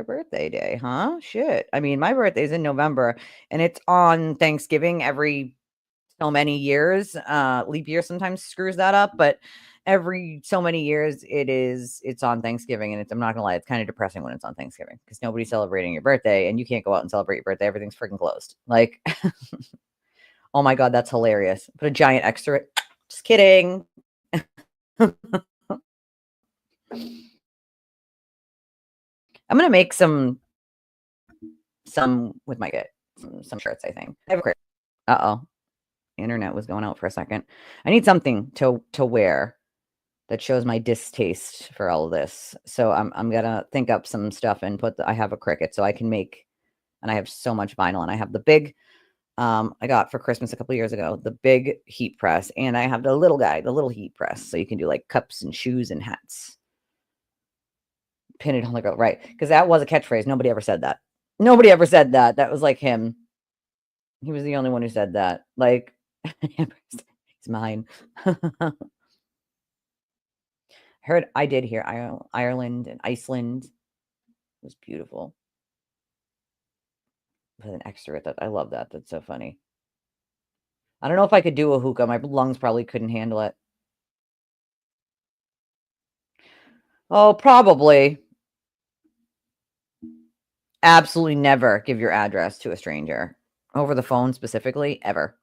birthday day, huh? Shit. I mean, my birthday's in November and it's on Thanksgiving every so many years. Leap year sometimes screws that up, but every so many years it's on Thanksgiving, and I'm not gonna lie, it's kind of depressing when it's on Thanksgiving because nobody's celebrating your birthday and you can't go out and celebrate your birthday. Everything's freaking closed. Like, oh my God, that's hilarious. Put a giant extra. Just kidding. I'm gonna make some with my kit, some shirts. I think I have a Uh-oh. Internet was going out for a second. I need something to wear that shows my distaste for all of this. So I'm gonna think up some stuff and I have a Cricut so I can make, and I have so much vinyl, and I have the big I got for Christmas a couple years ago, the big heat press, and I have the little heat press, so you can do like cups and shoes and hats. Pin it on the girl, right? Because that was a catchphrase. Nobody ever said that. Nobody ever said that. That was like him. He was the only one who said that. Like, it's mine. I did hear Ireland and Iceland. It was beautiful. With an extra at that. I love that. That's so funny. I don't know if I could do a hookah. My lungs probably couldn't handle it. Oh, probably. Absolutely never give your address to a stranger. Over the phone specifically, ever.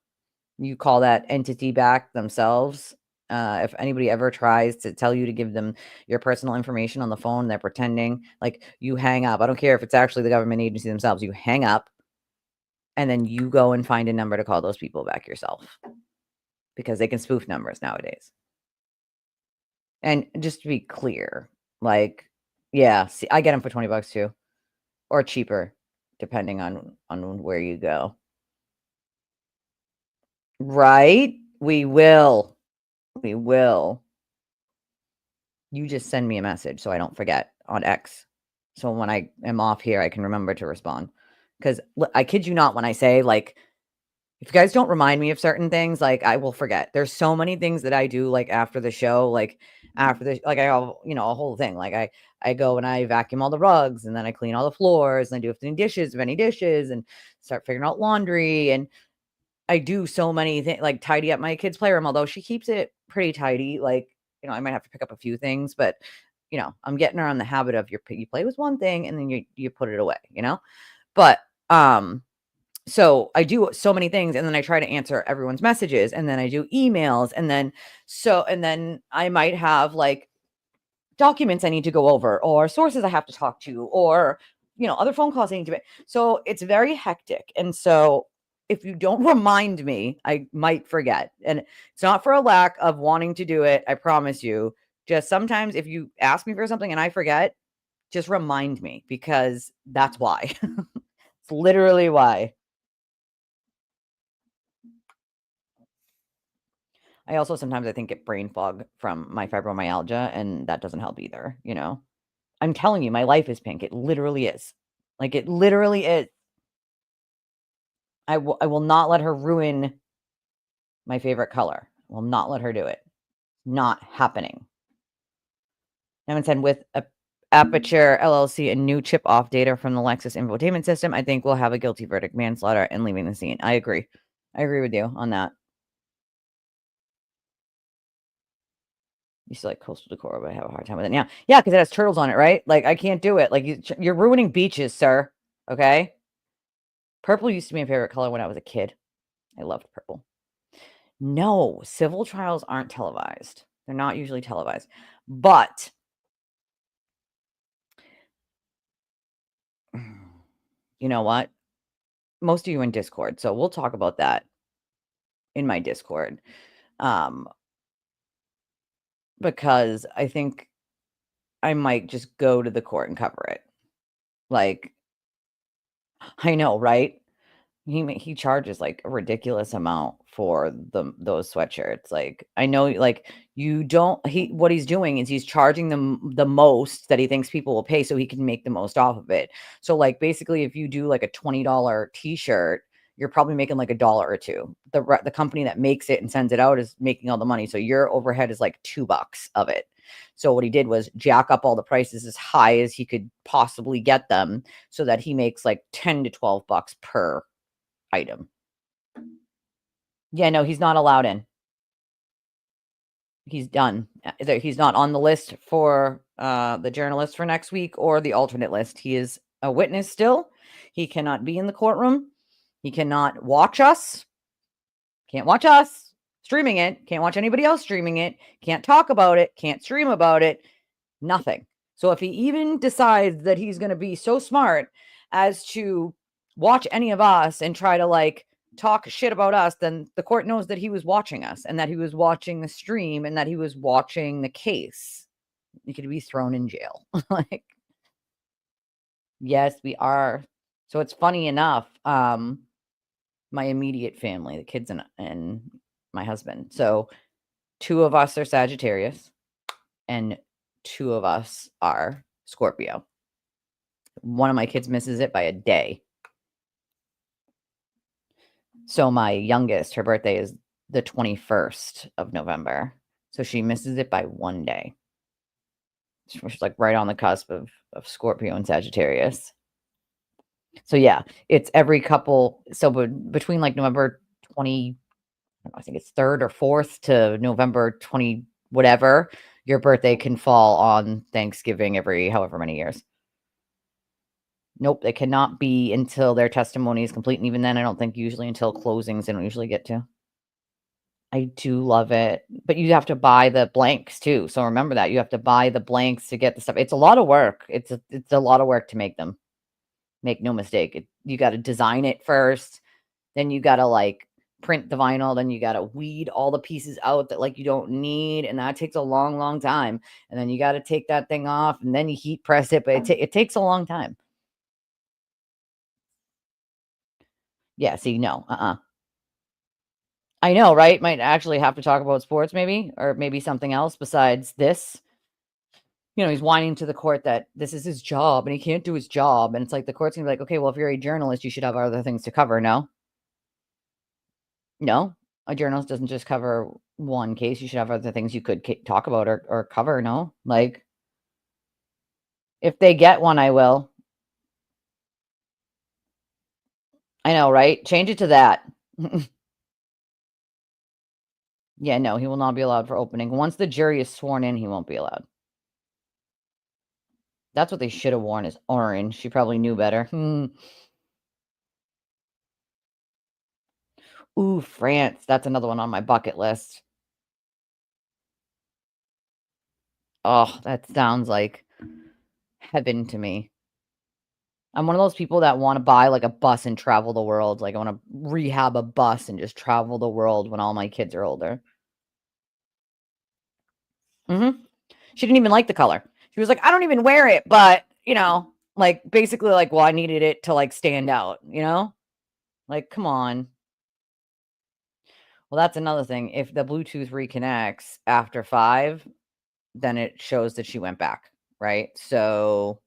You call that entity back themselves. If anybody ever tries to tell you to give them your personal information on the phone, they're pretending. Like, you hang up. I don't care if it's actually the government agency themselves. You hang up, and then you go and find a number to call those people back yourself, because they can spoof numbers nowadays. And just to be clear, like, yeah, see, I get them for $20 too, or cheaper, depending on where you go. Right? We will. We will. You just send me a message so I don't forget on X. So when I am off here, I can remember to respond. Because I kid you not when I say, like, if you guys don't remind me of certain things, like, I will forget. There's so many things that I do, like, after the show, like, after the, like, I have, a whole thing. Like, I go and I vacuum all the rugs, and then I clean all the floors, and I do any dishes, and start figuring out laundry. And I do so many things, like tidy up my kid's playroom, although she keeps it pretty tidy. Like, I might have to pick up a few things, but, I'm getting her on the habit of you play with one thing and then you put it away, But, so I do so many things, and then I try to answer everyone's messages, and then I do emails, and then I might have like documents I need to go over, or sources I have to talk to, or, other phone calls I need to make. So it's very hectic. And so if you don't remind me, I might forget. And it's not for a lack of wanting to do it. I promise you. Just sometimes if you ask me for something and I forget, just remind me because that's why. It's literally why. I also sometimes I think get brain fog from my fibromyalgia, and that doesn't help either, you know? I'm telling you, my life is pink. It literally is. Like, it literally is. I will not let her ruin my favorite color. I will not let her do it. Not happening. Evan said, with a Aperture LLC and new chip off data from the Lexus infotainment system, I think we'll have a guilty verdict, manslaughter, and leaving the scene. I agree. I agree with you on that. You still like coastal decor, but I have a hard time with it now. Yeah, because it has turtles on it, right? Like, I can't do it. Like, you're ruining beaches, sir. Okay? Purple used to be my favorite color when I was a kid. I loved purple. No, civil trials aren't televised. They're not usually televised. But you know what? Most of you in Discord, so we'll talk about that in my Discord. Because I think I might just go to the court and cover it. Like, I know, right? He charges like a ridiculous amount for those sweatshirts. Like, I know, like, you don't. What he's doing is he's charging them the most that he thinks people will pay, so he can make the most off of it. So, like, basically, if you do like a $20 T-shirt, you're probably making like $1 or $2. The company that makes it and sends it out is making all the money. So your overhead is like $2 of it. So what he did was jack up all the prices as high as he could possibly get them, so that he makes like $10 to $12 per item. Yeah, no, he's not allowed in. He's done. He's not on the list for the journalist for next week or the alternate list. He is a witness still. He cannot be in the courtroom. He cannot watch us. Can't watch us streaming it. Can't watch anybody else streaming it. Can't talk about it. Can't stream about it. Nothing. So if he even decides that he's going to be so smart as to watch any of us and try to like talk shit about us, then the court knows that he was watching us and that he was watching the stream and that he was watching the case. He could be thrown in jail. Like, yes, we are. So it's funny enough. My immediate family, the kids and my husband. So 2 of us are Sagittarius and 2 of us are Scorpio. One of my kids misses it by a day. So my youngest, her birthday is the 21st of November. So she misses it by 1 day. She's like right on the cusp of Scorpio and Sagittarius. So yeah, it's every couple. So between like November 20, I think it's 3rd or 4th to November 20, whatever, your birthday can fall on Thanksgiving every however many years. Nope, it cannot be until their testimony is complete. And even then, I don't think usually until closings they don't usually get to. I do love it. But you have to buy the blanks too. So remember that. You have to buy the blanks to get the stuff. It's a lot of work. It's a lot of work to make them. Make no mistake. You got to design it first. Then you got to like print the vinyl. Then you got to weed all the pieces out that like you don't need. And that takes a long, long time. And then you got to take that thing off and then you heat press it. But it takes a long time. Yeah, see, no, I know, right? Might actually have to talk about sports maybe, or maybe something else besides this. You know, he's whining to the court that this is his job and he can't do his job. And it's like the court's gonna be like, okay, well, if you're a journalist, you should have other things to cover. No, no, a journalist doesn't just cover one case. You should have other things you could talk about or cover. No, like if they get one, I will. I know, right? Change it to that. Yeah, no, he will not be allowed for opening. Once the jury is sworn in, he won't be allowed. That's what they should have worn is orange. She probably knew better. Ooh, France. That's another one on my bucket list. Oh, that sounds like heaven to me. I'm one of those people that want to buy like a bus and travel the world. Like I want to rehab a bus and just travel the world when all my kids are older. She didn't even like the color. She was like, I don't even wear it, but you know, like basically like, well, I needed it to like stand out, you know? Like, come on. Well, that's another thing. If the Bluetooth reconnects after 5, then it shows that she went back, right? So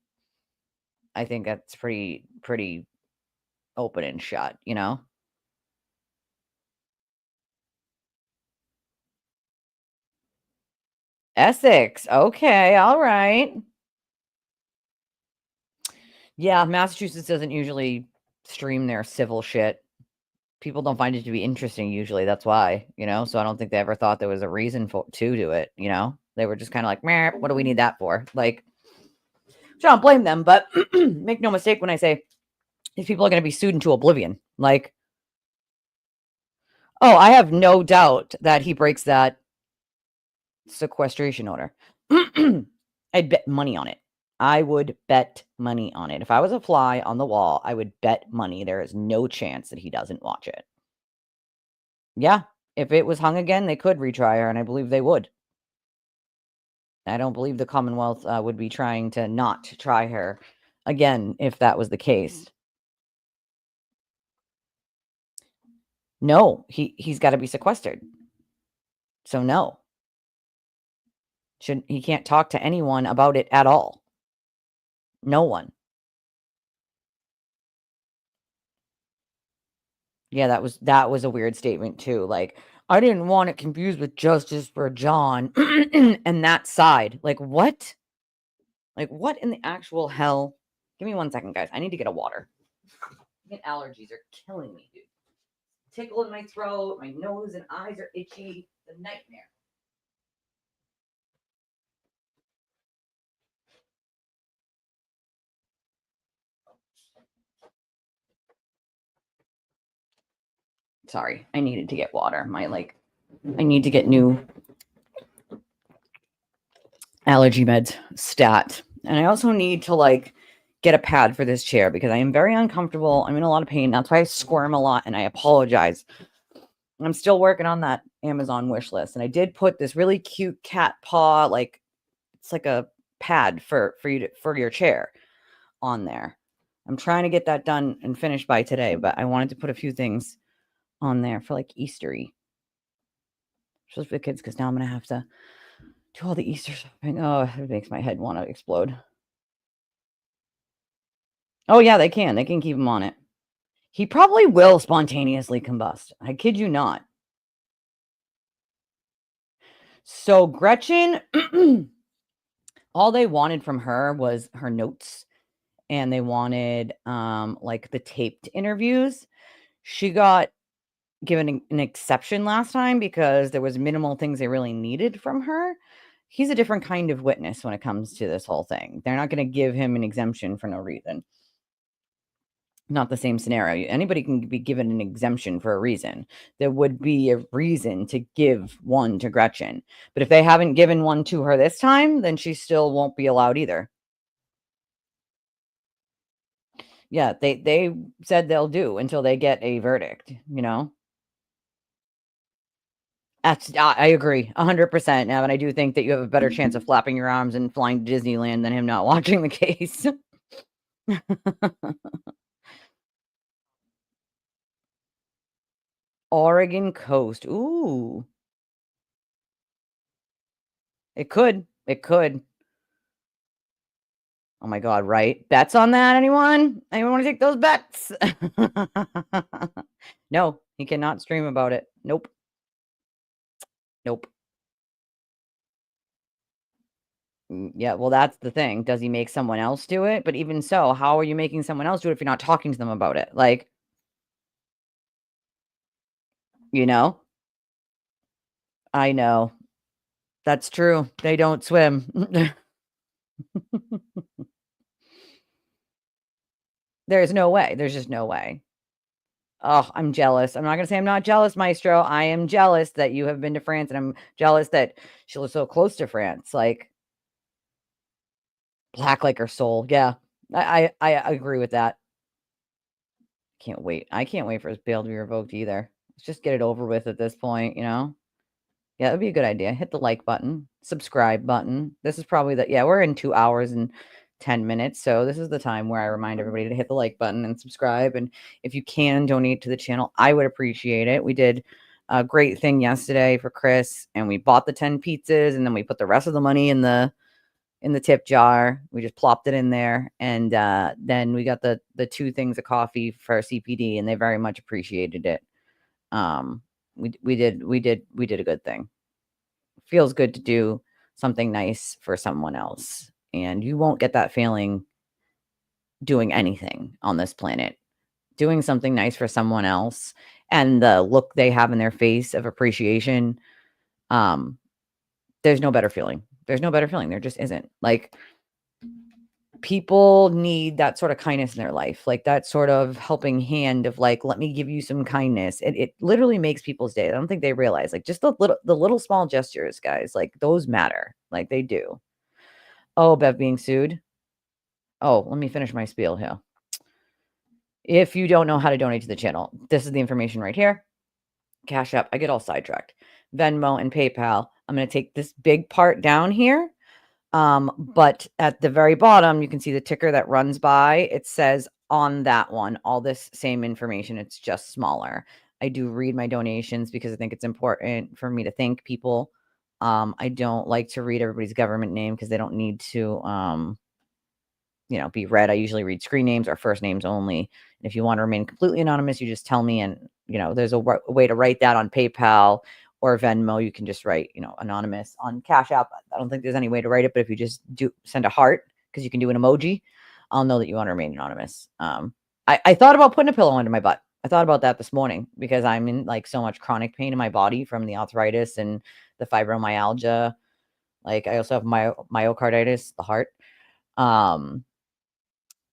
I think that's pretty open and shut, you know? Essex. Okay, all right. Yeah, Massachusetts doesn't usually stream their civil shit. People don't find it to be interesting usually. That's why, you know? So I don't think they ever thought there was a reason to do it, you know? They were just kind of like, meh, what do we need that for? Like, so I don't blame them, but make no mistake when I say these people are going to be sued into oblivion. Like, oh, I have no doubt that he breaks that sequestration order. I'd bet money on it. I would bet money on it. If I was a fly on the wall, I would bet money there is no chance that he doesn't watch it. Yeah, if it was hung again, they could retry her, and I believe they would. I don't believe the Commonwealth would be trying to not try her again if that was the case. No, he's got to be sequestered. So no. He can't talk to anyone about it at all. No one. Yeah, that was a weird statement too. Like, I didn't want it confused with justice for John and that side. Like, what? Like, what in the actual hell? Give me 1 second, guys. I need to get a water. Allergies are killing me, dude. Tickle in my throat, my nose and eyes are itchy. The nightmare. Sorry, I needed to get water. I need to get new allergy meds stat. And I also need to get a pad for this chair because I am very uncomfortable. I'm in a lot of pain. That's why I squirm a lot and I apologize. I'm still working on that Amazon wish list. And I did put this really cute cat paw, it's like a pad for your chair on there. I'm trying to get that done and finished by today, but I wanted to put a few things on there for Eastery. Just for the kids, because now I'm going to have to do all the Easter shopping. Oh, it makes my head want to explode. Oh, yeah, they can. They can keep him on it. He probably will spontaneously combust. I kid you not. So Gretchen, all they wanted from her was her notes, and they wanted the taped interviews. She got given an exception last time because there was minimal things they really needed from her. He's a different kind of witness when it comes to this whole thing. They're not going to give him an exemption for no reason. Not the same scenario. Anybody can be given an exemption for a reason. There would be a reason to give one to Gretchen. But if they haven't given one to her this time, then she still won't be allowed either. Yeah, they said they'll do until they get a verdict, you know? I agree 100%. Now, and I do think that you have a better chance of flapping your arms and flying to Disneyland than him not watching the case. Oregon coast. Ooh. It could. It could. Oh my God, right? Bets on that, anyone? Anyone want to take those bets? No, he cannot stream about it. Nope. Nope. Yeah, well, that's the thing. Does he make someone else do it? But even so, how are you making someone else do it if you're not talking to them about it? You know? I know. That's true. They don't swim. There's no way. There's just no way. Oh, I'm jealous. I'm not going to say I'm not jealous, Maestro. I am jealous that you have been to France, and I'm jealous that she was so close to France. Black like her soul. Yeah. I agree with that. Can't wait. I can't wait for his bail to be revoked either. Let's just get it over with at this point, you know? Yeah, that'd be a good idea. Hit the like button, subscribe button. This is probably yeah, we're in 2 hours and 10 minutes. So this is the time where I remind everybody to hit the like button and subscribe. And if you can donate to the channel, I would appreciate it. We did a great thing yesterday for Chris, and we bought the 10 pizzas, and then we put the rest of the money in the tip jar. We just plopped it in there, and then we got the 2 things of coffee for our CPD, and they very much appreciated it. We did a good thing. Feels good to do something nice for someone else, and you won't get that feeling doing anything on this planet. Doing something nice for someone else and the look they have in their face of appreciation, there's no better feeling. There's no better feeling. There just isn't. Like, people need that sort of kindness in their life, like that sort of helping hand of like, let me give you some kindness. It literally makes people's day. I don't think they realize, like, just the little small gestures, guys, like those matter. Like, they do. Oh, Bev being sued. Oh, let me finish my spiel here. If you don't know how to donate to the channel, this is the information right here. Cash App. I get all sidetracked. Venmo and PayPal. I'm going to take this big part down here. But at the very bottom, you can see the ticker that runs by. It says on that one, all this same information. It's just smaller. I do read my donations because I think it's important for me to thank people. I don't like to read everybody's government name because they don't need to, be read. I usually read screen names or first names only. And if you want to remain completely anonymous, you just tell me. And, there's a way to write that on PayPal or Venmo. You can just write, anonymous. On Cash App, I don't think there's any way to write it, but if you just send a heart, because you can do an emoji, I'll know that you want to remain anonymous. I thought about putting a pillow under my butt. I thought about that this morning because I'm in like so much chronic pain in my body from the arthritis and the fibromyalgia. Like, I also have myocarditis, the heart.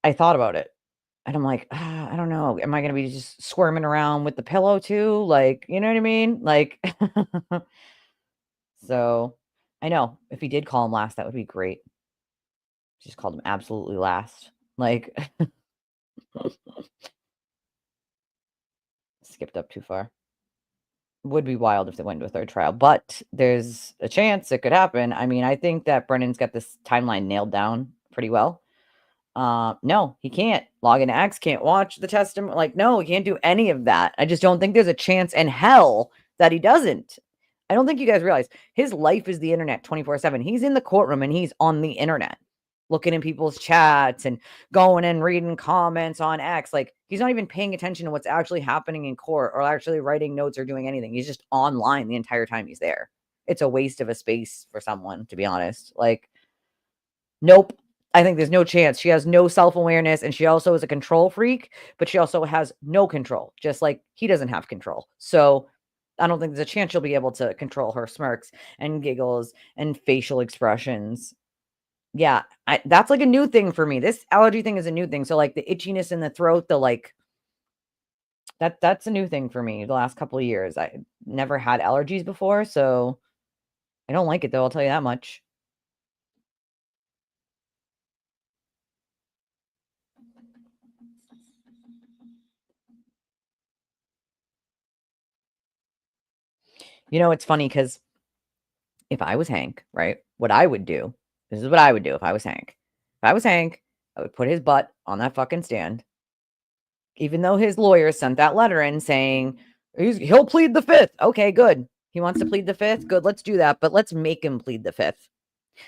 I thought about it. And I'm like, I don't know. Am I going to be just squirming around with the pillow too? Like, you know what I mean? Like, so I know if he did call him last, that would be great. Just called him absolutely last. Like, skipped up too far. Would be wild if they went to a third trial, but there's a chance it could happen. I mean, I think that Brennan's got this timeline nailed down pretty well. No, he can't log into X, can't watch the testimony. Like, no, he can't do any of that. I just don't think there's a chance in hell that he doesn't. I don't think you guys realize his life is the internet 24/7. He's in the courtroom and he's on the internet, looking in people's chats and going and reading comments on X. Like, he's not even paying attention to what's actually happening in court or actually writing notes or doing anything. He's just online the entire time he's there. It's a waste of a space for someone, to be honest. Like, nope. I think there's no chance. She has no self-awareness, and she also is a control freak, but she also has no control, just like he doesn't have control. So I don't think there's a chance she'll be able to control her smirks and giggles and facial expressions. Yeah, that's like a new thing for me. This allergy thing is a new thing. So like the itchiness in the throat, the like, that's a new thing for me the last couple of years. I never had allergies before, so I don't like it though, I'll tell you that much. It's funny because if I was Hank, right, what I would do, this is what I would do if I was Hank. If I was Hank, I would put his butt on that fucking stand. Even though his lawyer sent that letter in saying he'll plead the fifth. Okay, good. He wants to plead the fifth. Good, let's do that. But let's make him plead the fifth.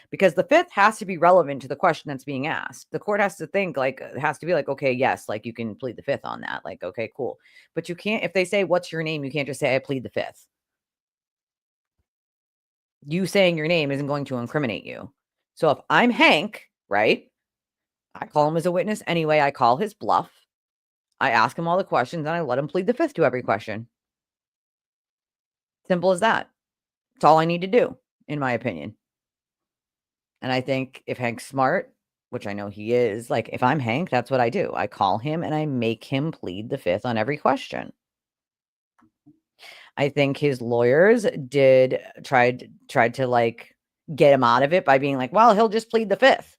Because the fifth has to be relevant to the question that's being asked. The court has to think like, it has to be like, okay, yes, like you can plead the fifth on that. Like, okay, cool. But you can't, if they say, what's your name? You can't just say, I plead the fifth. You saying your name isn't going to incriminate you. So if I'm Hank, right, I call him as a witness anyway. I call his bluff. I ask him all the questions and I let him plead the fifth to every question. Simple as that. It's all I need to do, in my opinion. And I think if Hank's smart, which I know he is, like if I'm Hank, that's what I do. I call him and I make him plead the fifth on every question. I think his lawyers tried to like get him out of it by being like, well, he'll just plead the fifth.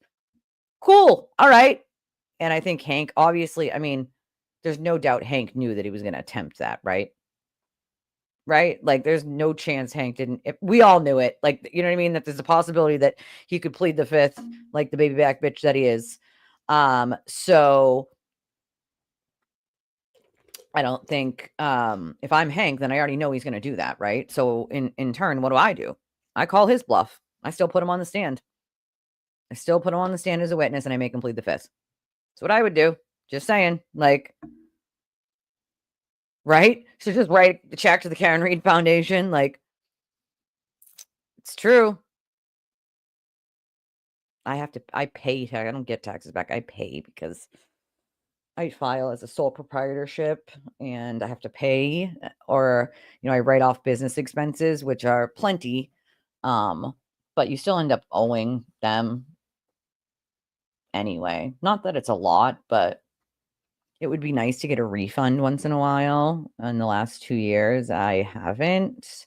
Cool. All right. And I think Hank, obviously, I mean, there's no doubt Hank knew that he was going to attempt that, right? Right? Like, there's no chance Hank didn't. We all knew it. Like, you know what I mean? That there's a possibility that he could plead the fifth, like the baby back bitch that he is. So I don't think if I'm Hank, then I already know he's going to do that, right? So in turn, what do? I call his bluff. I still put him on the stand. I still put him on the stand as a witness, and I make him plead the fifth. That's what I would do. Just saying, like, right? So just write the check to the Karen Reed Foundation, like, it's true. I pay tax. I don't get taxes back. I pay because I file as a sole proprietorship and I have to pay, or, I write off business expenses, which are plenty. But you still end up owing them anyway. Not that it's a lot, but it would be nice to get a refund once in a while. In the last 2 years, I haven't.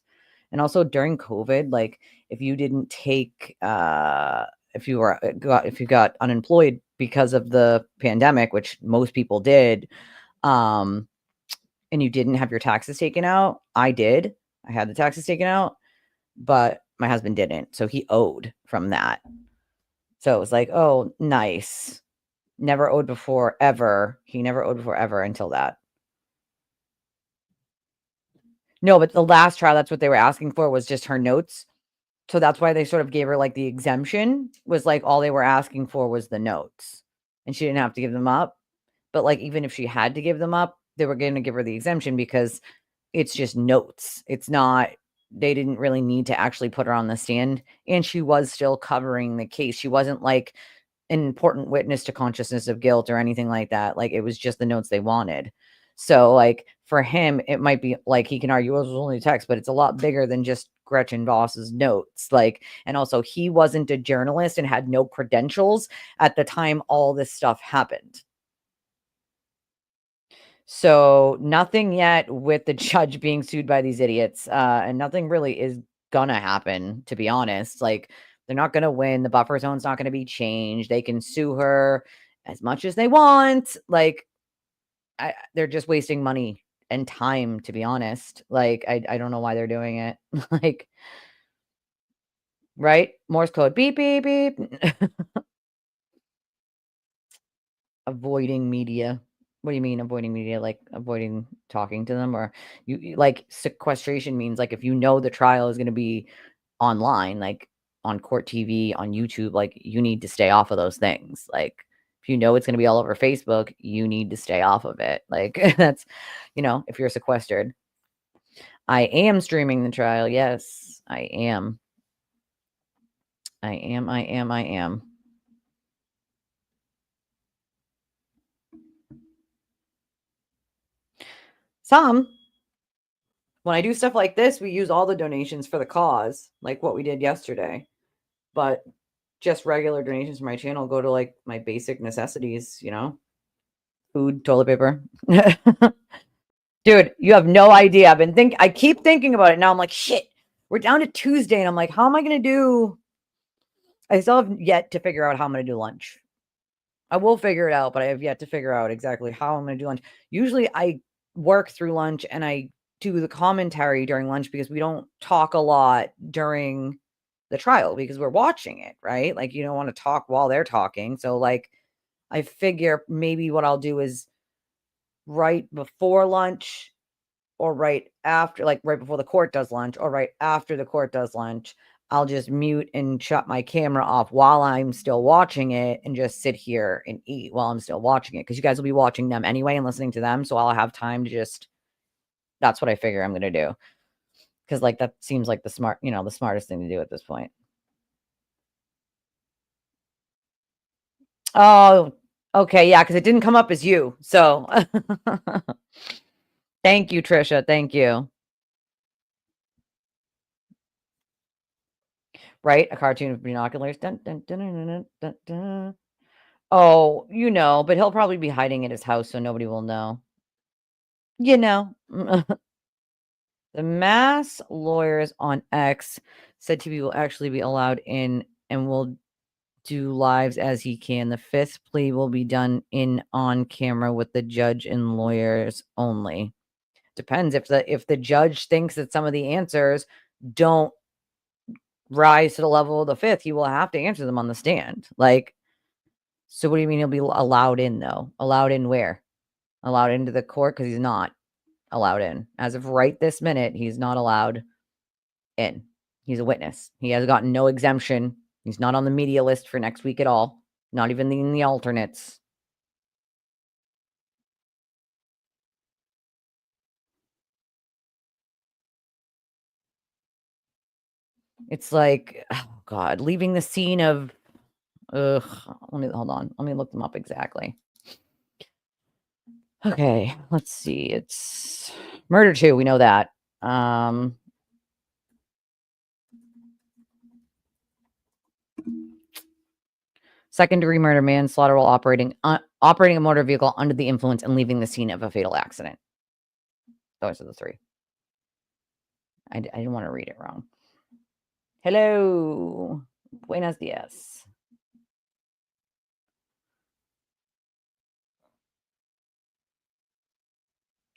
And also during COVID, like, if you didn't take, if you got unemployed because of the pandemic, which most people did, and you didn't have your taxes taken out, I did. I had the taxes taken out, but my husband didn't. So he owed from that. So it was like, oh, nice. Never owed before ever. He never owed before ever until that. No, but the last trial, that's what they were asking for, was just her notes. So that's why they sort of gave her like the exemption, was like all they were asking for was the notes. And she didn't have to give them up. But like, even if she had to give them up, they were going to give her the exemption because it's just notes. It's not, they didn't really need to actually put her on the stand. And she was still covering the case. She wasn't like an important witness to consciousness of guilt or anything like that. Like, it was just the notes they wanted. So like, for him, it might be like, he can argue it was only text, but it's a lot bigger than just Gretchen Voss's notes. Like, and also he wasn't a journalist and had no credentials at the time all this stuff happened. So nothing yet with the judge being sued by these idiots. And nothing really is gonna happen, to be honest. Like, they're not gonna win. The buffer zone's not gonna be changed. They can sue her as much as they want. Like, they're just wasting money and time, to be honest. Like, I don't know why they're doing it. Like, right? Morse code, beep, beep, beep. Avoiding media. What do you mean avoiding media? Like, avoiding talking to them? Or like, sequestration means, like, if you know the trial is going to be online, like on court TV, on YouTube, like, you need to stay off of those things. Like, if you know it's going to be all over Facebook, you need to stay off of it. Like, that's, if you're sequestered. I am streaming the trial. Yes, I am. I am. Some. When I do stuff like this, we use all the donations for the cause, like what we did yesterday. But just regular donations for my channel go to like my basic necessities, food, toilet paper. Dude, you have no idea. I keep thinking about it now. I'm like, shit, we're down to Tuesday. And I'm like, how am I going to do? I still have yet to figure out how I'm going to do lunch. I will figure it out, but I have yet to figure out exactly how I'm going to do lunch. Usually I work through lunch and I do the commentary during lunch because we don't talk a lot during the trial because we're watching it, right? Like, you don't want to talk while they're talking. So like, I figure maybe what I'll do is right before lunch or right after, like right before the court does lunch or right after the court does lunch, I'll just mute and shut my camera off while I'm still watching it and just sit here and eat while I'm still watching it. Because you guys will be watching them anyway and listening to them. So I'll have time to just, that's what I figure I'm going to do. Because like, that seems like the smartest thing to do at this point. Oh, okay. Yeah. Because it didn't come up as you. So thank you, Trisha. Thank you. Right? A cartoon of binoculars. Dun, dun, dun, dun, dun, dun, dun. Oh, but he'll probably be hiding at his house so nobody will know. The mass lawyers on X said TV will actually be allowed in and will do lives as he can. The fifth plea will be done in on camera with the judge and lawyers only. Depends if the judge thinks that some of the answers don't rise to the level of the fifth, he will have to answer them on the stand. Like, so what do you mean he'll be allowed in though? Allowed in where? Allowed into the court? Because he's not allowed in. As of right this minute, he's not allowed in. He's a witness. He has gotten no exemption. He's not on the media list for next week at all. Not even in the alternates. It's like, oh God, leaving the scene of, ugh, hold on. Let me look them up exactly. Okay, let's see. It's murder 2. We know that. Second-degree murder, manslaughter while operating a motor vehicle under the influence and leaving the scene of a fatal accident. Those are the 3. I didn't want to read it wrong. Hello. Buenos dias.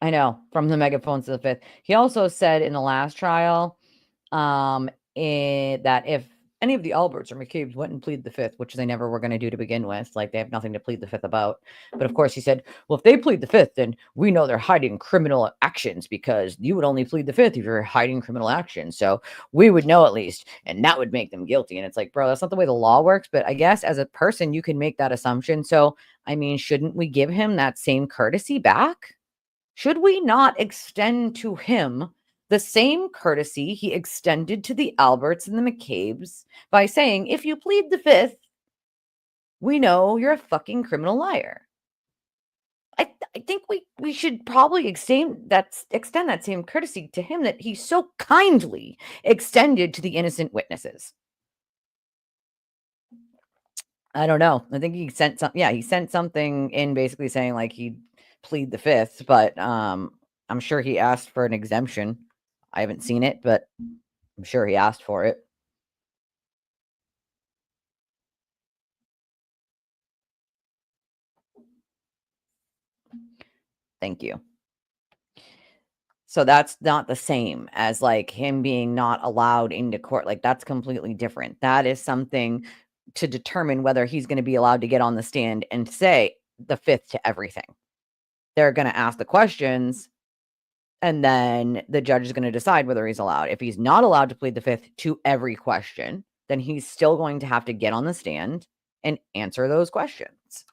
I know, from the megaphones to the fifth. He also said in the last trial that if any of the Alberts or McCabe's went and plead the fifth, which they never were going to do to begin with, like they have nothing to plead the fifth about. But of course, he said, well, if they plead the fifth, then we know they're hiding criminal actions because you would only plead the fifth if you're hiding criminal actions. So we would know at least, and that would make them guilty. And it's like, bro, that's not the way the law works. But I guess as a person, you can make that assumption. So, I mean, shouldn't we give him that same courtesy back? Should we not extend to him the same courtesy he extended to the Alberts and the McCabe's by saying, if you plead the fifth, we know you're a fucking criminal liar? I think we should probably extend that same courtesy to him that he so kindly extended to the innocent witnesses. I don't know. I think he sent he sent something in basically saying like he'd plead the fifth, but I'm sure he asked for an exemption. I haven't seen it, but I'm sure he asked for it. Thank you. So that's not the same as like him being not allowed into court. Like that's completely different. That is something to determine whether he's going to be allowed to get on the stand and say the fifth to everything. They're going to ask the questions and then the judge is going to decide whether he's allowed. If he's not allowed to plead the fifth to every question, then he's still going to have to get on the stand and answer those questions.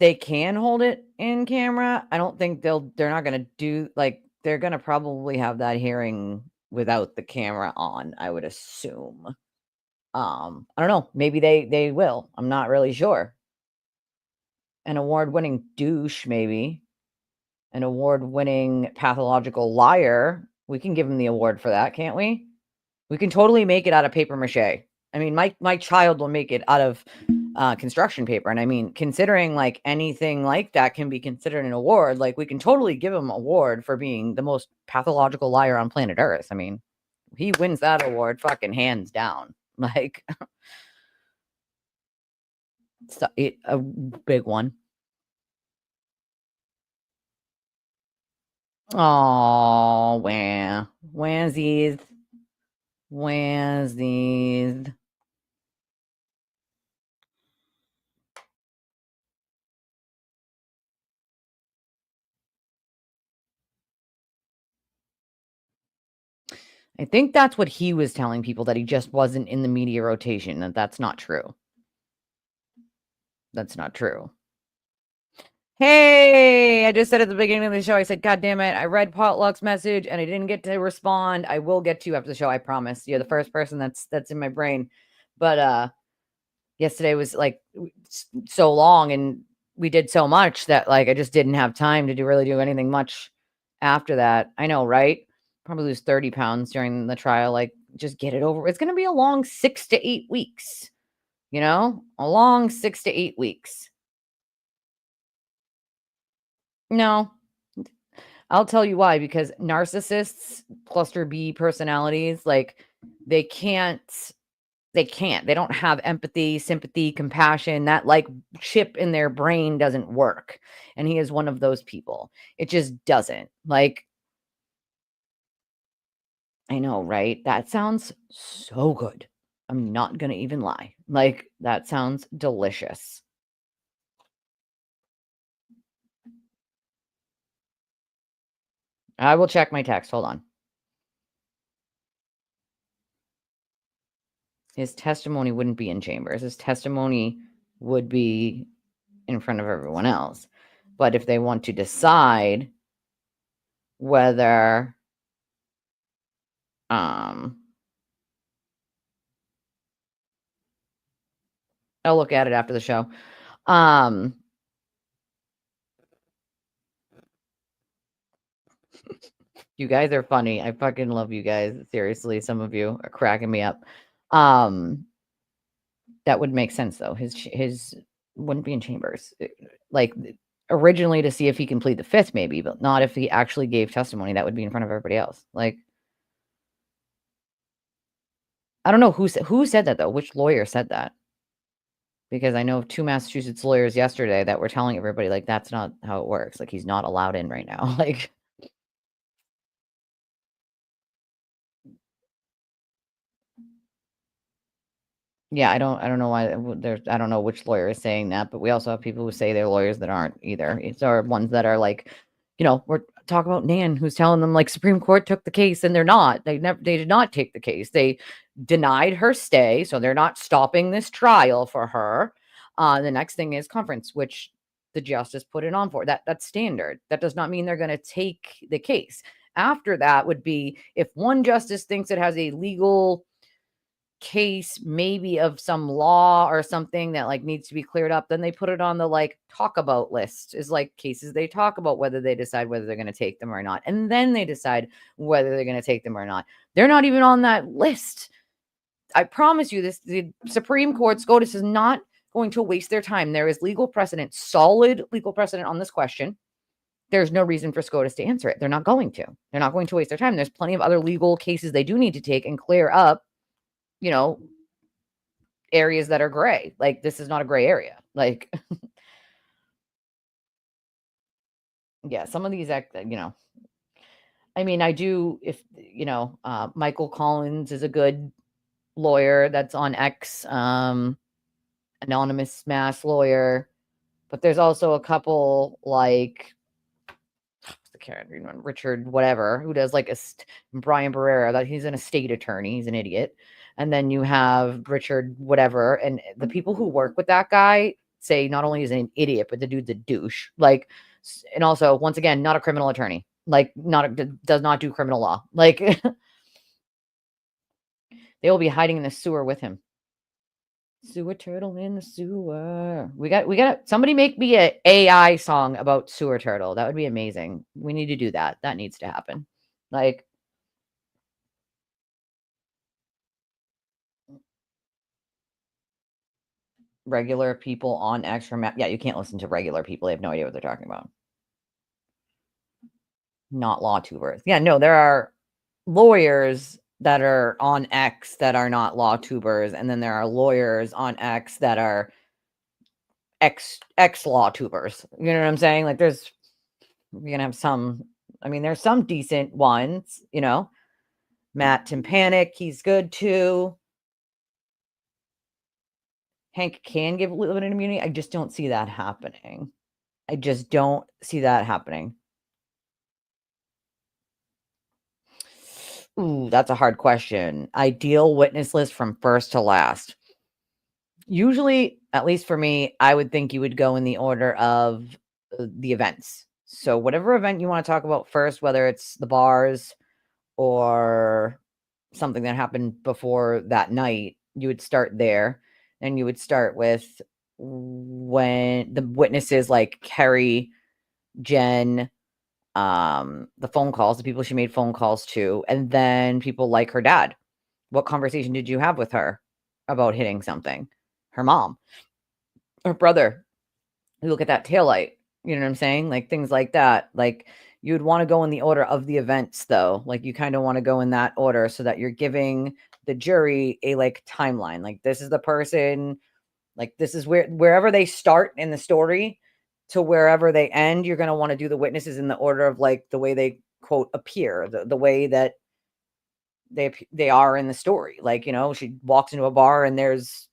They can hold it in camera. I don't think they're not going to do like they're going to probably have that hearing without the camera on, I would assume. I don't know. Maybe they will. I'm not really sure. An award-winning douche, maybe. An award-winning pathological liar. We can give him the award for that, can't we? We can totally make it out of paper mache. I mean, my child will make it out of construction paper. And I mean, considering like anything like that can be considered an award, like we can totally give him an award for being the most pathological liar on planet Earth. I mean, he wins that award fucking hands down. Like, a big one. Oh, wah. Whansies. Whansies. I think that's what he was telling people, that he just wasn't in the media rotation, that that's not true. That's not true. Hey, I just said at the beginning of the show, I said, God damn it, I read Potluck's message and I didn't get to respond. I will get to you after the show, I promise. You're the first person that's in my brain. But yesterday was like so long and we did so much that like I just didn't have time to really do anything much after that. I know, right? Probably lose 30 pounds during the trial. Like, just get it over. It's going to be a long 6 to 8 weeks, you know, a long 6 to 8 weeks. No, I'll tell you why, because narcissists, cluster B personalities, like they don't have empathy, sympathy, compassion. That like chip in their brain doesn't work. And he is one of those people. It just doesn't. Like, I know, right? That sounds so good. I'm not going to even lie. Like, that sounds delicious. I will check my text. Hold on. His testimony wouldn't be in chambers. His testimony would be in front of everyone else. But if they want to decide whether I'll look at it after the show. You guys are funny. I fucking love you guys. Seriously, some of you are cracking me up. That would make sense though. His wouldn't be in chambers. Like originally to see if he can plead the fifth, maybe, but not if he actually gave testimony. That would be in front of everybody else. Like, I don't know who said that though. Which lawyer said that? Because I know 2 Massachusetts lawyers yesterday that were telling everybody like that's not how it works. Like he's not allowed in right now. Like. Yeah, I don't know why there's I don't know which lawyer is saying that, but we also have people who say they're lawyers that aren't either. It's our ones that are like, we're talking about Nan who's telling them like Supreme Court took the case and they're not. They did not take the case. They denied her stay, so they're not stopping this trial for her. The next thing is conference, which the justice put it on for. That's standard. That does not mean they're going to take the case. After that would be if one justice thinks it has a legal case maybe of some law or something that like needs to be cleared up, then they put it on the like talk about list, is like cases they talk about whether they decide whether they're going to take them or not, and then they decide whether they're going to take them or not. They're not even on that list. I promise you this, the Supreme Court SCOTUS is not going to waste their time. There is legal precedent, solid legal precedent on this question. There's no reason for SCOTUS to answer it. They're not going to waste their time. There's plenty of other legal cases they do need to take and clear up, areas that are gray. Like this is not a gray area. Like, yeah, some of these, I mean, I do, if, Michael Collins is a good lawyer that's on X, anonymous mass lawyer, but there's also a couple like, I can't remember, Richard whatever, who does like Brian Barrera, that he's an estate attorney. He's an idiot. And then you have Richard whatever. And the people who work with that guy say not only is he an idiot, but the dude's a douche. Like, and also, once again, not a criminal attorney. Like, does not do criminal law. Like, they will be hiding in the sewer with him. Sewer turtle in the sewer. We got somebody make me a AI song about sewer turtle. That would be amazing. We need to do that. That needs to happen. Like, regular people on extra map. Yeah, you can't listen to regular people. They have no idea what they're talking about. Not law tubers. Yeah, no, there are lawyers that are on X that are not law tubers, and then there are lawyers on X that are ex law tubers. You know what I'm saying? Like you're gonna have some, I mean, there's some decent ones, Matt Timpanic, he's good too. Hank can give limited immunity. I just don't see that happening. Ooh, that's a hard question. Ideal witness list from first to last. Usually, at least for me, I would think you would go in the order of the events. So whatever event you want to talk about first, whether it's the bars or something that happened before that night, you would start there. And you would start with when the witnesses like Kerry, Jen, the phone calls, the people she made phone calls to, and then people like her dad. What conversation did you have with her about hitting something? Her mom, her brother. You look at that taillight. You know what I'm saying? Like things like that. Like you would want to go in the order of the events though. Like you kind of want to go in that order so that you're giving the jury a like timeline. Like this is the person, like this is wherever they start in the story to wherever they end, you're going to want to do the witnesses in the order of like the way they quote appear, the way that they are in the story. Like, you know, she walks into a bar and there's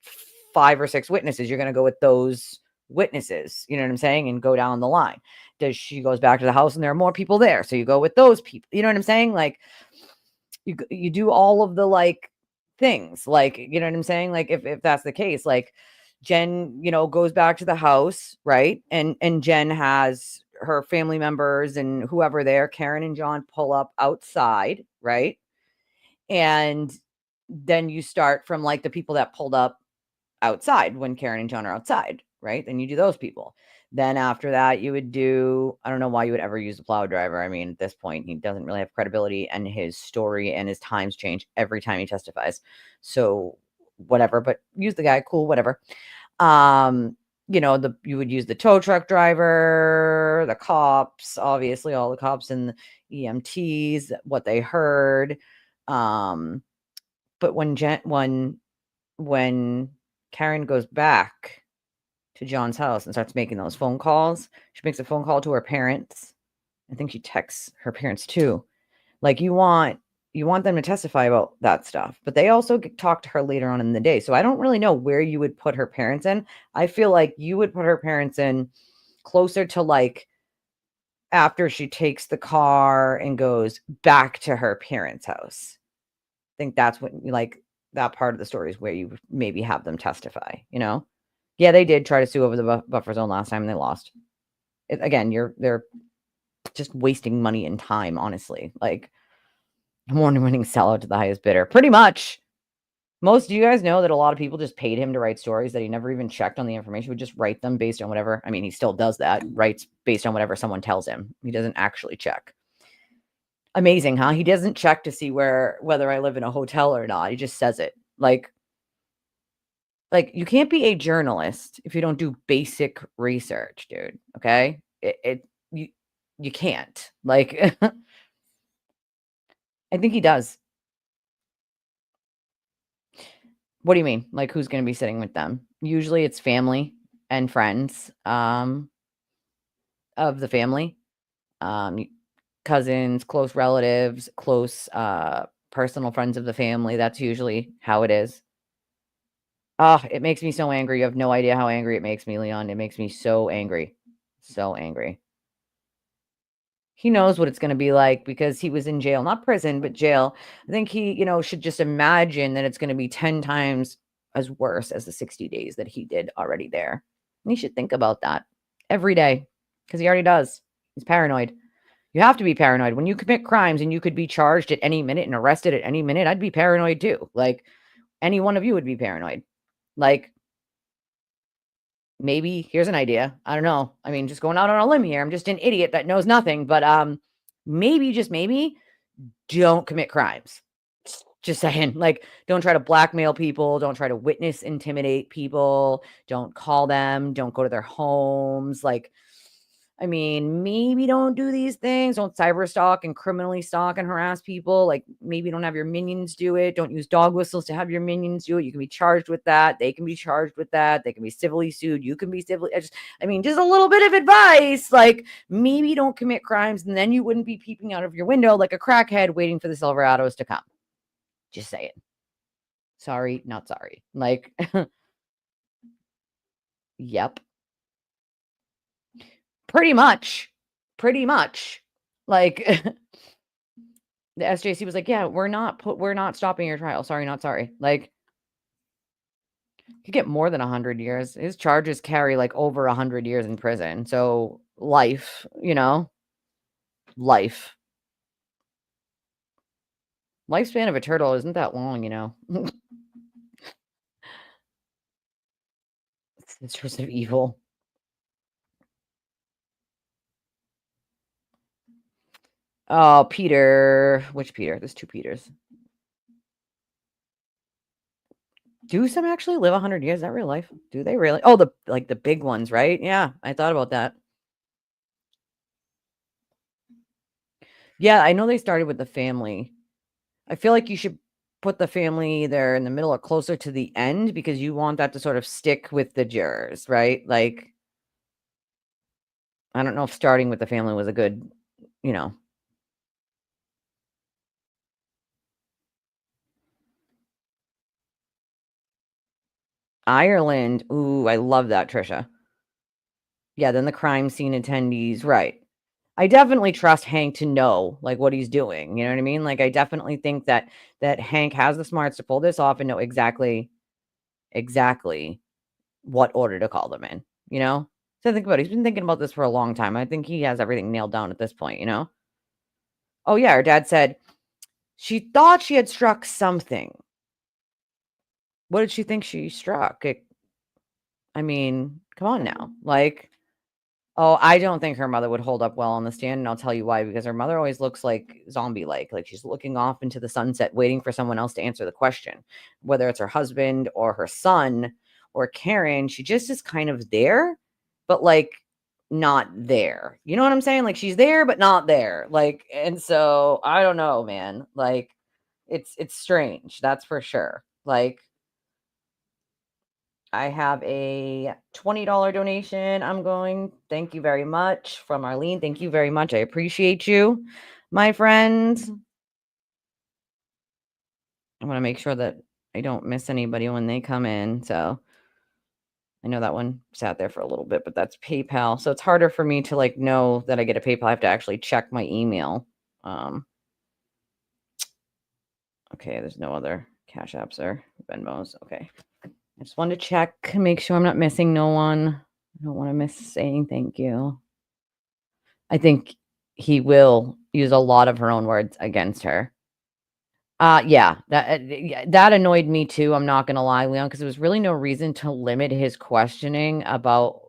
5 or 6 witnesses. You're going to go with those witnesses, you know what I'm saying? And go down the line. Does she goes back to the house and there are more people there. So you go with those people. You know what I'm saying? Like you do all of the like things, like, you know what I'm saying? Like if that's the case, like Jen, you know, goes back to the house, right? And Jen has her family members and whoever there, Karen and John pull up outside, right? And then you start from like the people that pulled up outside when Karen and John are outside, right? Then you do those people. Then after that, you would do, I don't know why you would ever use the plow driver. I mean, at this point, he doesn't really have credibility and his story and his times change every time he testifies. So whatever, but use the guy, cool, whatever. You know, you would use the tow truck driver, the cops, obviously all the cops and the EMTs, what they heard. But when Karen goes back to John's house and starts making those phone calls, she makes a phone call to her parents. I think she texts her parents too. Like you want them to testify about that stuff, but they also talk to her later on in the day. So I don't really know where you would put her parents in. I feel like you would put her parents in closer to like after she takes the car and goes back to her parents' house. I think that's what like that part of the story is where you maybe have them testify, you know? Yeah, they did try to sue over the buffer zone last time and they lost. Again, they're just wasting money and time, honestly. Like award-winning sellout to the highest bidder. Pretty much. Do you guys know that a lot of people just paid him to write stories that he never even checked on the information? He would just write them based on whatever. I mean, he still does that, writes based on whatever someone tells him. He doesn't actually check. Amazing, huh? He doesn't check to see whether I live in a hotel or not. He just says it. Like you can't be a journalist if you don't do basic research, dude. Okay? You can't. Like I think he does. What do you mean? Like who's going to be sitting with them? Usually it's family and friends of the family. Cousins, close relatives, close personal friends of the family. That's usually how it is. Oh, it makes me so angry. You have no idea how angry it makes me, Leon. It makes me so angry. So angry. He knows what it's going to be like because he was in jail, not prison, but jail. I think he, you know, should just imagine that it's going to be 10 times as worse as the 60 days that he did already there. And he should think about that every day because he already does. He's paranoid. You have to be paranoid. When you commit crimes and you could be charged at any minute and arrested at any minute, I'd be paranoid too. Like any one of you would be paranoid. Like maybe here's an idea. I don't know. I mean, just going out on a limb here. I'm just an idiot that knows nothing, but maybe just maybe don't commit crimes. Just saying, like, don't try to blackmail people, don't try to witness intimidate people, don't call them, don't go to their homes. Like, I mean, maybe don't do these things. Don't cyber stalk and criminally stalk and harass people. Like maybe don't have your minions do it. Don't use dog whistles to have your minions do it. You can be charged with that. They can be charged with that. They can be civilly sued. You can be civilly. Just a little bit of advice. Like maybe don't commit crimes and then you wouldn't be peeping out of your window like a crackhead waiting for the Silverados to come. Just say it. Sorry, not sorry. Like, yep. Pretty much. Like the SJC was like, yeah, we're not stopping your trial. Sorry, not sorry. Like you could get more than 100 years. His charges carry like over 100 years in prison. So life, you know, life. Lifespan of a turtle isn't that long, you know. It's just of evil. Oh, Peter. Which Peter? There's 2 Peters. Do some actually live 100 years? Is that real life? Do they really? Oh, the big ones, right? Yeah, I thought about that. Yeah, I know they started with the family. I feel like you should put the family either in the middle or closer to the end because you want that to sort of stick with the jurors, right? Like, I don't know if starting with the family was a good, you know. Ireland. Ooh, I love that, Trisha. Yeah, then the crime scene attendees, right. I definitely trust Hank to know like what he's doing. You know what I mean? Like I definitely think that Hank has the smarts to pull this off and know exactly what order to call them in, you know? So think about it. He's been thinking about this for a long time. I think he has everything nailed down at this point, you know? Oh yeah, her dad said she thought she had struck something. What did she think she struck? I mean, come on now. Like, oh, I don't think her mother would hold up well on the stand, and I'll tell you why, because her mother always looks like zombie-like, like she's looking off into the sunset, waiting for someone else to answer the question. Whether it's her husband or her son or Karen, she just is kind of there, but like not there. You know what I'm saying? Like she's there, but not there. Like, and so I don't know, man. Like, it's strange, that's for sure. Like, I have a $20 donation. Thank you very much from Arlene. Thank you very much. I appreciate you, my friend. I want to make sure that I don't miss anybody when they come in. So I know that one sat there for a little bit, but that's PayPal. So it's harder for me to like know that I get a PayPal. I have to actually check my email. Okay, there's no other Cash Apps or Venmos. Okay. I just wanted to check, make sure I'm not missing no one. I don't want to miss saying thank you. I think he will use a lot of her own words against her. Yeah, that annoyed me too. I'm not gonna lie, Leon, because there was really no reason to limit his questioning about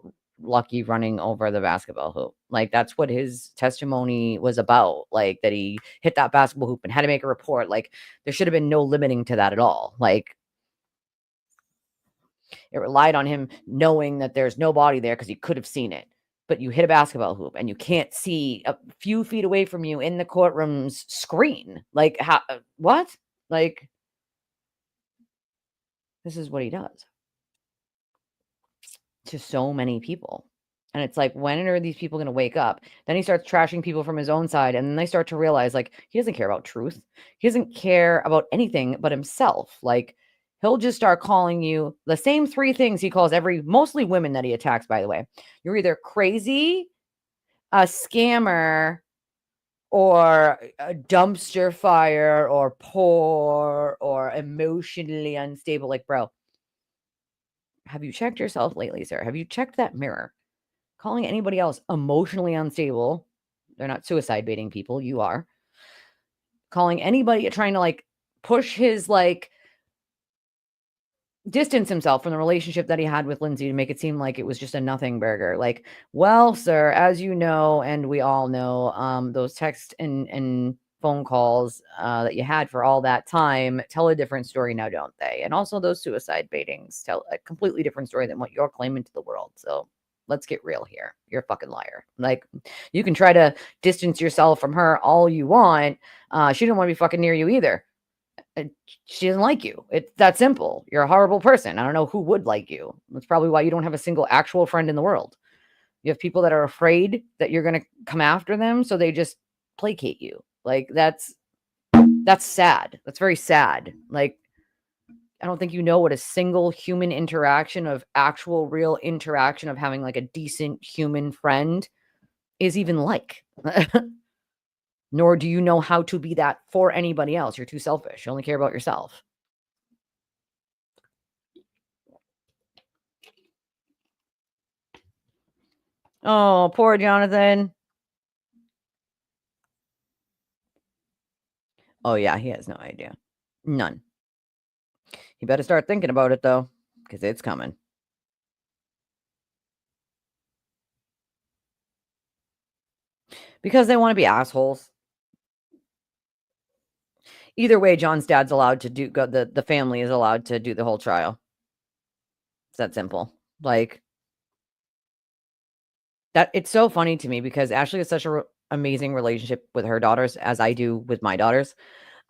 Lucky running over the basketball hoop. Like that's what his testimony was about. Like that he hit that basketball hoop and had to make a report. Like there should have been no limiting to that at all. Like it relied on him knowing that there's no body there because he could have seen it. But you hit a basketball hoop and you can't see a few feet away from you in the courtroom's screen. Like, how, what? Like, this is what he does to so many people. And it's like, when are these people going to wake up? Then he starts trashing people from his own side. And then they start to realize, like, he doesn't care about truth. He doesn't care about anything but himself. Like, he'll just start calling you the same three things he calls mostly women that he attacks, by the way. You're either crazy, a scammer, or a dumpster fire, or poor, or emotionally unstable. Like, bro, have you checked yourself lately, sir? Have you checked that mirror? Calling anybody else emotionally unstable, they're not suicide baiting people, you are. Calling anybody trying to like push his like distance himself from the relationship that he had with Lindsay to make it seem like it was just a nothing burger. Like, well, sir, as you know, and we all know, those text and phone calls that you had for all that time tell a different story now, don't they? And also those suicide baitings tell a completely different story than what you're claiming to the world. So let's get real here. You're a fucking liar. Like, you can try to distance yourself from her all you want. She didn't want to be fucking near you either. She doesn't like you. It's that simple. You're a horrible person. I don't know who would like you. That's probably why you don't have a single actual friend in the world. You have people that are afraid that you're going to come after them, so they just placate you. Like that's sad. That's very sad. Like, I don't think you know what a single human interaction of actual real interaction of having like a decent human friend is even like. Nor do you know how to be that for anybody else. You're too selfish. You only care about yourself. Oh, poor Jonathan. Oh, yeah, he has no idea. None. He better start thinking about it, though, because it's coming. Because they want to be assholes. Either way, John's dad's allowed to the family is allowed to do the whole trial. It's that simple. Like, that it's so funny to me because Ashley is such a amazing relationship with her daughters as I do with my daughters.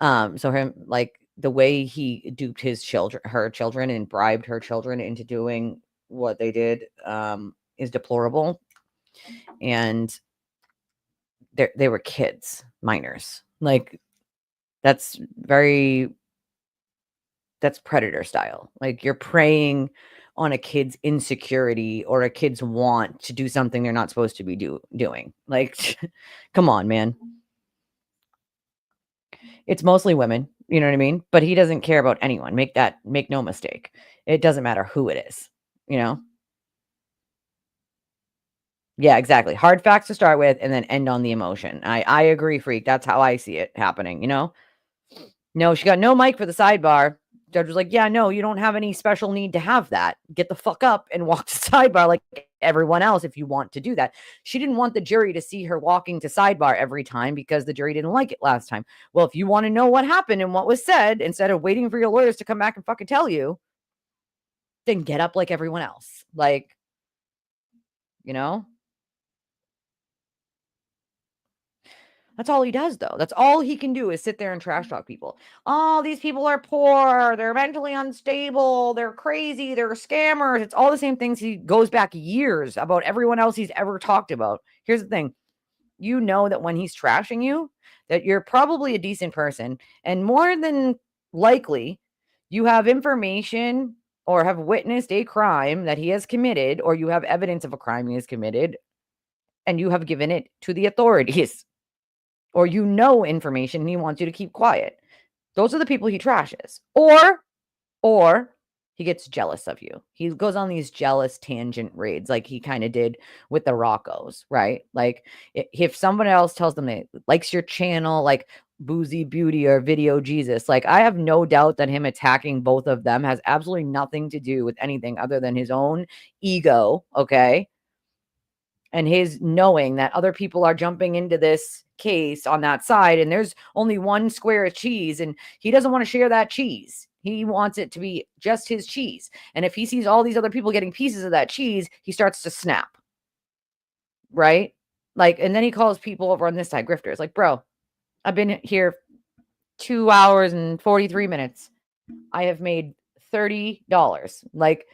So him, like, the way he duped her children, and bribed her children into doing what they did, is deplorable. And they were kids, minors. Like, that's predator style. Like, you're preying on a kid's insecurity or a kid's want to do something they're not supposed to be doing. Like, come on, man. It's mostly women, you know what I mean? But he doesn't care about anyone. Make no mistake. It doesn't matter who it is, you know? Yeah, exactly. Hard facts to start with and then end on the emotion. I agree, freak. That's how I see it happening, you know? No, she got no mic for the sidebar. Judge was like, yeah, no, you don't have any special need to have that. Get the fuck up and walk to sidebar like everyone else if you want to do that. She didn't want the jury to see her walking to sidebar every time because the jury didn't like it last time. Well, if you want to know what happened and what was said, instead of waiting for your lawyers to come back and fucking tell you, then get up like everyone else. Like, you know? That's all he does, though. That's all he can do is sit there and trash talk people. Oh, these people are poor. They're mentally unstable. They're crazy. They're scammers. It's all the same things. He goes back years about everyone else he's ever talked about. Here's the thing. You know that when he's trashing you, that you're probably a decent person. And more than likely, you have information or have witnessed a crime that he has committed, or you have evidence of a crime he has committed, and you have given it to the authorities. Or you know information and he wants you to keep quiet. Those are the people he trashes. Or he gets jealous of you. He goes on these jealous tangent raids like he kind of did with the Roccos, right? Like, if someone else tells them they likes your channel, like Boozy Beauty or Video Jesus, like, I have no doubt that him attacking both of them has absolutely nothing to do with anything other than his own ego, okay? And his knowing that other people are jumping into this case on that side, and there's only one square of cheese, and he doesn't want to share that cheese. He wants it to be just his cheese. And if he sees all these other people getting pieces of that cheese, he starts to snap. Right? Like, and then he calls people over on this side grifters. Like, bro, I've been here 2 hours and 43 minutes. I have made $30. Like,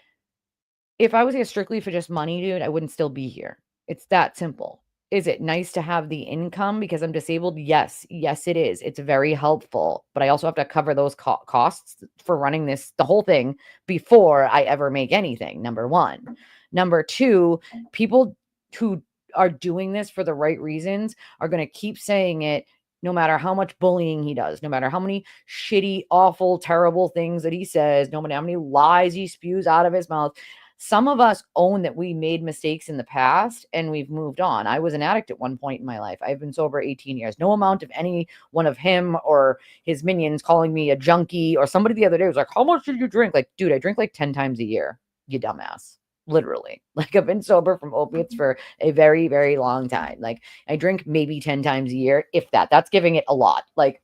if I was here strictly for just money, dude, I wouldn't still be here. It's that simple. Is it nice to have the income because I'm disabled? Yes. Yes, it is. It's very helpful. But I also have to cover those costs for running the whole thing before I ever make anything, number one. Number two, people who are doing this for the right reasons are going to keep saying it no matter how much bullying he does, no matter how many shitty, awful, terrible things that he says, no matter how many lies he spews out of his mouth. Some of us own that we made mistakes in the past and we've moved on. I was an addict at one point in my life. I've been sober 18 years. No amount of any one of him or his minions calling me a junkie, or somebody the other day was like, how much did you drink? Like, dude, I drink like 10 times a year, you dumbass. Literally. Like, I've been sober from opiates for a very, very long time. Like, I drink maybe 10 times a year, if that. That's giving it a lot. Like,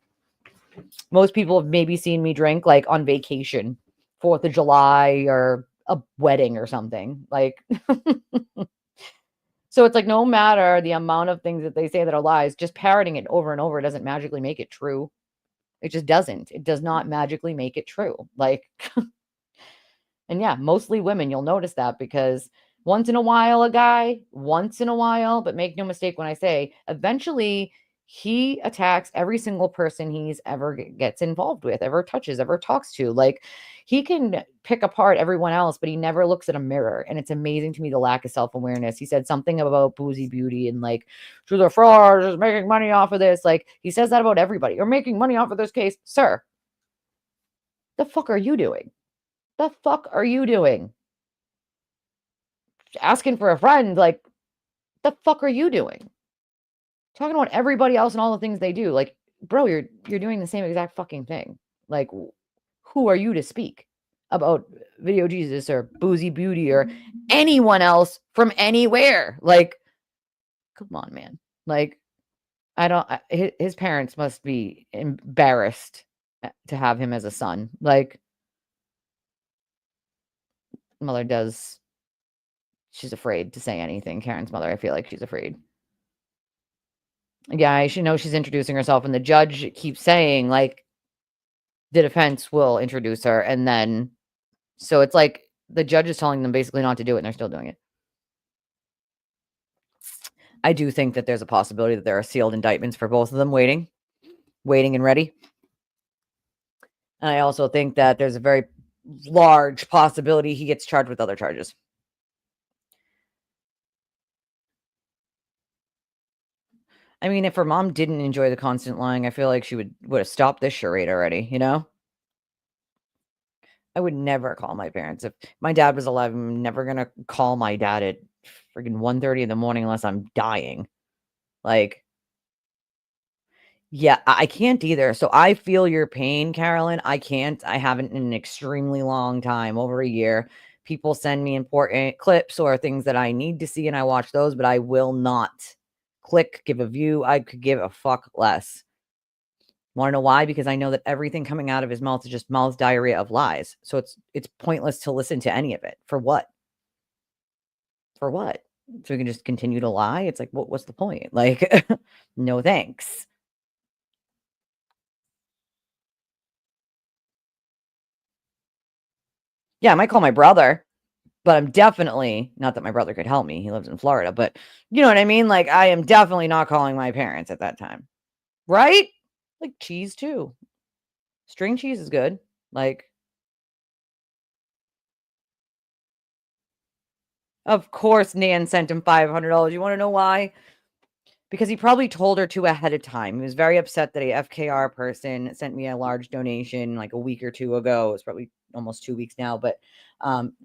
most people have maybe seen me drink like on vacation, 4th of July or a wedding or something. Like, so it's like, no matter the amount of things that they say that are lies, just parroting it over and over doesn't magically make it true. It just doesn't. It does not magically make it true. Like, and yeah, mostly women, you'll notice that, because once in a while, but make no mistake when I say, eventually he attacks every single person he's ever gets involved with, ever touches, ever talks to. Like, he can pick apart everyone else, but he never looks at a mirror. And it's amazing to me, the lack of self-awareness. He said something about Boozy Beauty and like, she's a fraud, just making money off of this. Like, he says that about everybody. You're making money off of this case. Sir, the fuck are you doing? The fuck are you doing? Asking for a friend, like, the fuck are you doing? Talking about everybody else and all the things they do. Like, bro, you're doing the same exact fucking thing. Like, who are you to speak about Video Jesus or Boozy Beauty or anyone else from anywhere? Like, come on, man. Like, his parents must be embarrassed to have him as a son. Like, mother does. She's afraid to say anything. Karen's mother, I feel like she's afraid. Yeah, she knows she's introducing herself, and the judge keeps saying, like, the defense will introduce her, and then so it's like the judge is telling them basically not to do it, and they're still doing it. I do think that there's a possibility that there are sealed indictments for both of them waiting and ready. And I also think that there's a very large possibility he gets charged with other charges. I mean, if her mom didn't enjoy the constant lying, I feel like she would have stopped this charade already, you know? I would never call my parents. If my dad was alive, I'm never gonna call my dad at freaking 1:30 in the morning unless I'm dying. Like, yeah, I can't either. So I feel your pain, Carolyn. I can't. I haven't in an extremely long time, over a year. People send me important clips or things that I need to see, and I watch those, but I will not click, give a view. I could give a fuck less. Want to know why? Because I know that everything coming out of his mouth is just mouth diarrhea of lies. So it's pointless to listen to any of it. For what? For what? So we can just continue to lie? It's like, what's the point? Like, no thanks. Yeah, I might call my brother, but I'm definitely not that my brother could help me. He lives in Florida, but you know what I mean? Like, I am definitely not calling my parents at that time. Right? Like cheese too. String cheese is good. Like, of course Nan sent him $500. You want to know why? Because he probably told her to ahead of time. He was very upset that a FKR person sent me a large donation like a week or two ago. It's probably almost 2 weeks now, but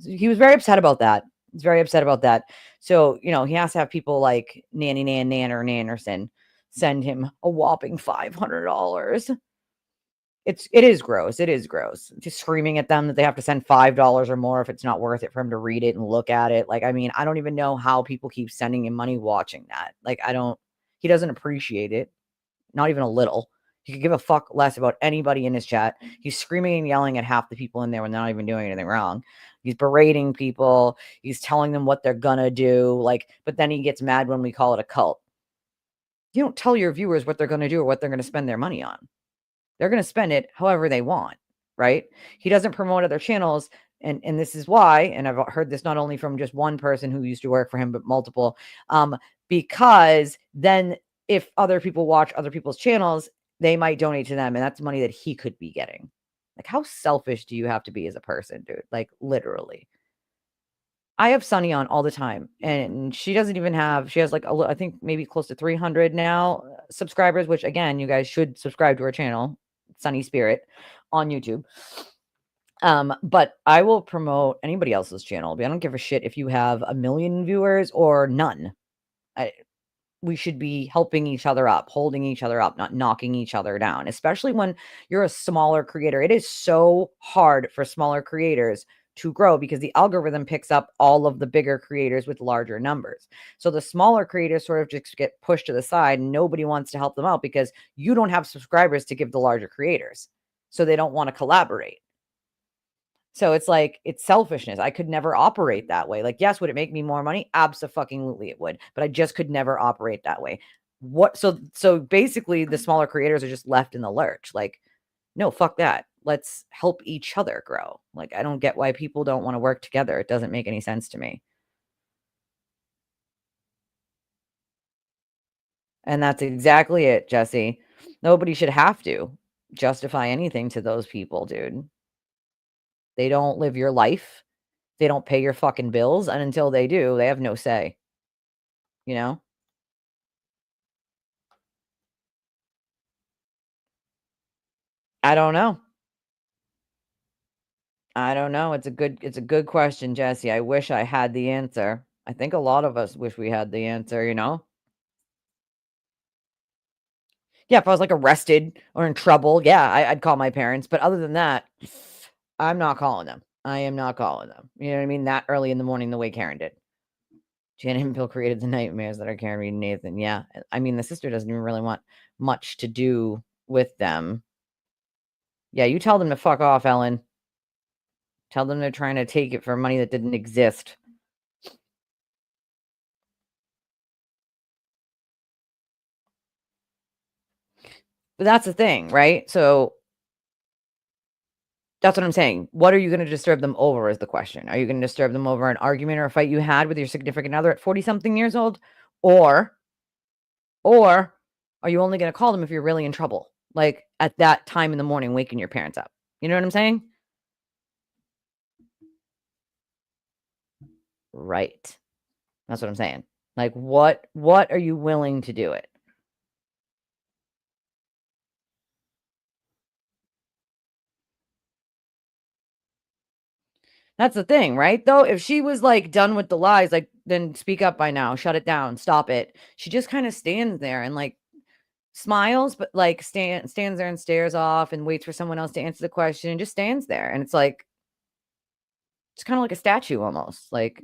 he was very upset about that. He's very upset about that. So, you know, he has to have people like Nanny Nan or Nannerson send him a whopping $500. It is gross. It is gross. Just screaming at them that they have to send $5 or more if it's not worth it for him to read it and look at it. Like, I mean, I don't even know how people keep sending him money watching that. Like, he doesn't appreciate it. Not even a little. He could give a fuck less about anybody in his chat. He's screaming and yelling at half the people in there when they're not even doing anything wrong. He's berating people. He's telling them what they're gonna do. Like, but then he gets mad when we call it a cult. You don't tell your viewers what they're gonna do or what they're gonna spend their money on. They're going to spend it however they want, right? He doesn't promote other channels. And this is why, and I've heard this not only from just one person who used to work for him, but multiple, because then if other people watch other people's channels, they might donate to them. And that's money that he could be getting. Like, how selfish do you have to be as a person, dude? Like, literally. I have Sunny on all the time, and she doesn't even have, she has like, I think maybe close to 300 now subscribers, which again, you guys should subscribe to her channel, Sunny Spirit, on YouTube. But I will promote anybody else's channel. I don't give a shit if you have 1 million viewers or none. We should be helping each other up, holding each other up, not knocking each other down, especially when you're a smaller creator. It is so hard for smaller creators to grow because the algorithm picks up all of the bigger creators with larger numbers. So the smaller creators sort of just get pushed to the side and nobody wants to help them out because you don't have subscribers to give the larger creators. So they don't want to collaborate. So it's like, it's selfishness. I could never operate that way. Like, yes, would it make me more money? Absolutely it would. But I just could never operate that way. So basically the smaller creators are just left in the lurch. Like, no, fuck that. Let's help each other grow. Like, I don't get why people don't want to work together. It doesn't make any sense to me. And that's exactly it, Jesse. Nobody should have to justify anything to those people, dude. They don't live your life. They don't pay your fucking bills. And until they do, they have no say. You know? I don't know. I don't know. It's a good question, Jesse. I wish I had the answer. I think a lot of us wish we had the answer, you know? Yeah, if I was like arrested or in trouble, yeah, I'd call my parents. But other than that, I'm not calling them. I am not calling them. You know what I mean? That early in the morning, the way Karen did. Janet and Bill created the nightmares that are Karen, Reed, and Nathan. Yeah. I mean, the sister doesn't even really want much to do with them. Yeah, you tell them to fuck off, Ellen. Tell them they're trying to take it for money that didn't exist. But that's the thing, right? So that's what I'm saying. What are you going to disturb them over is the question. Are you going to disturb them over an argument or a fight you had with your significant other at 40-something years old? Or are you only going to call them if you're really in trouble? Like at that time in the morning, waking your parents up. You know what I'm saying? Right. That's what I'm saying. Like what are you willing to do it? That's the thing, right? Though, if she was like done with the lies, like then speak up by now, shut it down, stop it. She just kind of stands there and like smiles, but like stands there and stares off and waits for someone else to answer the question and just stands there. And it's like, it's kind of like a statue almost. Like,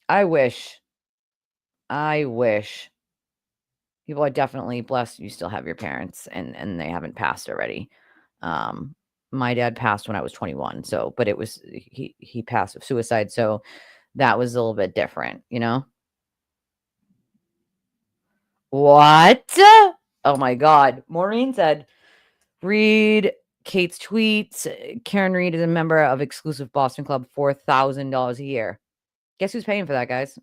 I wish people are definitely blessed you still have your parents and they haven't passed already. My dad passed when I was 21, so but it was he passed of suicide, so that was a little bit different, you know? What? Oh my god. Maureen said, "Read Kate's tweets. Karen Reed is a member of exclusive Boston Club, $4,000 a year." Guess who's paying for that, guys?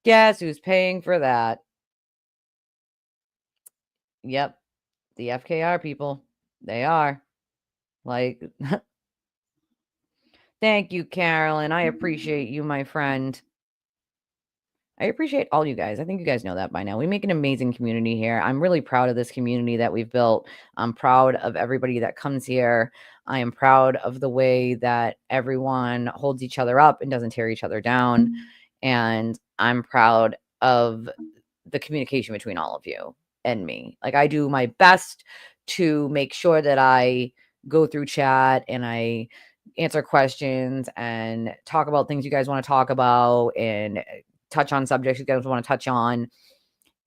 Guess who's paying for that? Yep, the FKR people. They are. Like, thank you, Carolyn. I appreciate you, my friend. I appreciate all you guys. I think you guys know that by now. We make an amazing community here. I'm really proud of this community that we've built. I'm proud of everybody that comes here. I am proud of the way that everyone holds each other up and doesn't tear each other down. And I'm proud of the communication between all of you and me. Like, I do my best to make sure that I go through chat and I answer questions and talk about things you guys want to talk about and touch on subjects you guys want to touch on.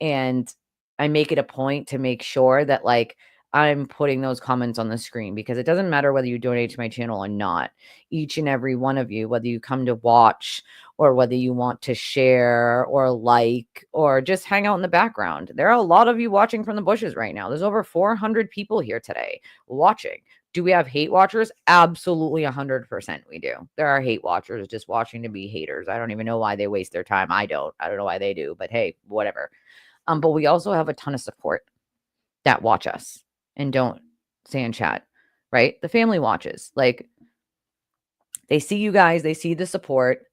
And I make it a point to make sure that like I'm putting those comments on the screen, because it doesn't matter whether you donate to my channel or not. Each and every one of you, whether you come to watch or whether you want to share or like or just hang out in the background. There are a lot of you watching from the bushes right now. There's over 400 people here today watching. Do we have hate watchers? Absolutely 100% we do. There are hate watchers just watching to be haters. I don't even know why they waste their time. I don't know why they do, but hey, whatever. But we also have a ton of support that watch us and don't stay in chat, right? The family watches. Like, they see you guys, they see the support.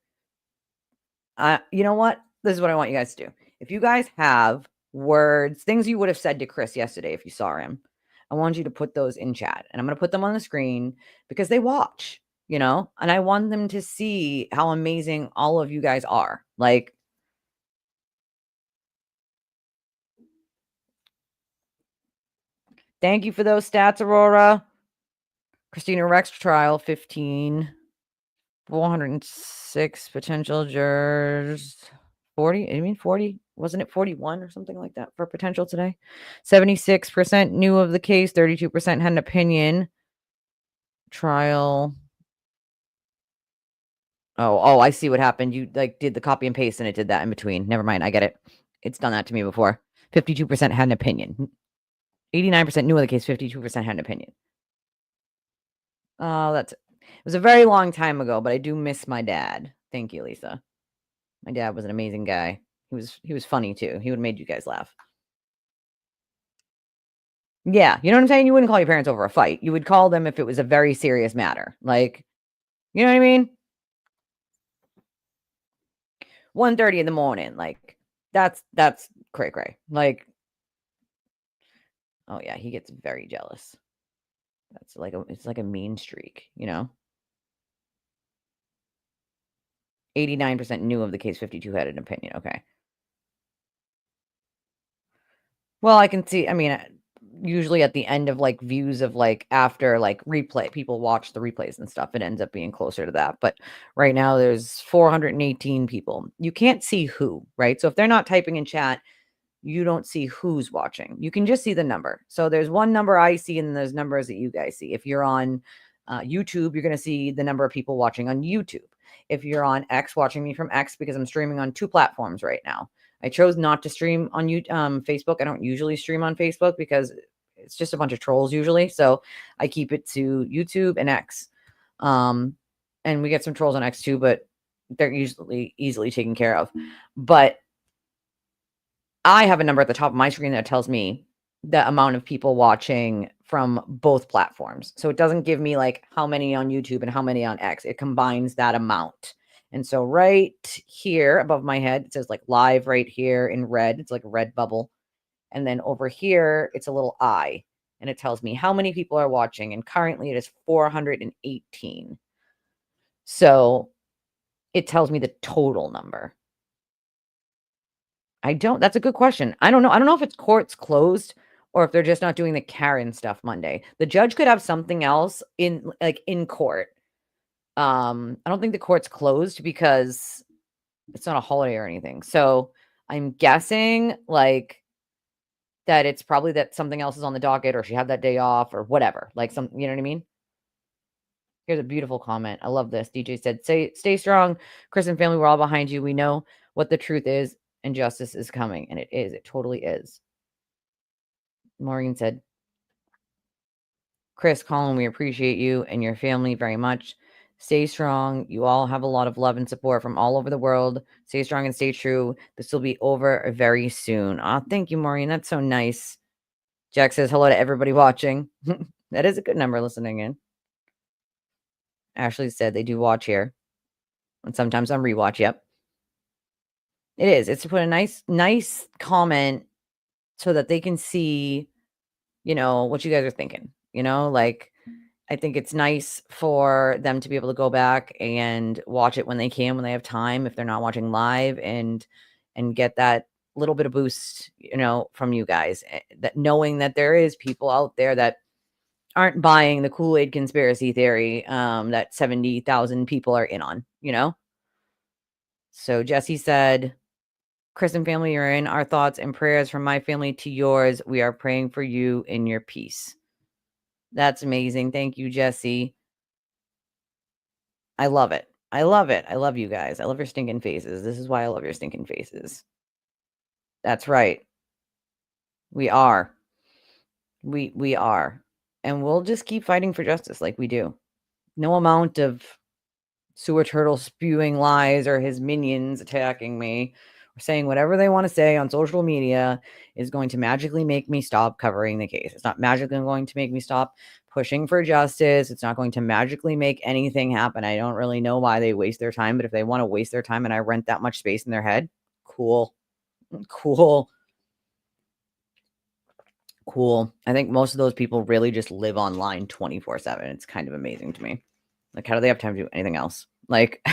You know what? This is what I want you guys to do. If you guys have words, things you would have said to Chris yesterday if you saw him, I want you to put those in chat. And I'm going to put them on the screen because they watch, you know? And I want them to see how amazing all of you guys are. Like, thank you for those stats, Aurora. Christina Rex trial, 15. 406 potential jurors. 40? I mean 40? Wasn't it 41 or something like that for potential today? 76% knew of the case. 32% had an opinion. Trial. Oh, I see what happened. You like did the copy and paste and it did that in between. Never mind. I get it. It's done that to me before. 52% had an opinion. 89% knew of the case. 52% had an opinion. Oh, it was a very long time ago, but I do miss my dad. Thank you, Lisa. My dad was an amazing guy. He was funny too. He would have made you guys laugh. Yeah, you know what I'm saying? You wouldn't call your parents over a fight. You would call them if it was a very serious matter. Like, you know what I mean? 1:30 in the morning. Like, that's cray cray. Like, oh yeah, he gets very jealous. That's like it's like a mean streak, you know? 89% knew of the case, 52 had an opinion. Okay. Well, I can see, I mean, usually at the end of like views of like after like replay, people watch the replays and stuff. It ends up being closer to that. But right now there's 418 people. You can't see who, right? So if they're not typing in chat, you don't see who's watching. You can just see the number. So there's one number I see and there's numbers that you guys see. If you're on YouTube, you're going to see the number of people watching on YouTube. If you're on X, watching me from X, because I'm streaming on 2 platforms right now. I chose not to stream on Facebook. I don't usually stream on Facebook because it's just a bunch of trolls usually. So I keep it to YouTube and X. And we get some trolls on X too, but they're usually easily taken care of. But I have a number at the top of my screen that tells me the amount of people watching from both platforms. So it doesn't give me like how many on YouTube and how many on X. It combines that amount. And so right here above my head, it says like live right here in red. It's like a red bubble. And then over here, it's a little eye. And it tells me how many people are watching. And currently it is 418. So it tells me the total number. That's a good question. I don't know. I don't know if it's courts closed or if they're just not doing the Karen stuff Monday. The judge could have something else in court. I don't think the court's closed because it's not a holiday or anything. So I'm guessing like that it's probably that something else is on the docket or she had that day off or whatever. Like you know what I mean? Here's a beautiful comment. I love this. DJ said, stay strong. Chris and family, we're all behind you. We know what the truth is and justice is coming. And it is. It totally is. Maureen said, Chris, Colin, we appreciate you and your family very much. Stay strong. You all have a lot of love and support from all over the world. Stay strong and stay true. This will be over very soon. Thank you, Maureen. That's so nice. Jack says hello to everybody watching. That is a good number listening in. Ashley said they do watch here. And sometimes on rewatch. Yep. It is. It's to put a nice comment so that they can see, what you guys are thinking. Like I think it's nice for them to be able to go back and watch it when they can, when they have time, if they're not watching live and get that little bit of boost, from you guys, that knowing that there is people out there that aren't buying the Kool-Aid conspiracy theory that 70,000 people are in on, So Jesse said, Chris and family, you're in our thoughts and prayers from my family to yours. We are praying for you in your peace. That's amazing. Thank you, Jesse. I love it. I love it. I love you guys. I love your stinking faces. This is why I love your stinking faces. That's right. We are. We are. And we'll just keep fighting for justice like we do. No amount of sewer turtle spewing lies or his minions attacking me or saying whatever they want to say on social media is going to magically make me stop covering the case. It's not magically going to make me stop pushing for justice. It's not going to magically make anything happen. I don't really know why they waste their time, but if they want to waste their time and I rent that much space in their head, cool. I think most of those people really just live online 24/7. It's kind of amazing to me. Like, how do they have time to do anything else? Like,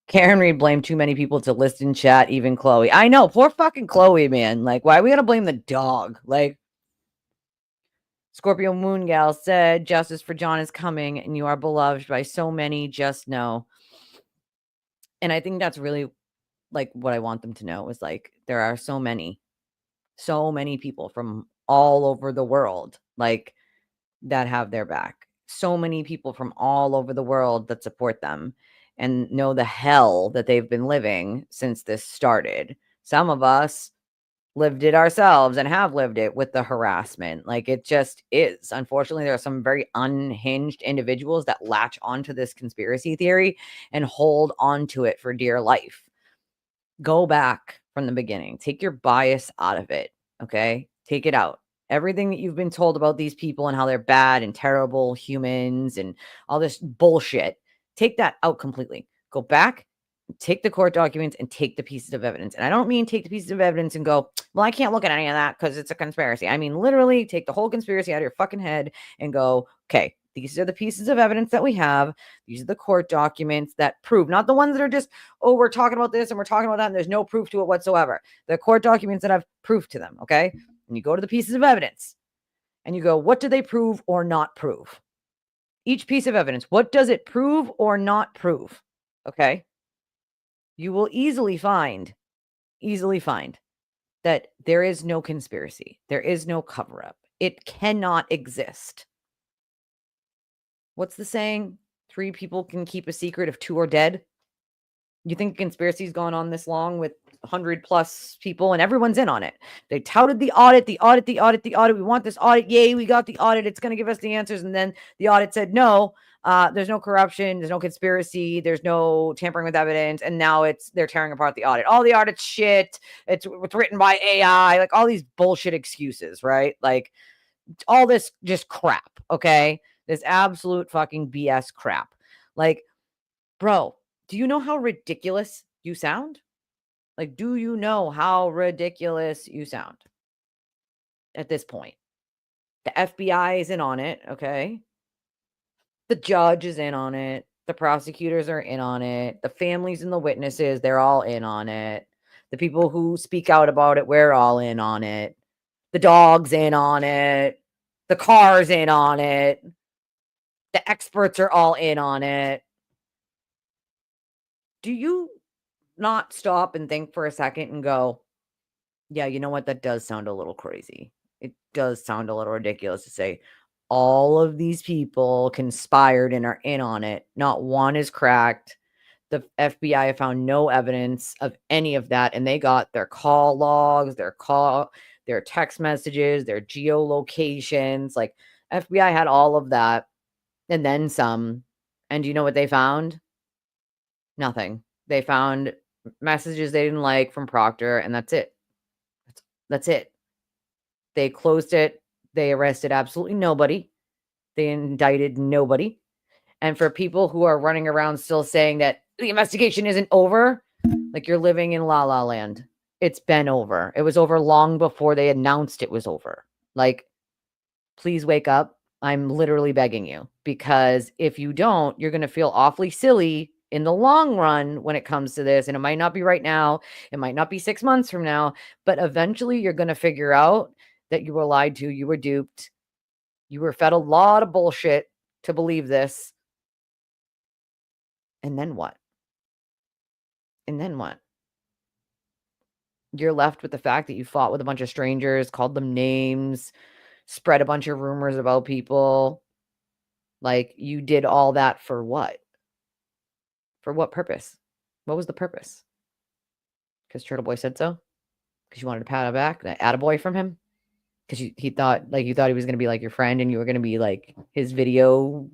Karen Reed blamed too many people to list in chat, even Chloe. I know, poor fucking Chloe, man. Like, why we gotta blame the dog? Like, Scorpio Moon Gal said, justice for John is coming, and you are beloved by so many. Just know. And I think that's really like what I want them to know is like there are so many people from all over the world, like that have their back. So many people from all over the world that support them and know the hell that they've been living since this started. Some of us lived it ourselves and have lived it with the harassment. Like it just is. Unfortunately, there are some very unhinged individuals that latch onto this conspiracy theory and hold onto it for dear life. Go back from the beginning. Take your bias out of it. Okay? Take it out. Everything that you've been told about these people and how they're bad and terrible humans and all this bullshit, take that out completely. Go back, take the court documents and take the pieces of evidence. And I don't mean take the pieces of evidence and go, well, I can't look at any of that because it's a conspiracy. I mean, literally take the whole conspiracy out of your fucking head and go, okay, these are the pieces of evidence that we have. These are the court documents that prove, not the ones that are just, oh, we're talking about this and we're talking about that and there's no proof to it whatsoever. The court documents that have proof to them, okay? And you go to the pieces of evidence and you go, what do they prove or not prove? Each piece of evidence, what does it prove or not prove? Okay? You will easily find that there is no conspiracy. There is no cover-up. It cannot exist. What's the saying? 3 people can keep a secret if 2 are dead. You think conspiracy's gone on this long with 100 plus people, and everyone's in on it. They touted the audit, the audit, the audit, the audit. We want this audit. Yay, we got the audit. It's going to give us the answers. And then the audit said, no, there's no corruption. There's no conspiracy. There's no tampering with evidence. And now they're tearing apart the audit. All the audit's shit. It's written by AI, like all these bullshit excuses, right? Like all this just crap. Okay. This absolute fucking BS crap. Like, bro, do you know how ridiculous you sound? Like, do you know how ridiculous you sound at this point? The FBI is in on it, okay? The judge is in on it. The prosecutors are in on it. The families and the witnesses, they're all in on it. The people who speak out about it, we're all in on it. The dog's in on it. The car's in on it. The experts are all in on it. Do you not stop and think for a second and go, yeah, you know what? That does sound a little crazy. It does sound a little ridiculous to say all of these people conspired and are in on it. Not one is cracked. The FBI have found no evidence of any of that. And they got their call logs, their text messages, their geolocations. Like FBI had all of that and then some. And do you know what they found? Nothing. They found messages they didn't like from Proctor, and that's it. That's it. They closed it. They arrested absolutely nobody. They indicted nobody. And for people who are running around still saying that the investigation isn't over, like you're living in La La Land. It's been over. It was over long before they announced it was over. Like, please wake up. I'm literally begging you, because if you don't, you're going to feel awfully silly in the long run when it comes to this. And it might not be right now. It might not be 6 months from now, but eventually you're going to figure out that you were lied to. You were duped. You were fed a lot of bullshit to believe this. And then what? And then what? You're left with the fact that you fought with a bunch of strangers, called them names, spread a bunch of rumors about people. Like, you did all that for what? For what purpose? What was the purpose? Because Turtle Boy said so? Because you wanted to pat him back, an attaboy from him? Because he thought he was going to be like your friend, and you were going to be like his videographer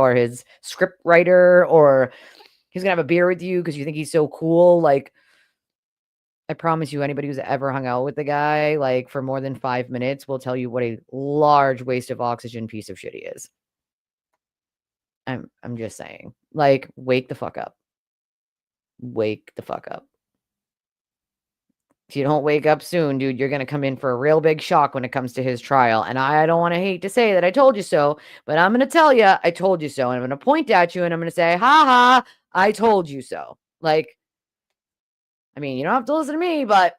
or his script writer, or he's going to have a beer with you because you think he's so cool. Like, I promise you, anybody who's ever hung out with the guy, like, for more than 5 minutes will tell you what a large waste of oxygen piece of shit he is. I'm just saying. Like, wake the fuck up. Wake the fuck up. If you don't wake up soon, dude, you're going to come in for a real big shock when it comes to his trial. And I don't want to hate to say that I told you so, but I'm going to tell you I told you so. And I'm going to point at you and I'm going to say, ha ha, I told you so. Like, I mean, you don't have to listen to me, but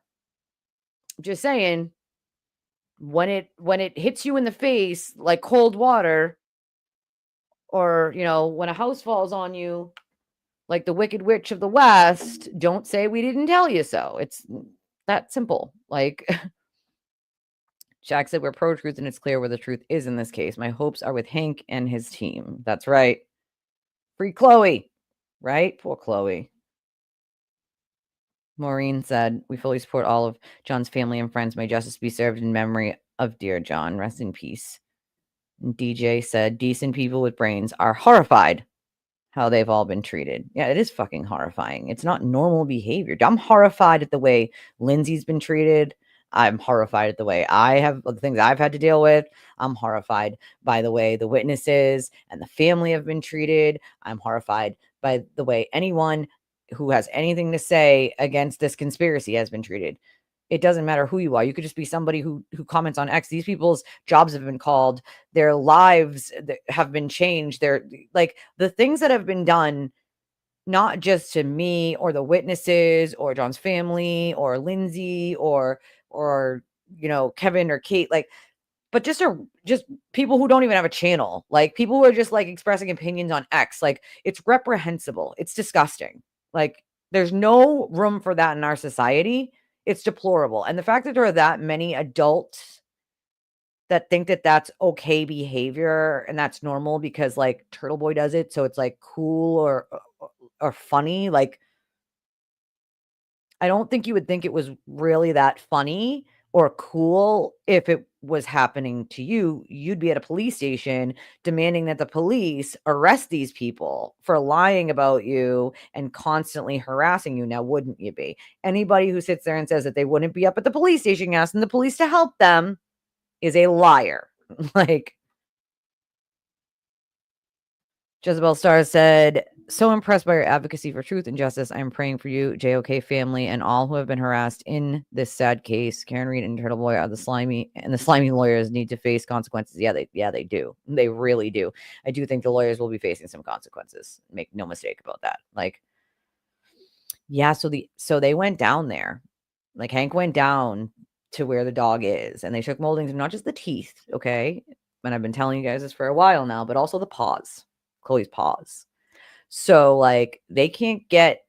I'm just saying, when it hits you in the face like cold water, or, when a house falls on you like the Wicked Witch of the West, don't say we didn't tell you so. It's that simple. Like, Jack said, we're pro-truth and it's clear where the truth is in this case. My hopes are with Hank and his team. That's right. Free Chloe, right? Poor Chloe. Maureen said, we fully support all of John's family and friends. May justice be served in memory of dear John. Rest in peace. And DJ said, decent people with brains are horrified how they've all been treated. Yeah, it is fucking horrifying. It's not normal behavior. I'm horrified at the way Lindsay's been treated. I'm horrified at the way the things I've had to deal with. I'm horrified by the way the witnesses and the family have been treated. I'm horrified by the way anyone who has anything to say against this conspiracy has been treated. It doesn't matter who you are. You could just be somebody who comments on X. These people's jobs have been called. Their lives have been changed. They're like the things that have been done, not just to me or the witnesses or John's family or Lindsay or Kevin or Kate, like, but just people who don't even have a channel, like people who are just like expressing opinions on X. Like, it's reprehensible. It's disgusting. Like, there's no room for that in our society. It's deplorable. And the fact that there are that many adults that think that that's okay behavior and that's normal because like Turtle Boy does it, so it's like cool or funny, like, I don't think you would think it was really that funny or cool if it was happening to you. You'd be at a police station demanding that the police arrest these people for lying about you and constantly harassing you. Now, wouldn't you be? Anybody who sits there and says that they wouldn't be up at the police station asking the police to help them is a liar. Like, Jezebel Star said, so impressed by your advocacy for truth and justice. I'm praying for you, JOK family, and all who have been harassed in this sad case. Karen Reed and Turtle Boy are the slimy lawyers need to face consequences. Yeah, they do. They really do. I do think the lawyers will be facing some consequences. Make no mistake about that. Like, yeah, so they went down there. Like Hank went down to where the dog is, and they took moldings of not just the teeth, okay? And I've been telling you guys this for a while now, but also the paws. Chloe's paws. So like they can't get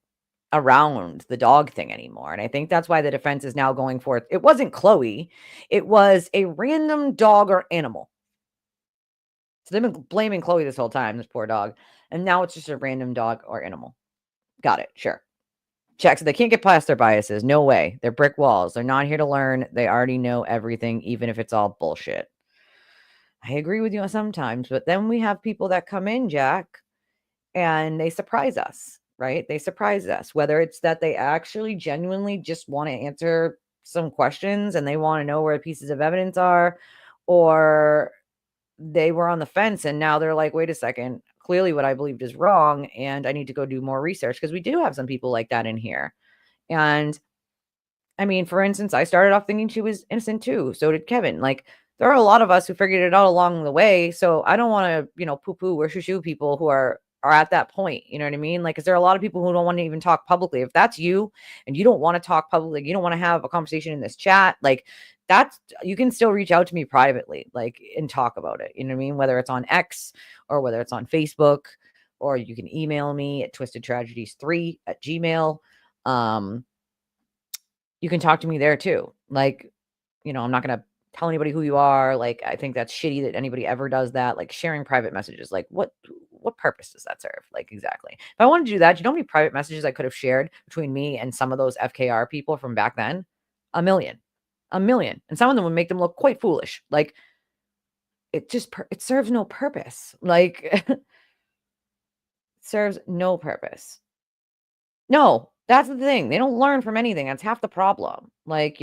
around the dog thing anymore. And I think that's why the defense is now going for it. It wasn't Chloe, it was a random dog or animal. So they've been blaming Chloe this whole time, this poor dog. And now it's just a random dog or animal. Got it. Sure. Check. So they can't get past their biases. No way. They're brick walls. They're not here to learn. They already know everything, even if it's all bullshit. I agree with you sometimes, but then we have people that come in, Jack, and they surprise us, right? They surprise us, whether it's that they actually genuinely just want to answer some questions and they want to know where pieces of evidence are, or they were on the fence and now they're like, wait a second, clearly what I believed is wrong and I need to go do more research, because we do have some people like that in here. And I mean, for instance, I started off thinking she was innocent too. So did Kevin. Like, there are a lot of us who figured it out along the way. So I don't want to, poo-poo or shoo-shoo people who are at that point. You know what I mean? Like, is there a lot of people who don't want to even talk publicly? If that's you and you don't want to talk publicly, you don't want to have a conversation in this chat, like you can still reach out to me privately, like, and talk about it. You know what I mean? Whether it's on X or whether it's on Facebook, or you can email me at twistedtragedies3@gmail. You can talk to me there too. Like, I'm not going to tell anybody who you are. Like, I think that's shitty that anybody ever does that. Like, sharing private messages, like what purpose does that serve? Like, exactly. If I wanted to do that, do you know how many private messages I could have shared between me and some of those FKR people from back then? A million. And some of them would make them look quite foolish. Like, it just, it serves no purpose. Like, serves no purpose. No, that's the thing. They don't learn from anything. That's half the problem. Like,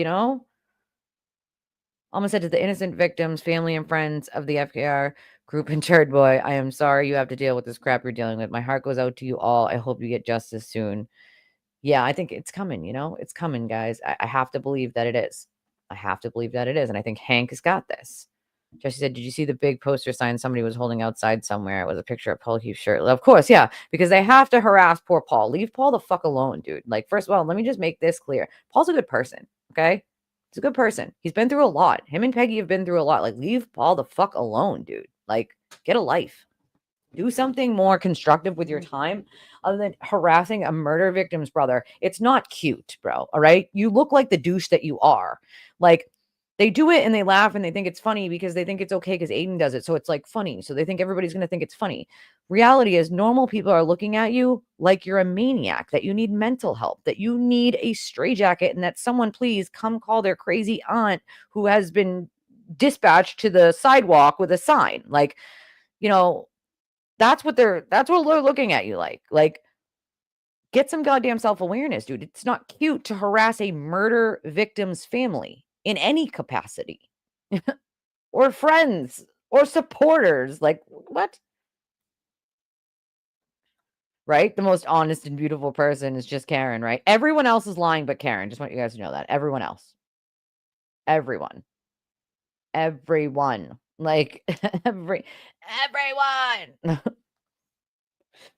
Almost said to the innocent victims, family, and friends of the FKR group and Turd Boy, I am sorry you have to deal with this crap you're dealing with. My heart goes out to you all. I hope you get justice soon. Yeah, I think it's coming, It's coming, guys. I have to believe that it is. I have to believe that it is. And I think Hank has got this. Jesse said, did you see the big poster sign somebody was holding outside somewhere? It was a picture of Paul Heath's shirt. Of course, yeah, because they have to harass poor Paul. Leave Paul the fuck alone, dude. Like, first of all, let me just make this clear. Paul's a good person, okay? He's a good person. He's been through a lot. Him and Peggy have been through a lot. Like, leave Paul the fuck alone, dude. Like, get a life. Do something more constructive with your time other than harassing a murder victim's brother. It's not cute, bro. All right? You look like the douche that you are. Like, they do it and they laugh and they think it's funny because they think it's okay because Aiden does it. So it's like funny. So they think everybody's going to think it's funny. Reality is normal people are looking at you like you're a maniac, that you need mental help, that you need a straitjacket, and that someone please come call their crazy aunt who has been dispatched to the sidewalk with a sign. Like, that's what they're looking at you like. Like, get some goddamn self-awareness, dude. It's not cute to harass a murder victim's family in any capacity. Or friends or supporters. Like, what? Right? The most honest and beautiful person is just Karen, right? Everyone else is lying but Karen. Just want you guys to know that. Everyone else. Everyone. Like, everyone.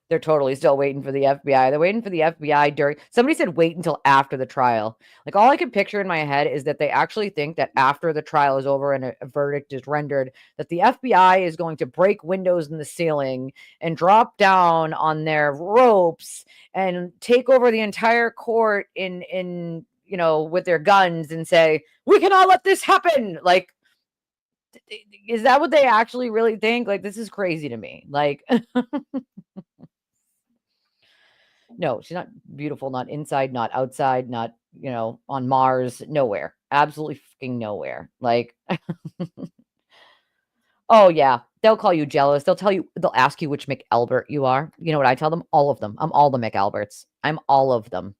They're totally still waiting for the FBI. They're waiting for the FBI somebody said wait until after the trial. Like, all I can picture in my head is that they actually think that after the trial is over and a verdict is rendered, that the FBI is going to break windows in the ceiling and drop down on their ropes and take over the entire court in with their guns and say, we cannot let this happen. Like, is that what they actually really think? Like, this is crazy to me. Like, No, she's not beautiful, not inside, not outside, not, on Mars, nowhere. Absolutely fucking nowhere. Like, oh yeah, they'll call you jealous. They'll ask you which McAlbert you are. You know what I tell them? All of them. I'm all the McAlberts. I'm all of them.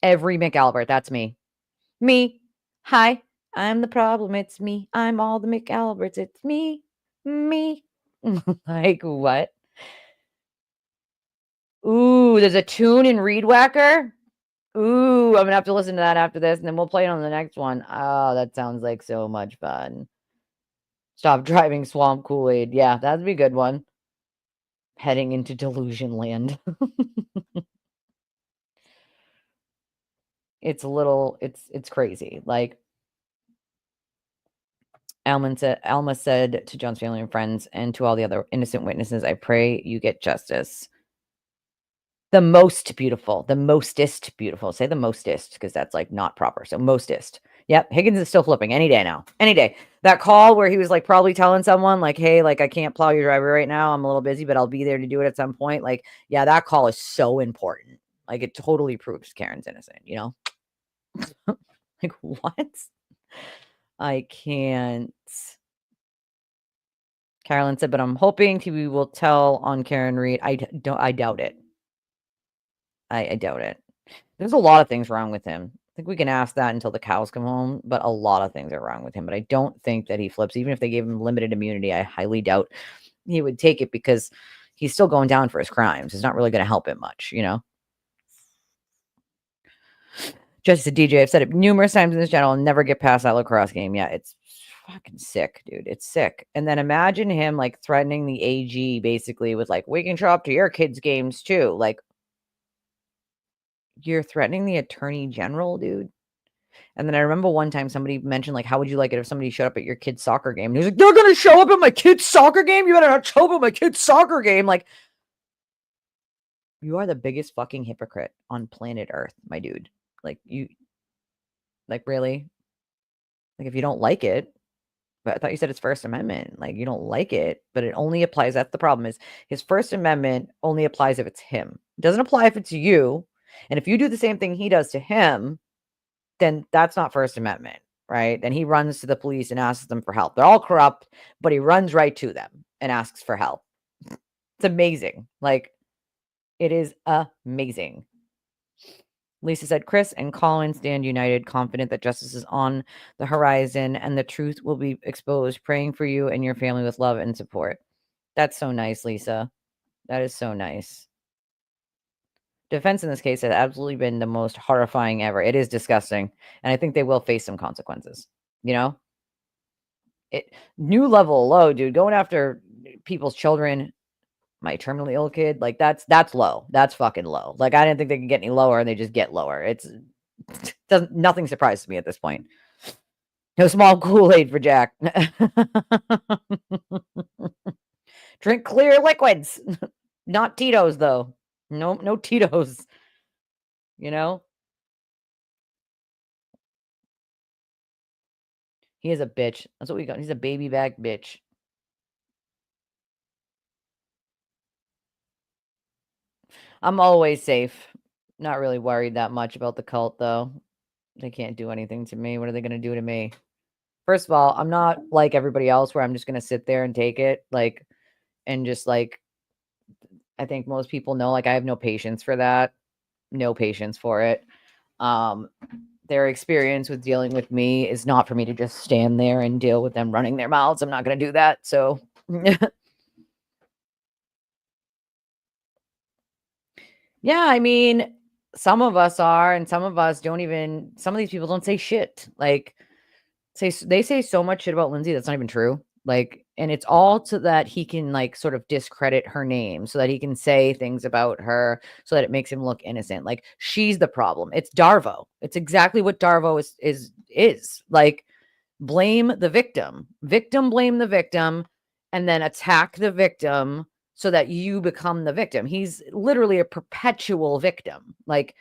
Every McAlbert, that's me. Me. Hi, I'm the problem. It's me. I'm all the McAlberts. It's me. Me. Like what? Ooh, there's a tune in Reed Whacker. Ooh, I'm gonna have to listen to that after this, and then we'll play it on the next one. Oh, that sounds like so much fun. Stop driving Swamp Kool-Aid. Yeah, that'd be a good one. Heading into delusion land. It's crazy. Like Alma said to John's family and friends and to all the other innocent witnesses, I pray you get justice. The most beautiful, the mostest beautiful. Say the mostest because that's like not proper. So mostest. Yep. Higgins is still flipping any day now. Any day. That call where he was like probably telling someone like, hey, like I can't plow your driveway right now. I'm a little busy, but I'll be there to do it at some point. Like, yeah, that call is so important. Like it totally proves Karen's innocent, Like what? I can't. Carolyn said, but I'm hoping TV will tell on Karen Reed. I doubt it. I doubt it. There's a lot of things wrong with him. I think we can ask that until the cows come home, but a lot of things are wrong with him. But I don't think that he flips. Even if they gave him limited immunity, I highly doubt he would take it because he's still going down for his crimes. It's not really going to help him much, Just a DJ, I've said it numerous times in this channel, I'll never get past that lacrosse game. Yeah, it's fucking sick, dude. It's sick. And then imagine him like threatening the AG basically with like, we can show up to your kids' games too. Like, you're threatening the attorney general, dude. And then I remember one time somebody mentioned, like, how would you like it if somebody showed up at your kid's soccer game? And he was like, they're going to show up at my kid's soccer game? You better not show up at my kid's soccer game. Like, you are the biggest fucking hypocrite on planet Earth, my dude. Like, really? Like, if you don't like it, but I thought you said it's First Amendment. Like, you don't like it, but it only applies. That's the problem is his First Amendment only applies if it's him. It doesn't apply if it's you. And if you do the same thing he does to him, then that's not First Amendment, right? Then he runs to the police and asks them for help. They're all corrupt, but he runs right to them and asks for help. It's amazing. Like, it is amazing. Lisa said, Chris and Colin stand united, confident that justice is on the horizon and the truth will be exposed, praying for you and your family with love and support. That's so nice, Lisa. That is so nice. Defense in this case has absolutely been the most horrifying ever. It is disgusting. And I think they will face some consequences. New level low, dude. Going after people's children, my terminally ill kid, like that's low. That's fucking low. Like I didn't think they could get any lower, and they just get lower. Nothing surprises me at this point. No small Kool-Aid for Jack. Drink clear liquids. Not Tito's though. No Tito's. He is a bitch. That's what we got. He's a baby back bitch. I'm always safe. Not really worried that much about the cult, though. They can't do anything to me. What are they going to do to me? First of all, I'm not like everybody else where I'm just going to sit there and take it. Like, and just like, I think most people know, like, I have no patience for that. No patience for it. Their experience with dealing with me is not for me to just stand there and deal with them running their mouths. I'm not going to do that. So, yeah, I mean, some of us are, and some of us don't even, some of these people don't say shit. Like, they say so much shit about Lindsay that's not even true. Like, and it's all so that he can like sort of discredit her name, so that he can say things about her, so that it makes him look innocent. Like she's the problem. It's Darvo. It's exactly what Darvo is. Like, blame the victim. Blame the victim, and then attack the victim so that you become the victim. He's literally a perpetual victim. Like,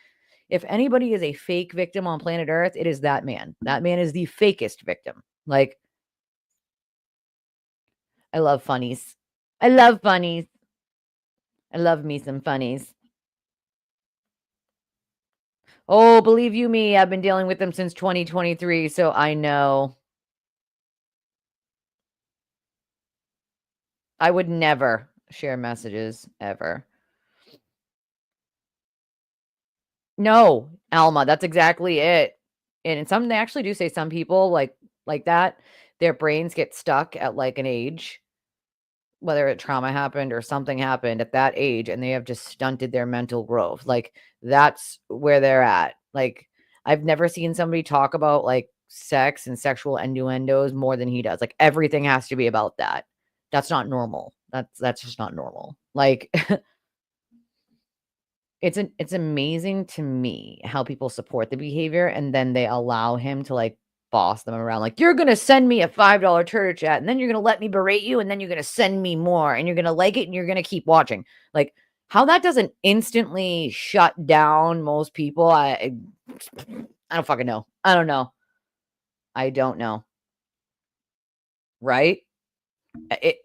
if anybody is a fake victim on planet Earth, it is that man. That man is the fakest victim. Like, I love funnies. I love funnies. I love me some funnies. Oh, believe you me, I've been dealing with them since 2023, so I know. I would never share messages ever. No, Alma, that's exactly it. And some they actually do say some people like that, their brains get stuck at like an age, whether a trauma happened or something happened at that age, and they have just stunted their mental growth. Like that's where they're at. Like I've never seen somebody talk about like sex and sexual innuendos more than he does. Like everything has to be about that. That's not normal. That's just not normal. Like it's amazing to me how people support the behavior and then they allow him to like boss them around. Like, you're gonna send me a $5 Twitter chat, and then you're gonna let me berate you, and then you're gonna send me more, and you're gonna like it, and you're gonna keep watching. Like, how that doesn't instantly shut down most people, I don't fucking know. I don't know. I don't know. Right? It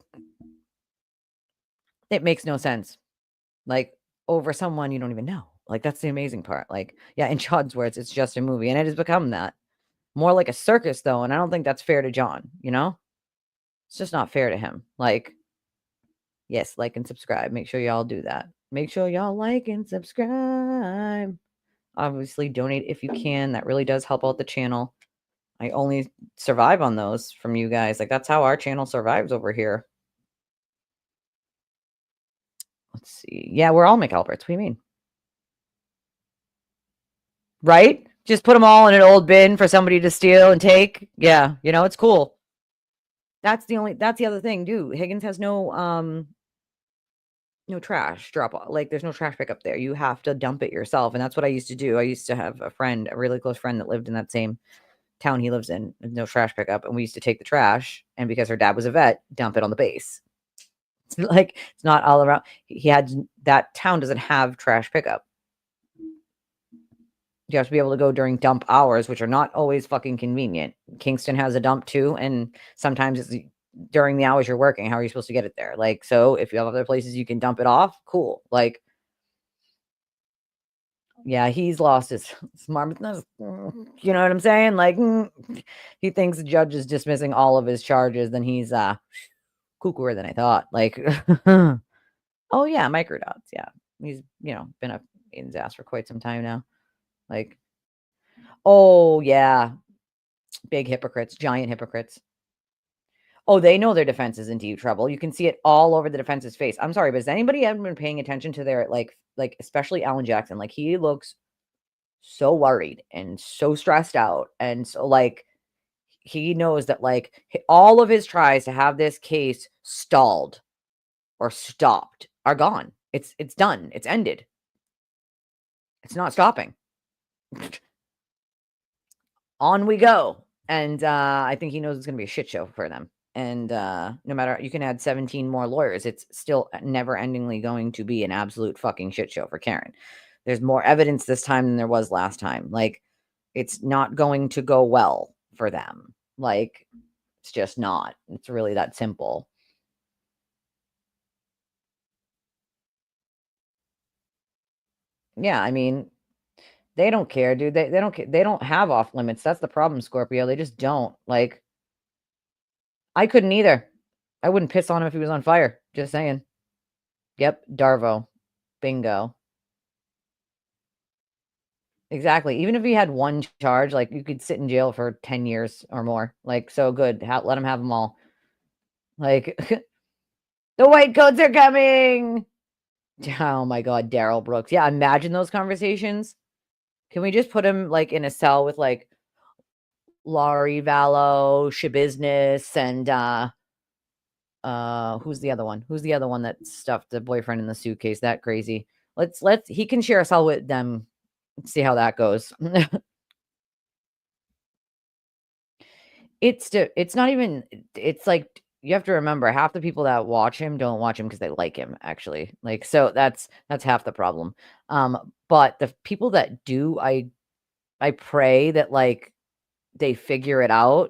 it makes no sense. Like, over someone you don't even know. Like, that's the amazing part. Like, yeah, in Chod's words, it's just a movie, and it has become that. More like a circus, though, and I don't think that's fair to John, you know? It's just not fair to him. Like, yes, like and subscribe. Make sure y'all do that. Make sure y'all like and subscribe. Obviously, donate if you can. That really does help out the channel. I only survive on those from you guys. Like, that's how our channel survives over here. Let's see. Yeah, we're all McAlberts. What do you mean? Right? Just put them all in an old bin for somebody to steal and take. Yeah, you know, it's cool. That's the other thing, dude. Higgins has no trash drop off. Like, there's no trash pickup there. You have to dump it yourself, and that's what I used to do. I used to have a friend, a really close friend that lived in that same town he lives in, with no trash pickup, and we used to take the trash, and because her dad was a vet, dump it on the base. It's like, it's not all around. That town doesn't have trash pickup. You have to be able to go during dump hours, which are not always fucking convenient. Kingston has a dump too, and sometimes it's during the hours you're working. How are you supposed to get it there? Like, so if you have other places you can dump it off, cool. Like, yeah, he's lost his smartness. You know what I'm saying? Like, he thinks the judge is dismissing all of his charges, then he's cuckooer than I thought. Like, oh yeah, microdots. Yeah, he's been up in his ass for quite some time now. Like, oh yeah, big hypocrites, giant hypocrites. Oh, they know their defense is in deep trouble. You can see it all over the defense's face. I'm sorry, but has anybody ever been paying attention to their like especially Alan Jackson? Like, he looks so worried and so stressed out, and so like he knows that like all of his tries to have this case stalled or stopped are gone. It's done. It's ended. It's not stopping. On we go. And I think he knows it's gonna be a shit show for them. And no matter, you can add 17 more lawyers, it's still never endingly going to be an absolute fucking shit show for Karen. There's more evidence this time than there was last time. Like, it's not going to go well for them. Like, it's just not. It's really that simple. Yeah, I mean, they don't care, dude. They don't care. They don't have off limits. That's the problem, Scorpio. They just don't. Like, I couldn't either. I wouldn't piss on him if he was on fire. Just saying. Yep, Darvo. Bingo. Exactly. Even if he had one charge, like, you could sit in jail for 10 years or more. Like, so good. Let him have them all. Like, the white coats are coming. Oh my God, Daryl Brooks. Yeah, imagine those conversations. Can we just put him like in a cell with like Laurie Vallow, Shabusiness, and who's the other one? Who's the other one that stuffed the boyfriend in the suitcase? That crazy. Let's he can share a cell with them. See how that goes. It's not even, it's like, you have to remember, half the people that watch him don't watch him because they like him, actually. Like, so that's half the problem. But the people that do, I pray that like they figure it out.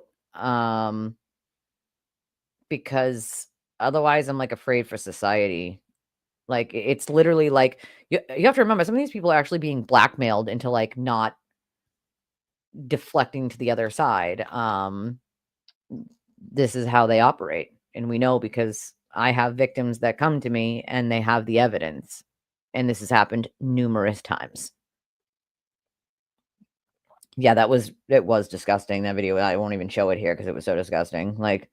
Because otherwise I'm like afraid for society. Like, it's literally like, you have to remember, some of these people are actually being blackmailed into, like, not deflecting to the other side. This is how they operate. And we know because I have victims that come to me and they have the evidence. And this has happened numerous times. Yeah, it was disgusting, that video. I won't even show it here because it was so disgusting. Like,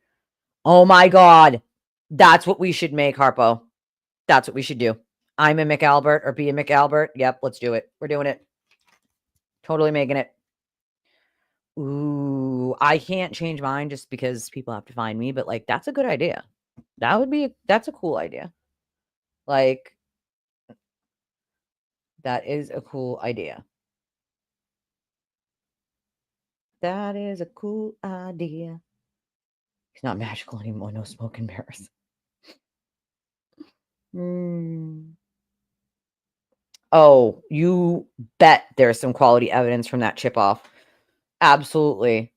oh my God. That's what we should make, Harpo. That's what we should do. I'm a McAlbert or be a McAlbert. Yep, let's do it. We're doing it. Totally making it. Ooh, I can't change mine just because people have to find me, but like, that's a good idea. That's a cool idea. Like, that is a cool idea. That is a cool idea. He's not magical anymore. No smoke and mirrors. Oh, you bet there's some quality evidence from that chip off. Absolutely.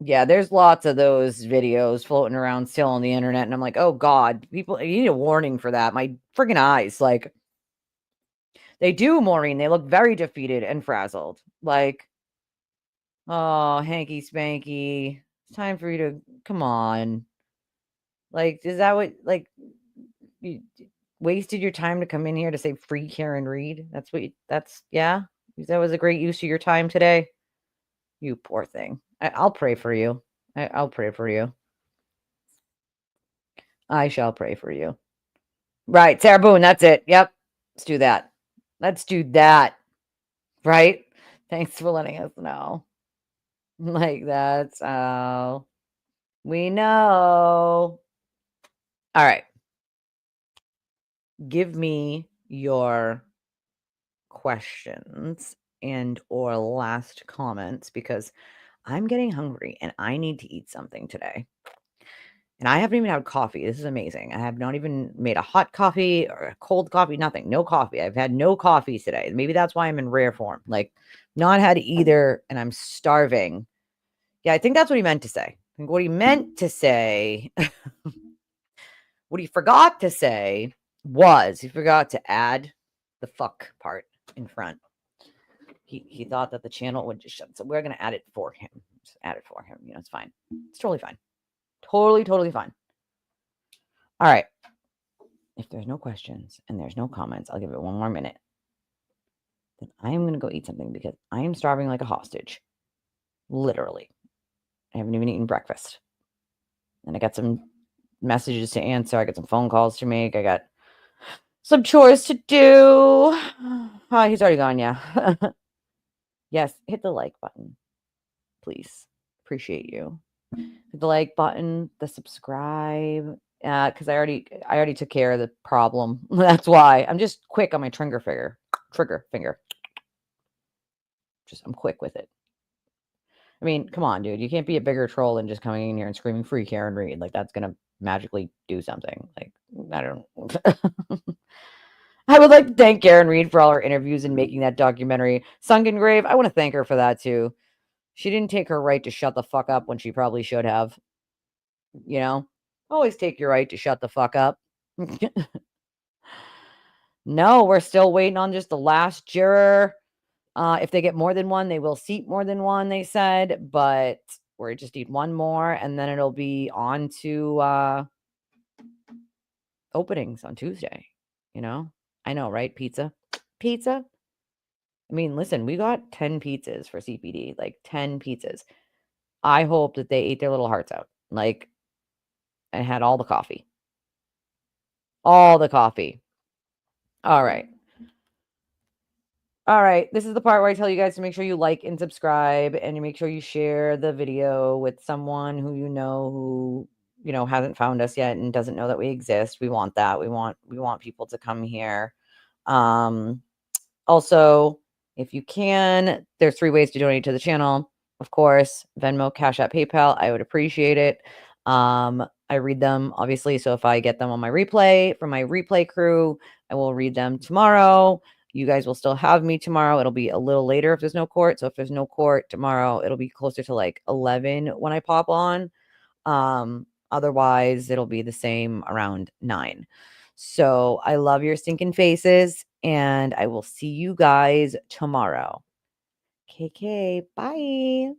Yeah, there's lots of those videos floating around still on the internet, and I'm like, oh God, people, you need a warning for that. My friggin' eyes, like, they do, Maureen. They look very defeated and frazzled. Like, oh, hanky spanky, it's time for you to come on. Like, is that what, like, you wasted your time to come in here to say free Karen Read? That's what yeah? That was a great use of your time today? You poor thing. I'll pray for you. I'll pray for you. I shall pray for you. Right, Sarah Boone, that's it. Yep. Let's do that. Let's do that. Right? Thanks for letting us know. Like, that's how we know. All right. Give me your questions and or last comments because I'm getting hungry and I need to eat something today. And I haven't even had coffee. This is amazing. I have not even made a hot coffee or a cold coffee, nothing. No coffee. I've had no coffee today. Maybe that's why I'm in rare form. Like, not had either, and I'm starving. Yeah, I think that's what he meant to say. I think what he meant to say, what he forgot to say was he forgot to add the fuck part in front. He thought that the channel would just shut. So we're going to add it for him. Just add it for him. You know, it's fine. It's totally fine. Totally fine. All right. If there's no questions and there's no comments, I'll give it one more minute. Then I am going to go eat something because I am starving like a hostage. Literally. I haven't even eaten breakfast. And I got some messages to answer. I got some phone calls to make. I got some chores to do. Oh, he's already gone, yeah. Yes, hit the like button. Please. Appreciate you. Hit the like button, the subscribe. Because I already took care of the problem. That's why. I'm just quick on my trigger finger. I'm quick with it. I mean, come on, dude. You can't be a bigger troll than just coming in here and screaming free Karen Read. Like, that's gonna magically do something. Like, I don't I would like to thank Karen Read for all her interviews and making that documentary Sunken Grave. I want to thank her for that too. She didn't take her right to shut the fuck up when she probably should have. You know? Always take your right to shut the fuck up. No, we're still waiting on just the last juror. If they get more than one, they will seat more than one, they said, but we just need one more, and then it'll be on to openings on Tuesday. You know? I know, right? Pizza. I mean, listen, we got 10 pizzas for CPD, like 10 pizzas. I hope that they ate their little hearts out. Like, and had all the coffee. All the coffee. All right. All right. This is the part where I tell you guys to make sure you like and subscribe and you make sure you share the video with someone who who, hasn't found us yet and doesn't know that we exist. We want that. We want people to come here. Also, if you can, there's 3 ways to donate to the channel. Of course, Venmo, Cash App, PayPal. I would appreciate it. I read them, obviously. So if I get them on my replay from my replay crew, I will read them tomorrow. You guys will still have me tomorrow. It'll be a little later if there's no court. So if there's no court tomorrow, it'll be closer to like 11 when I pop on. Otherwise, it'll be the same around 9. So I love your stinking faces, and I will see you guys tomorrow. KK, bye.